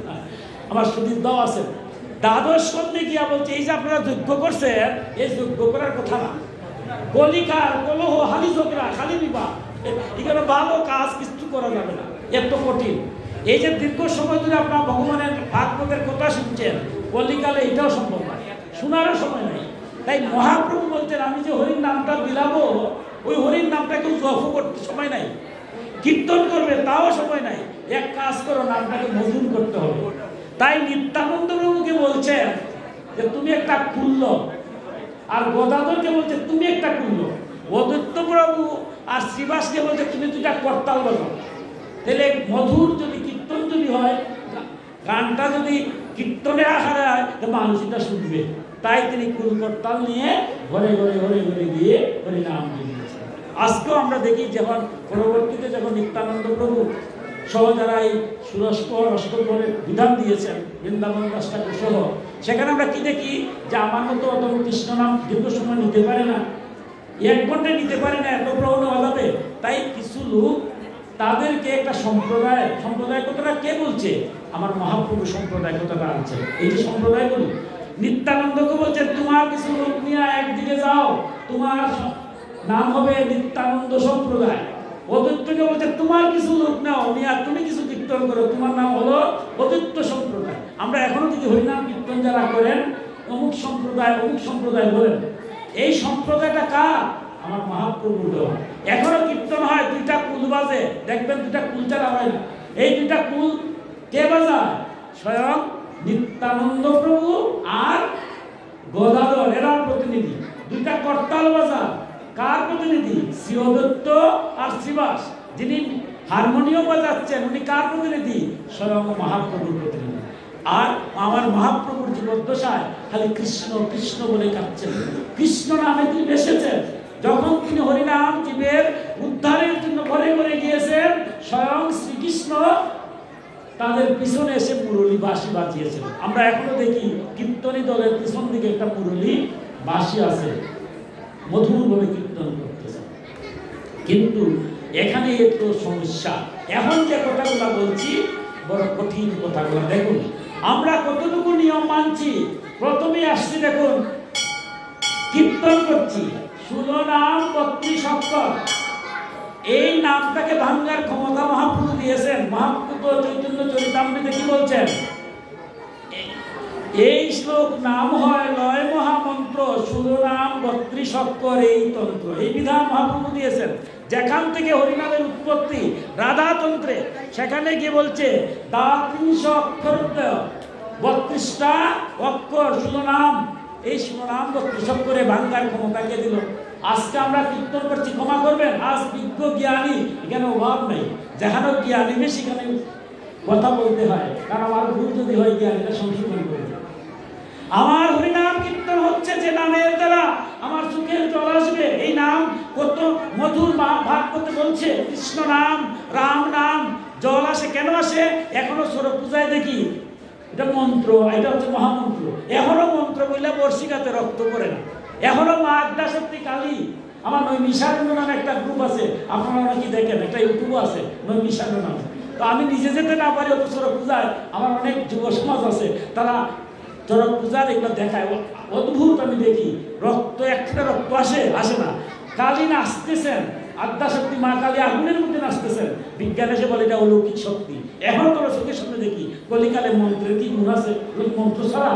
A: আমার সুদীপ দাও আছেন। 12 স্কন্ধে গিয়া বলছে এই যে আপনারা যজ্ঞ করছেন, এই যজ্ঞ করার কথা না, কলিকার কলহ, হালি ঝগড়া, খালি বিবাহ, এখানে ভালো কাজ কিছু করা যাবে না, এত কঠিন। এই যে দীর্ঘ সময় ধরে আপনার ভগবানের ভাগবতের কথা শুনছেন, কলিকালে এটাও সম্ভব নয়, শোনারও সময় নেই। তাই মহাপ্রভু বলতেন আমি যে হরির নামটা বিলাবো, ওই হরির নামটা কেউ জপ করতে সময় নাই, কীর্তন করবে তাও সময় নাই। এক কাজ করো, নামটাকে মধুর করতে হবে। তাই নিত্যানন্দ প্রভুকে বলছেন যে তুমি একটা কুল্ল, আর গদাধরকে বলছে তুমি একটা কুল্ল, অদ্বৈত প্রভু আর শ্রীবাসকে বলছে তুমি দুটা করতাল বাজাও। তাহলে মধুর যদি কীর্তন যদি হয়, গানটা যদি কীর্তনের আকারে হয়, তো মানুষ এটা শুনবে। তাই তিনি কুল করতাল নিয়ে ঘরে ঘরে ঘরে ঘরে গিয়ে হরিনাম দিয়েছেন। আজকেও আমরা দেখি যখন পরবর্তীতে যখন নিত্যানন্দ প্রভু সহ যারা এই সুরস্কর অষ্টকরের বিধান দিয়েছেন বৃন্দাবন দাস ঠাকুর সহ, সেখানে আমরা কি দেখি যে আমার মতো অত কৃষ্ণ নাম দীর্ঘ সময় নিতে পারে না, 1 ঘন্টা নিতে পারে না, এত প্রবণ হওয়া যাবে। তাই কিছু লোক তাদেরকে একটা সম্প্রদায় কথাটা কে বলছে? আমার মহাপ্রভু সম্প্রদায় কথাটা আছে। এই যে সম্প্রদায়গুলো নিত্যানন্দকে বলছেন তোমার কিছু লোক নিয়ে একদিকে যাও, তোমার নাম হবে নিত্যানন্দ সম্প্রদায়। অদ্বৈতকে বলছে তোমার কিছু লোক নাও নিয়ে তুমি কিছু কীর্তন করো, তোমার নাম হলো অদ্বৈত সম্প্রদায়। আমরা এখনো যদি হরিনাম কীর্তন যারা করেন অমুক সম্প্রদায় বলেন। এই সম্প্রদায়টা কার? আমার মহাপ্রভুর দেওয়া। এখনো কীর্তন হয়, 2টা কুল বাজে, দেখবেন 2টা কুল ছাড়া হয় না। এই 2টা কুল কে বাজায়? স্বয়ং নিত্যানন্দ প্রভু আর গদাধর, এরা প্রতিনিধি। 2টা করতাল বাজায়, কার প্রতিনিধি? শ্রী অদ্বৈত আর শ্রীবাস। যিনি হারমোনিয়াম বাজাচ্ছেন উনি কার প্রতিনিধি? স্বয়ং মহাপ্রভুর প্রতিনিধি। আর আমার মহাপ্রভুর জীবদ্দশায় খালি কৃষ্ণ কৃষ্ণ বলে কাঁদছেন। কৃষ্ণ নামে তিনি বেসেছেন। যখন তিনি হরিনাম জীবের উদ্ধারের জন্য ঘরে ঘরে গিয়েছেন, স্বয়ং শ্রীকৃষ্ণ তাদের পিছনে এসে মুরলী বাঁশি বাজিয়েছেন। আমরা এখনো দেখি কীর্তনী দলের পিছন দিকে একটা মুরলী বাঁশি আছে, মধুরভাবে কীর্তন করতেছে। কিন্তু এখানে একটু সমস্যা। এখন যে কথাগুলো বলছি বড় কঠিন কথাগুলো। দেখুন আমরা কতটুকু নিয়ম মানছি। প্রথমে আসছি, দেখুন কীর্তন করছি, শুনো নাম 32 অক্ষর। এই নামটাকে ভাঙ্গার ক্ষমতা মহাপ্রভু দিয়েছেন। মহাপ্রভু চৈতন্য চরিতামৃতে কি বলছেন? এই শ্লোক নাম হয় লয় মহামন্ত্র, শিরোনাম 32 অক্ষর এই তন্ত্র। এই বিধান মহাপ্রভু দিয়েছেন। যেখান থেকে হরিনামের উৎপত্তি রাধাতন্ত্রে, সেখানে গিয়ে বলছে 300 অক্ষর 32টা অক্ষর শিরোনাম। এই শিরোনাম 32 অক্ষরে ভাঙ্গার ক্ষমতাকে দিল। আজকে আমরা কীর্তন করছি, ক্ষমা করবেন, আজ বিজ্ঞ জ্ঞানী এখানে অভাব নেই। যেখানে জ্ঞানী বেশি সেখানে কথা বলতে হয়, কারণ আমার ভুল যদি হয় জ্ঞানীরা সংশোধন করবে। আমার হরিনাম কীর্তন হচ্ছে যে নামের দ্বারা আমার চোখের জল আসবে। এই নাম কত মধুর ভাগ করতে বলছে। কৃষ্ণ নাম, রাম নাম, জল আসে। কেন আসে? এখনো সরব পূজায় দেখি এটা মন্ত্র, এটা হচ্ছে মহামন্ত্র। এখনো মন্ত্র বললে বর্ষিকাতে রক্ত পড়ে না। এখনো মা আদ্যাশক্তি কালী। আমার নৈমিষারণ্য নামে একটা গ্রুপ আছে, আপনারা অনেকেই দেখেন, একটা ইউটিউবও আছে নৈমিষারণ্য নামে। তো আমি নিজে যেতে না পারি অত সরব পূজায়, আমার অনেক যুব সমাজ আছে, তারা চরক পূজার এগুলো দেখায়। অদ্ভুত আমি দেখি, রক্ত একটা রক্ত আসে না। কালী নাচতেছেন, আদ্যাশক্তি মা কালী আগুনের মধ্যে নাচতেছেন। বিজ্ঞান এসে বলে এটা অলৌকিক শক্তি। এখন তোরা চোখের সামনে দেখি। কলিকালে মন্ত্রের কি গুণ আছে? মন্ত্র ছাড়া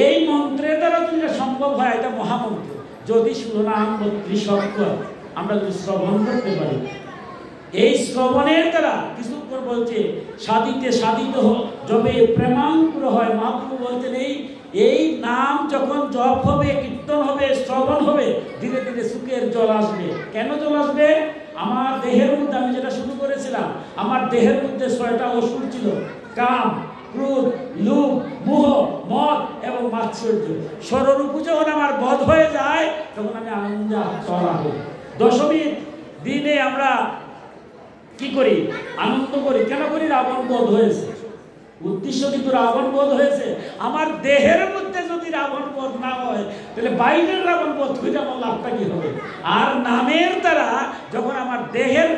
A: এই মন্ত্রের দ্বারা যদি সম্ভব হয়, এটা মহামন্ত্র। যদি শিরোনাম 32 অক্ষর আমরা যদি শ্রবণ করতে পারি, এই শ্রবণের দ্বারা কিছু বলছে সাধিতে সাধিত যবে প্রেমাঙ্কুর হয়। মহাপ্রভু বলছেন এই নাম যখন জপ হবে, কীর্তন হবে, শ্রবণ হবে, ধীরে ধীরে সুখের জল আসবে। কেন জল আসবে? আমার দেহের মধ্যে, আমি যেটা শুরু করেছিলাম, আমার দেহের মধ্যে 6টা অসুর ছিল: কাম, ক্রোধ, লোভ, মোহ, মদ এবং মাৎসর্য। ষড়রূপু যখন আমার বধ হয়ে যায়, তখন আমি আনন্দে আত্মহারা হই। দশমীর দিনে আমরা কি করি? আনন্দ করি। কেন করি? রাবণ বধ হয়েছে। উদ্দেশ্য কিন্তু রাবণ বধ হয়েছে। আমার দেহের মধ্যে যদি রাবণ বধ না হয়, তাহলে বাইরের রাবণ বধ হয়ে আমার লাভটা কি হবে? আর নামের দ্বারা যখন আমার দেহের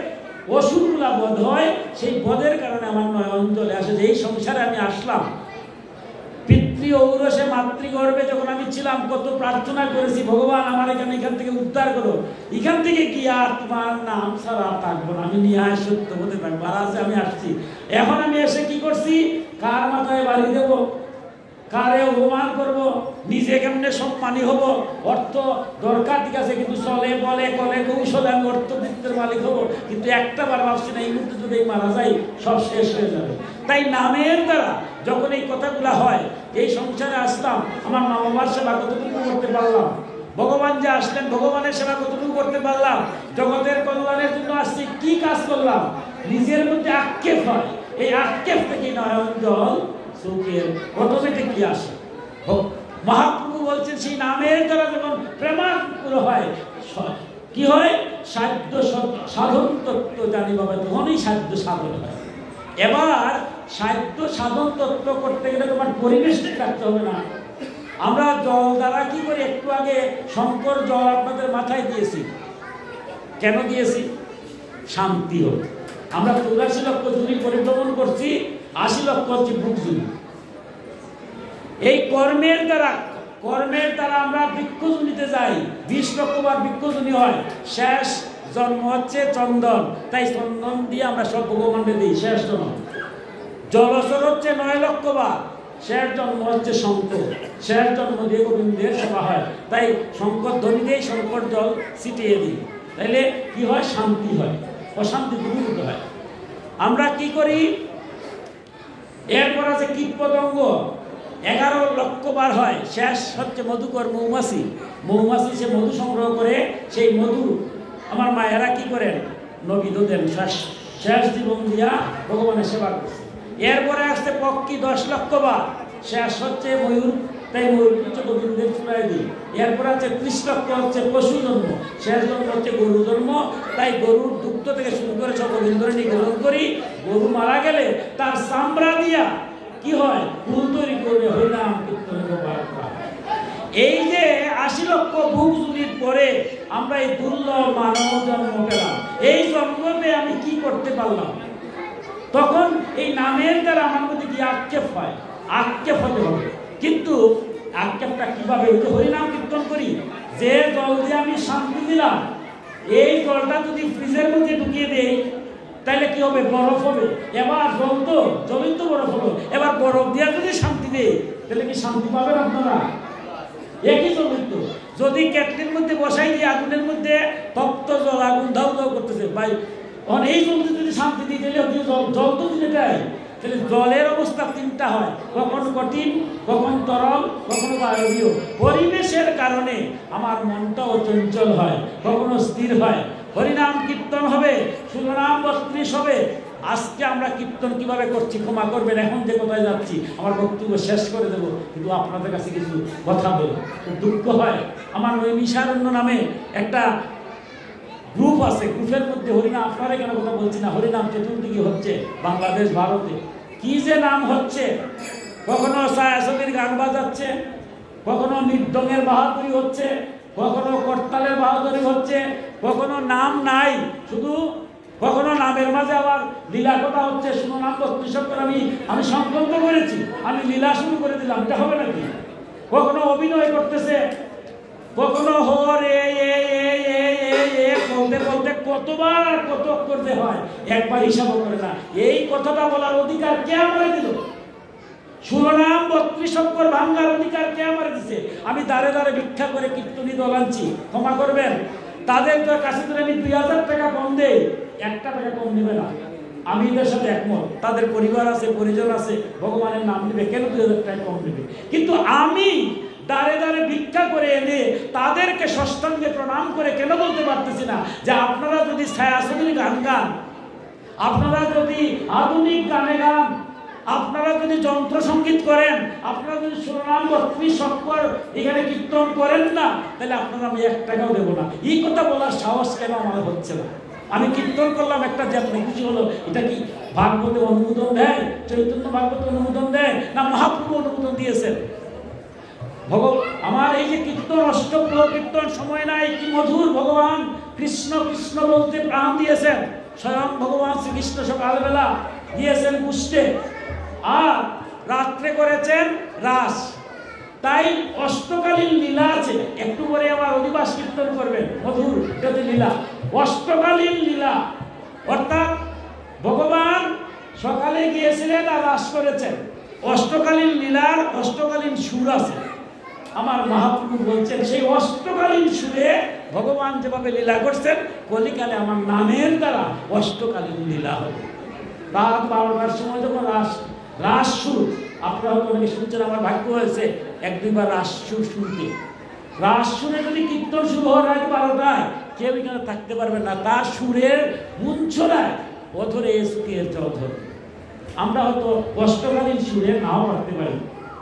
A: অসুরগুলা বধ হয়, সেই বধের কারণে আমার নয়ন জলে আসে। এই সংসারে আমি আসলাম, পিতৃ ঔরসে মাতৃগর্ভে যখন আমি ছিলাম, কত প্রার্থনা করেছি, ভগবান আমার এখান থেকে উদ্ধার করো। এখান থেকে কি আর তোমার নাম ছাড়া থাকবো না, আমি ন্যায় সত্য হতে থাকবো। আর আজ আমি আসছি, এখন আমি এসে কি করছি? কার মাথায় বাড়ি দেব, কারে অপমান করবো, নিজে কেমনে সম্মানী হব। অর্থ দরকার, ঠিক আছে, কিন্তু চলে বলে কলে কৌশলে আমি অর্থবৃত্তের মালিক হব। কিন্তু একটা বার ভাবছি না, এই মুহূর্তে যদি মারা যাই সব শেষ হয়ে যাবে। তাই নামের দ্বারা যখন এই কথাগুলো হয়, এই সংসারে আসলাম, আমার মা বাবার সেবা কতটুকু করতে পারলাম, ভগবান যে আসলেন ভগবানের সেবা কতটুকু করতে পারলাম, জগতের কল্যাণের জন্য আসছি, কি কাজ করলাম, নিজের মধ্যে আক্ষেপ হয়। এই আক্ষেপ থেকে নয়ন জল চোখের অটোমেটিকলি আসে। মহাপ্রভু বলছেন সেই নামের দ্বারা যখন প্রেমাঙ্কুর হয়, কি হয়? সাধ্য সাধন তত্ত্ব জানি বাবা, তখনই সাধ্য সাধন হয়। এবার সাহিত্য সাধন তত্ত্ব করতে গেলে তোমার পরিবেশটা রাখতে হবে না? আমরা জল দ্বারা কি করি? একটু আগে শঙ্কর জল আপনাদের মাথায় দিয়েছি। কেন দিয়েছি? শান্তি হোক। আমরা 84 লক্ষ জুড়ি পরিভ্রমণ করছি, 80 লক্ষ হচ্ছে বুক জুড়ি। এই কর্মের দ্বারা আমরা বৃক্ষজুনিতে যাই, 20 লক্ষ বার বৃক্ষজুনি হয়। শেষ জন্ম হচ্ছে চন্দন, তাই চন্দন দিয়ে আমরা সব ভগবানকে দিই শেষ জন্ম। জলচর হচ্ছে 9 লক্ষ বার, শেষ জন্ম হচ্ছে শঙ্কর, শেষ জন্ম দিয়ে গোবিন্দের সেবা হয়, তাই শঙ্কর ধ্বনি দিয়ে শঙ্কর জল ছিটিয়ে দিই। তাইলে কি হয়? শান্তি হয়, অশান্তি দূরীভূত হয়। আমরা কি করি? এরপর আছে কীট পতঙ্গ, 11 লক্ষ বার হয়। শেষ হচ্ছে মধুকর মৌমাছি। মৌমাছি সে মধু সংগ্রহ করে, সেই মধু আমার মায়েরা কি করেন? নবী দেন, শেষ জীবন দিয়া ভগবানের সেবা করছে। এরপরে আসছে পক্ষী 10 লক্ষ বার, শেষ হচ্ছে ময়ূর, তাই ময়ূর হচ্ছে গোবিন্দের চূড়ায় দিই। এরপর আছে 30 লক্ষ হচ্ছে পশু জন্ম, শেষ জন্ম হচ্ছে গরু জন্ম, তাই গরুর দুগ্ধ থেকে শুরু করে সব গোবিন্দরে নিবেদন করি। গরু মারা গেলে তার চামড়া দিয়া কি হয়? ফুল তৈরি করে হরিনাম কীর্তন ব্যবহার করা হয়। এই যে 80 লক্ষ ভোগ জুড়ির পরে আমরা এই দুর্লভ মানব জন্ম পেলাম। এই জন্মতে আমি কি করতে পারলাম? তখন এই নামের দ্বারা আমার মধ্যে কি আক্ষেপ হয়? আক্ষেপ হতে হবে। কিন্তু আক্ষেপটা কিভাবে? ওই যে হরিনাম কীর্তন করি, যে জল দিয়ে আমি শান্তি দিলাম, এই জলটা যদি ফ্রিজের মধ্যে ঢুকিয়ে দেই তাহলে কি হবে? বরফ হবে। এবার জল তো জলই তো বরফ হলো, এবার বরফ দিয়ে যদি শান্তি দেই তাহলে কি শান্তি পাবেন আপনারা? একই জলই তো। যদি কেটলির মধ্যে বসাই দিয়ে আগুনের মধ্যে তপ্ত জল, আগুন ধাউ ধাউ করতেছে ভাই, এই জলদি যদি শান্তি দিই তাহলে জল তো দিতে চাই। তাহলে জলের অবস্থা 3টা হয়, কখনো কঠিন, কখন তরল, কখনো বায়বীয়। পরিবেশের কারণে আমার মনটাও চঞ্চল হয়, কখনো স্থির হয়। হরিনাম কীর্তন হবে, শিরোনাম 32 হবে। আজকে আমরা কীর্তন কিভাবে করছি ক্ষমা করবেন, এখন যে কোথায় যাচ্ছি আমার বক্তব্য শেষ করে দেব, কিন্তু আপনাদের কাছে কিছু কথা বলব। দুঃখ হয়, আমার ওই নিশারণ্য নামে একটা গ্রুপ আছে, গ্রুপের মধ্যে হরিনাম, আপনারা কেন কথা বলছি না, হরিনাম চতুর্দিকে হচ্ছে বাংলাদেশ ভারতে, কি যে নাম হচ্ছে। কখনো ছায়াছবির গান বাজাচ্ছে, কখনো মৃদঙ্গের বাহাদুরি হচ্ছে, কখনো করতালের বাহাদুরি হচ্ছে, কখনো নাম নাই, শুধু কখনো নামের মাঝে আবার লীলা কথা হচ্ছে। শুনো নাম 32 করে আমি সংকল্প করেছি, আমি লীলা শুরু করে দিলাম, এটা হবে নাকি? কখনো অভিনয় করতেছে, কখনো হরে বলতে বলতে কতবার কত করতে হয়, একবার হিসাব করে না। এই কথাটা বলার অধিকার কে আমারে দিল? শিরোনাম 32 অক্ষর ভাঙ্গার অধিকার কে আমারে দিছে? আমি দাঁড়ে দাঁড়ে ভিক্ষা করে কীর্তনী দল আনছি, ক্ষমা করবেন। তাদের কাছে ধরে আমি 2000 টাকা কম দেই, 1 টাকা কম নেবে না। আমি এদের সাথে একমত, তাদের পরিবার আছে, পরিজন আছে, ভগবানের নাম নেবে, কেন 2000 টাকা কম নেবে? কিন্তু আমি দাঁড়ে দাঁড়ে ভিক্ষা করে এনে তাদেরকে ষষ্ঠাঙ্গে প্রণাম করে কেন বলতে পারতেছি না যে আপনারা যদি ছায়াছবির গান গান, আপনারা যদি আধুনিক গানে গান, আপনারা যদি যন্ত্র সঙ্গীত করেন, আপনারা যদি শিরোনাম 32 অক্ষর এখানে কীর্তন করেন না, তাহলে আপনারা আমি 1 টাকাও দেবো না। এই কথা বলার সাহস কেন আমার হচ্ছে না? আমি কীর্তন করলাম একটা, যে খুশি হলো, এটা কি ভাগবতে অনুমোদন দেয়? চৈতন্য ভাগবত অনুমোদন দেয় না মহাপ্রভু অনুমোদন দিয়েছেন? আমার এই যে কীর্তন, অষ্টপ্রহর কীর্তন, সময় নাই, কি মধুর! ভগবান কৃষ্ণ কৃষ্ণ বলতে প্রাণ দিয়েছেন, স্বয়ং ভগবান শ্রীকৃষ্ণ সকালবেলা দিয়েছেন পুষ্টে, আর রাত্রে করেছেন রাস। তাই অষ্টকালীন লীলা আছে, একটু পরে আবার অধিবাস কীর্তন করবেন, মধুর যদি লীলা, অষ্টকালীন লীলা। অর্থাৎ ভগবান সকালে গিয়েছিলেন আর রাস করেছেন। অষ্টকালীন লীলার অষ্টকালীন সুর আছে। আমার মহাপ্রভু বলছেন সেই অষ্টকালীন সুরে ভগবান যেভাবে লীলা করছেন, কলিকালে আমার নামের দ্বারা অষ্টকালীন লীলা হবে। রাত 12টার সময় যখন রাস সুর, আপনারা হয়তো অনেকে শুনছেন, আমার ভাগ্য হয়েছে 1-2 বার রাস সুর শুনতে। রাস সুরে যদি কীর্তন শুরু হয় রাত 12টায়, কেউ এখানে থাকতে পারবে না, তার সুরের মুঞ্ছনায় অধরে এসকের জল ধরবে। আমরা হয়তো অষ্টকালীন সুরে নাও পারতে পারি,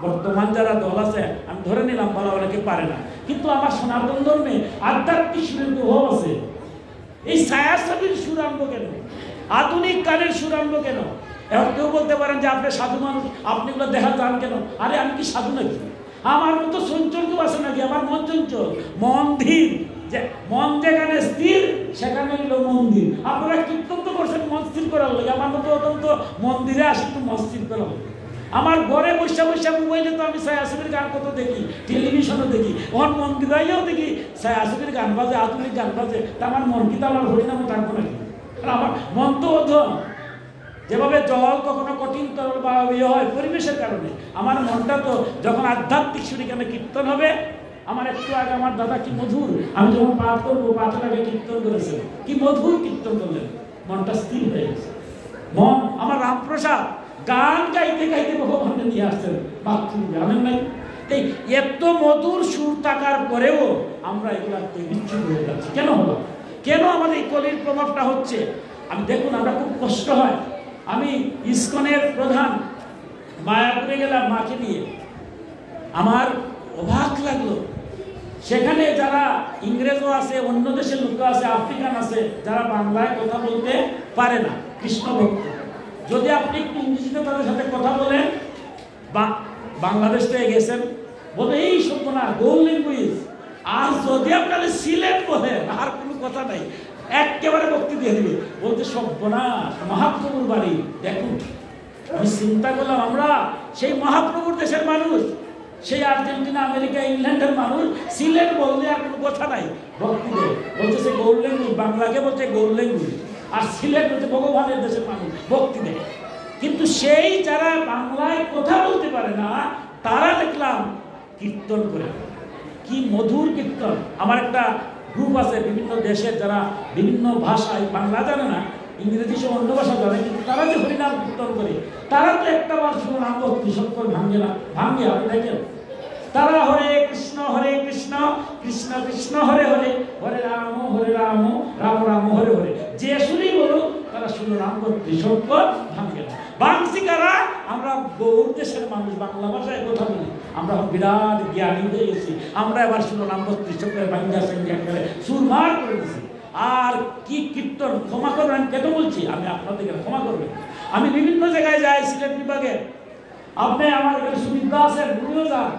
A: বর্তমান যারা দল আছে আমি ধরে নিলাম বলা অনেকে পারে না, কিন্তু আমার সনাতন ধর্মে আধ্যাত্মিক সুরের প্রভাব আছে। এই ছায়াছবির সুর আনবো কেন? আধুনিক গানের সুর আনবো কেন? এবার কেউ বলতে পারেন যে আপনি সাধু মানুষ, আপনি এগুলো দেখা যান কেন? আরে আমি কি সাধু নাকি? আমার মতো চঞ্চল কেউ আছে নাকি? আমার মন চঞ্চল, মন ধীর, যে মন যেখানে স্থির সেখানে হলো মন্দির। আপনারা কীর্তন তো করছেন মন স্থির করার লাগে, আমার মতো অত্যন্ত মন্দিরে আসি একটু মন স্থির করা হবে। আমার ঘরে বসে বসে মোবাইলে তো আমি সাই আসিফের গান কত দেখি, টেলিভিশনও দেখি, ওর মন্দিরেও দেখি সাই আসিফের গান বাজে, আধুনিক গান বাজে। তা আমার মন কি তো আমার হরিনামে টানবো নাকি? আর আমার মন তো অধন। যেভাবে জল কখনো কঠিন তরল বা ইয়ে হয় পরিবেশের কারণে, আমার মনটা তো যখন আধ্যাত্মিক সুরিখানে কীর্তন হবে। আমার একটু আগে আমার দাদা কি মধুর, আমি যখন পাঠ করবো পাঠের আগে কীর্তন করেছেন, কি মধুর কীর্তন করলেন, মনটা স্থির হয়ে গেছে। মন আমার রামপ্রসাদ গান গাইতে গাইতে ভগবানকে নিয়ে আসছেন মাতৃ, জানেন নাই? এই এত মধুর সুর থাকার পরেও আমরা এগুলাতে বিচ্ছুত হয়ে যাচ্ছি কেন হলো? কেন আমাদের এই কলির প্রভাবটা হচ্ছে? আমি দেখুন, আমরা খুব কষ্ট হয়। আমি ইসকনের প্রধান মায়াপুরে গেলাম মাকে নিয়ে, আমার অবাক লাগলো। সেখানে যারা ইংরেজও আছে, অন্য দেশের লোক আছে, আফ্রিকান আছে, যারা বাংলায় কথা বলতে পারে না, কৃষ্ণ ভক্ত। যদি আপনি একটু ইংরেজিতে তাদের সাথে কথা বলেন, বাংলাদেশ থেকে গেছেন, বলে এই সভ্য না গোল ল্যাঙ্গুয়েজ। আর যদি আপনাদের সিলেট বলেন, আর কোনো কথা নাই, একেবারে ভক্তি দিয়ে দিবে, বলতে সর্বনাশ মহাপ্রভুর বাড়ি। দেখুন, আমি চিন্তা করলাম, আমরা সেই মহাপ্রভুর দেশের মানুষ, সেই আর্জেন্টিনা, আমেরিকা, ইংল্যান্ডের মানুষ, সিলেট বললে আর কোনো কথা নাই, ভক্তি দেয়। বলছে সে গোল ল্যাঙ্গুয়েজ, বাংলাকে বলছে গোল ল্যাঙ্গুয়েজ, আর সিলেট বলছে ভগবানের দেশের মানুষ, ভক্তি দেয়। কিন্তু সেই যারা বাংলায় কথা বলতে পারে না, তারা দেখলাম কীর্তন করে, কি মধুর কীর্তন। আমার একটা গ্রুপ আছে বিভিন্ন দেশের, যারা বিভিন্ন ভাষায়, বাংলা জানে না, ইংরেজি সব অন্য ভাষা জানে, কিন্তু তারা যে হরিনাম কীর্তন করে, তারা তো একটা বার শুনে নাম ভক্তি সকল ভাঙ্গে না, ভাঙ্গে। আপনি দেখেন, তারা হরে কৃষ্ণ কৃষ্ণ কৃষ্ণ হরে হরে, হরে রাম রাম রাম হরে হরে, যে শুনেই বলুক তারা শুনে নাম ভক্তি সকল ভাঙ্গে না। বাংসি কারা? আমরা গৌর দেশের মানুষ, বাংলা ভাষায় কথা বলি, আমরা বিরাট জ্ঞানী হয়ে গেছি। আমরা এবার শুনো নাম ভক্তি সকল ভাঙ্গা সঙ্গা করে সুরমার করে দিচ্ছি। আর কি কীর্তন! ক্ষমা করবেন, কেন বলছি আমি আপনাদেরকে, ক্ষমা করবেন। আমি বিভিন্ন জায়গায় যাই, সিলেট বিভাগে, আপনি আমার এখানে সুবিধা আছেন, ভুলেও যান,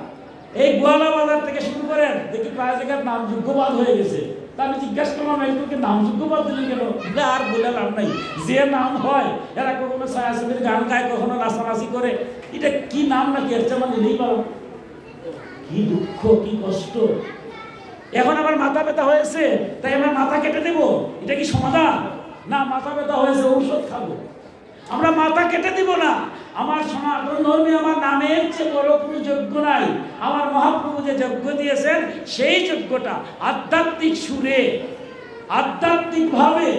A: এই গোয়ালা বাজার থেকে শুরু করেন, দেখি প্রায় জায়গার নাম যোগ্যবাদ হয়ে গেছে। তা আমি জিজ্ঞাসা করলাম, একজনকে নাম যোগ্যবাদ দিলেন কেন? আর বলে লাভ নাই, যে নাম হয় এরা কখনো ছায়াছবির গান গায়, কখনো নাচানাচি করে, এটা কি নাম নাকি? এর চেয়ে নিলেই পারো। কি দুঃখ, কি কষ্ট! এখন আমার মাথা ব্যথা হয়েছে, তাই আমার মাথা কেটে দেব, এটা কি সমাধান? না, মাথা ব্যথা হয়েছে ঔষধ খাবো। আমরা মাথা কেটে দিব না। আমার সনাতন ধর্মে আমার নামের চেয়ে বড় কোনো যজ্ঞ নাই। আমার মহাপ্রভু যে যজ্ঞ দিয়েছেন, সেই যজ্ঞটা আধ্যাত্মিক সুরে, আধ্যাত্মিকভাবে,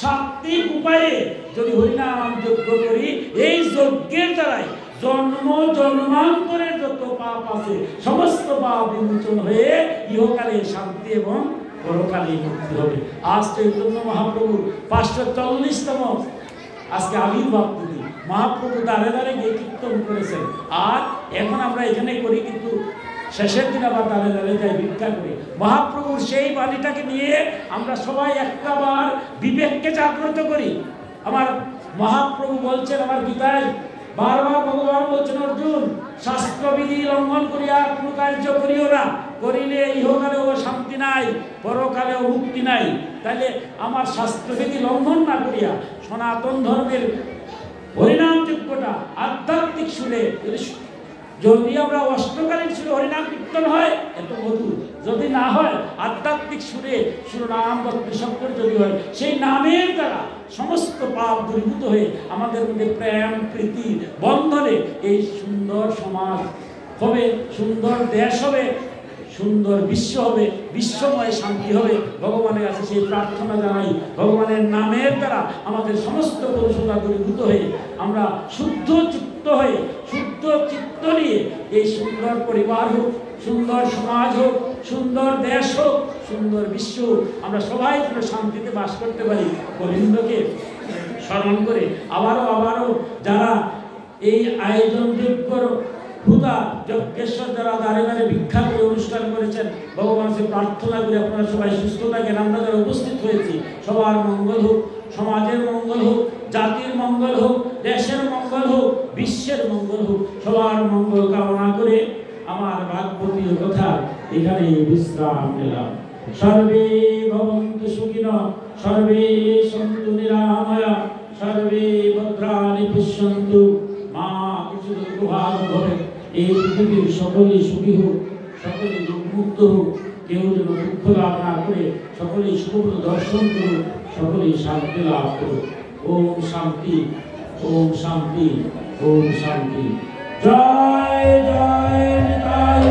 A: সাত্বিক উপায়ে যদি হরিনাম যজ্ঞ করি, এই যজ্ঞের দ্বারাই জন্ম জন্মান্তরের যত পাপ আছে সমস্ত পাপ বিমোচন হয়ে ইহকালে শান্তি এবং পরকালে মুক্তি হবে। আজ চৈতন্য মহাপ্রভুর 540তম আজকে আবির্ভাব তিথি। মহাপ্রভু দাঁড়ে দাঁড়ে গিয়ে কীর্তন করেছেন, আর এখন আমরা এখানে করি, কিন্তু শেষের দিন আবার দাঁড়ে দাঁড়ে যাই ভিক্ষা করি। মহাপ্রভুর সেই বাণীটাকে নিয়ে আমরা সবাই একটাবার বিবেককে জাগ্রত করি। আমার মহাপ্রভু বলছেন, আমার গীতায় বারবার ভগবান বলছেন, অর্জুন শাস্ত্রবিধি লঙ্ঘন করিয়া কোনো কার্য করিও না, করিলে ইহকালেও শান্তি নাই, পরকালেও মুক্তি নাই। তাহলে আমার শাস্ত্রবিধি লঙ্ঘন না করিয়া সনাতন ধর্মের হরিনাম যজ্ঞটা আধ্যাত্মিক সুরে, যদি আমরা অষ্টকালীন সুরে হরিনাম কীর্তন হয় এত মধুর, যদি না হয় আধ্যাত্মিক সুরে সুরনাম ভক্তি শঙ্কর যদি হয়, সেই নামের দ্বারা সমস্ত পাপ দূরীভূত হয়ে আমাদের মধ্যে প্রেম প্রীতি বন্ধনে এই সুন্দর সমাজ হবে, সুন্দর দেশ হবে, সুন্দর বিশ্ব হবে, বিশ্বময় শান্তি হবে। ভগবানের কাছে সেই প্রার্থনা জানাই, ভগবানের নামের দ্বারা আমাদের সমস্ত কলুষতা দূরীভূত হয়ে আমরা শুদ্ধ চিত্ত হয়ে, শুদ্ধ চিত্ত নিয়ে এই সুন্দর পরিবার হোক, সুন্দর সমাজ হোক, সুন্দর দেশ হোক, সুন্দর বিশ্ব হোক, আমরা সবাই যেন শান্তিতে বাস করতে পারি। গোবিন্দকে স্মরণ করে আবারও যারা এই আয়োজন যোগ্য ক্ষুধা যজ্ঞেশ্বর যারা দাঁড়িয়ে দাঁড়িয়ে ভিক্ষা করে অনুষ্ঠান করেছেন, ভগবানকে প্রার্থনা করে আপনারা সবাই সুস্থ থাকেন। আমরা যারা উপস্থিত হয়েছি সবার মঙ্গল হোক, সমাজের মঙ্গল হোক, জাতির মঙ্গল হোক, দেশের মঙ্গল হোক, বিশ্বের মঙ্গল হোক, সবার মঙ্গল কামনা করে আমার ভাগবতীয় কথা এখানে বিশ্রাম নিলাম। সর্বে ভবন্তু সুখিনঃ, সর্বে সন্তু নিরাময়া, সর্বে ভদ্রাণি পশ্যন্তু, মা কশ্চিৎ দুঃখভাগ্ ভবেৎ। এই পৃথিবীর সকলেই সুখী হোক, সকলেই দুঃখমুক্ত হোক, কেউ যেন দুঃখ লাভ না করে সকলেই শুভ দর্শন করুক, সকলেই শান্তি লাভ করুক। ওম শান্তি, ওম শান্তি, ওম শান্তি। জয় জয় নিতাই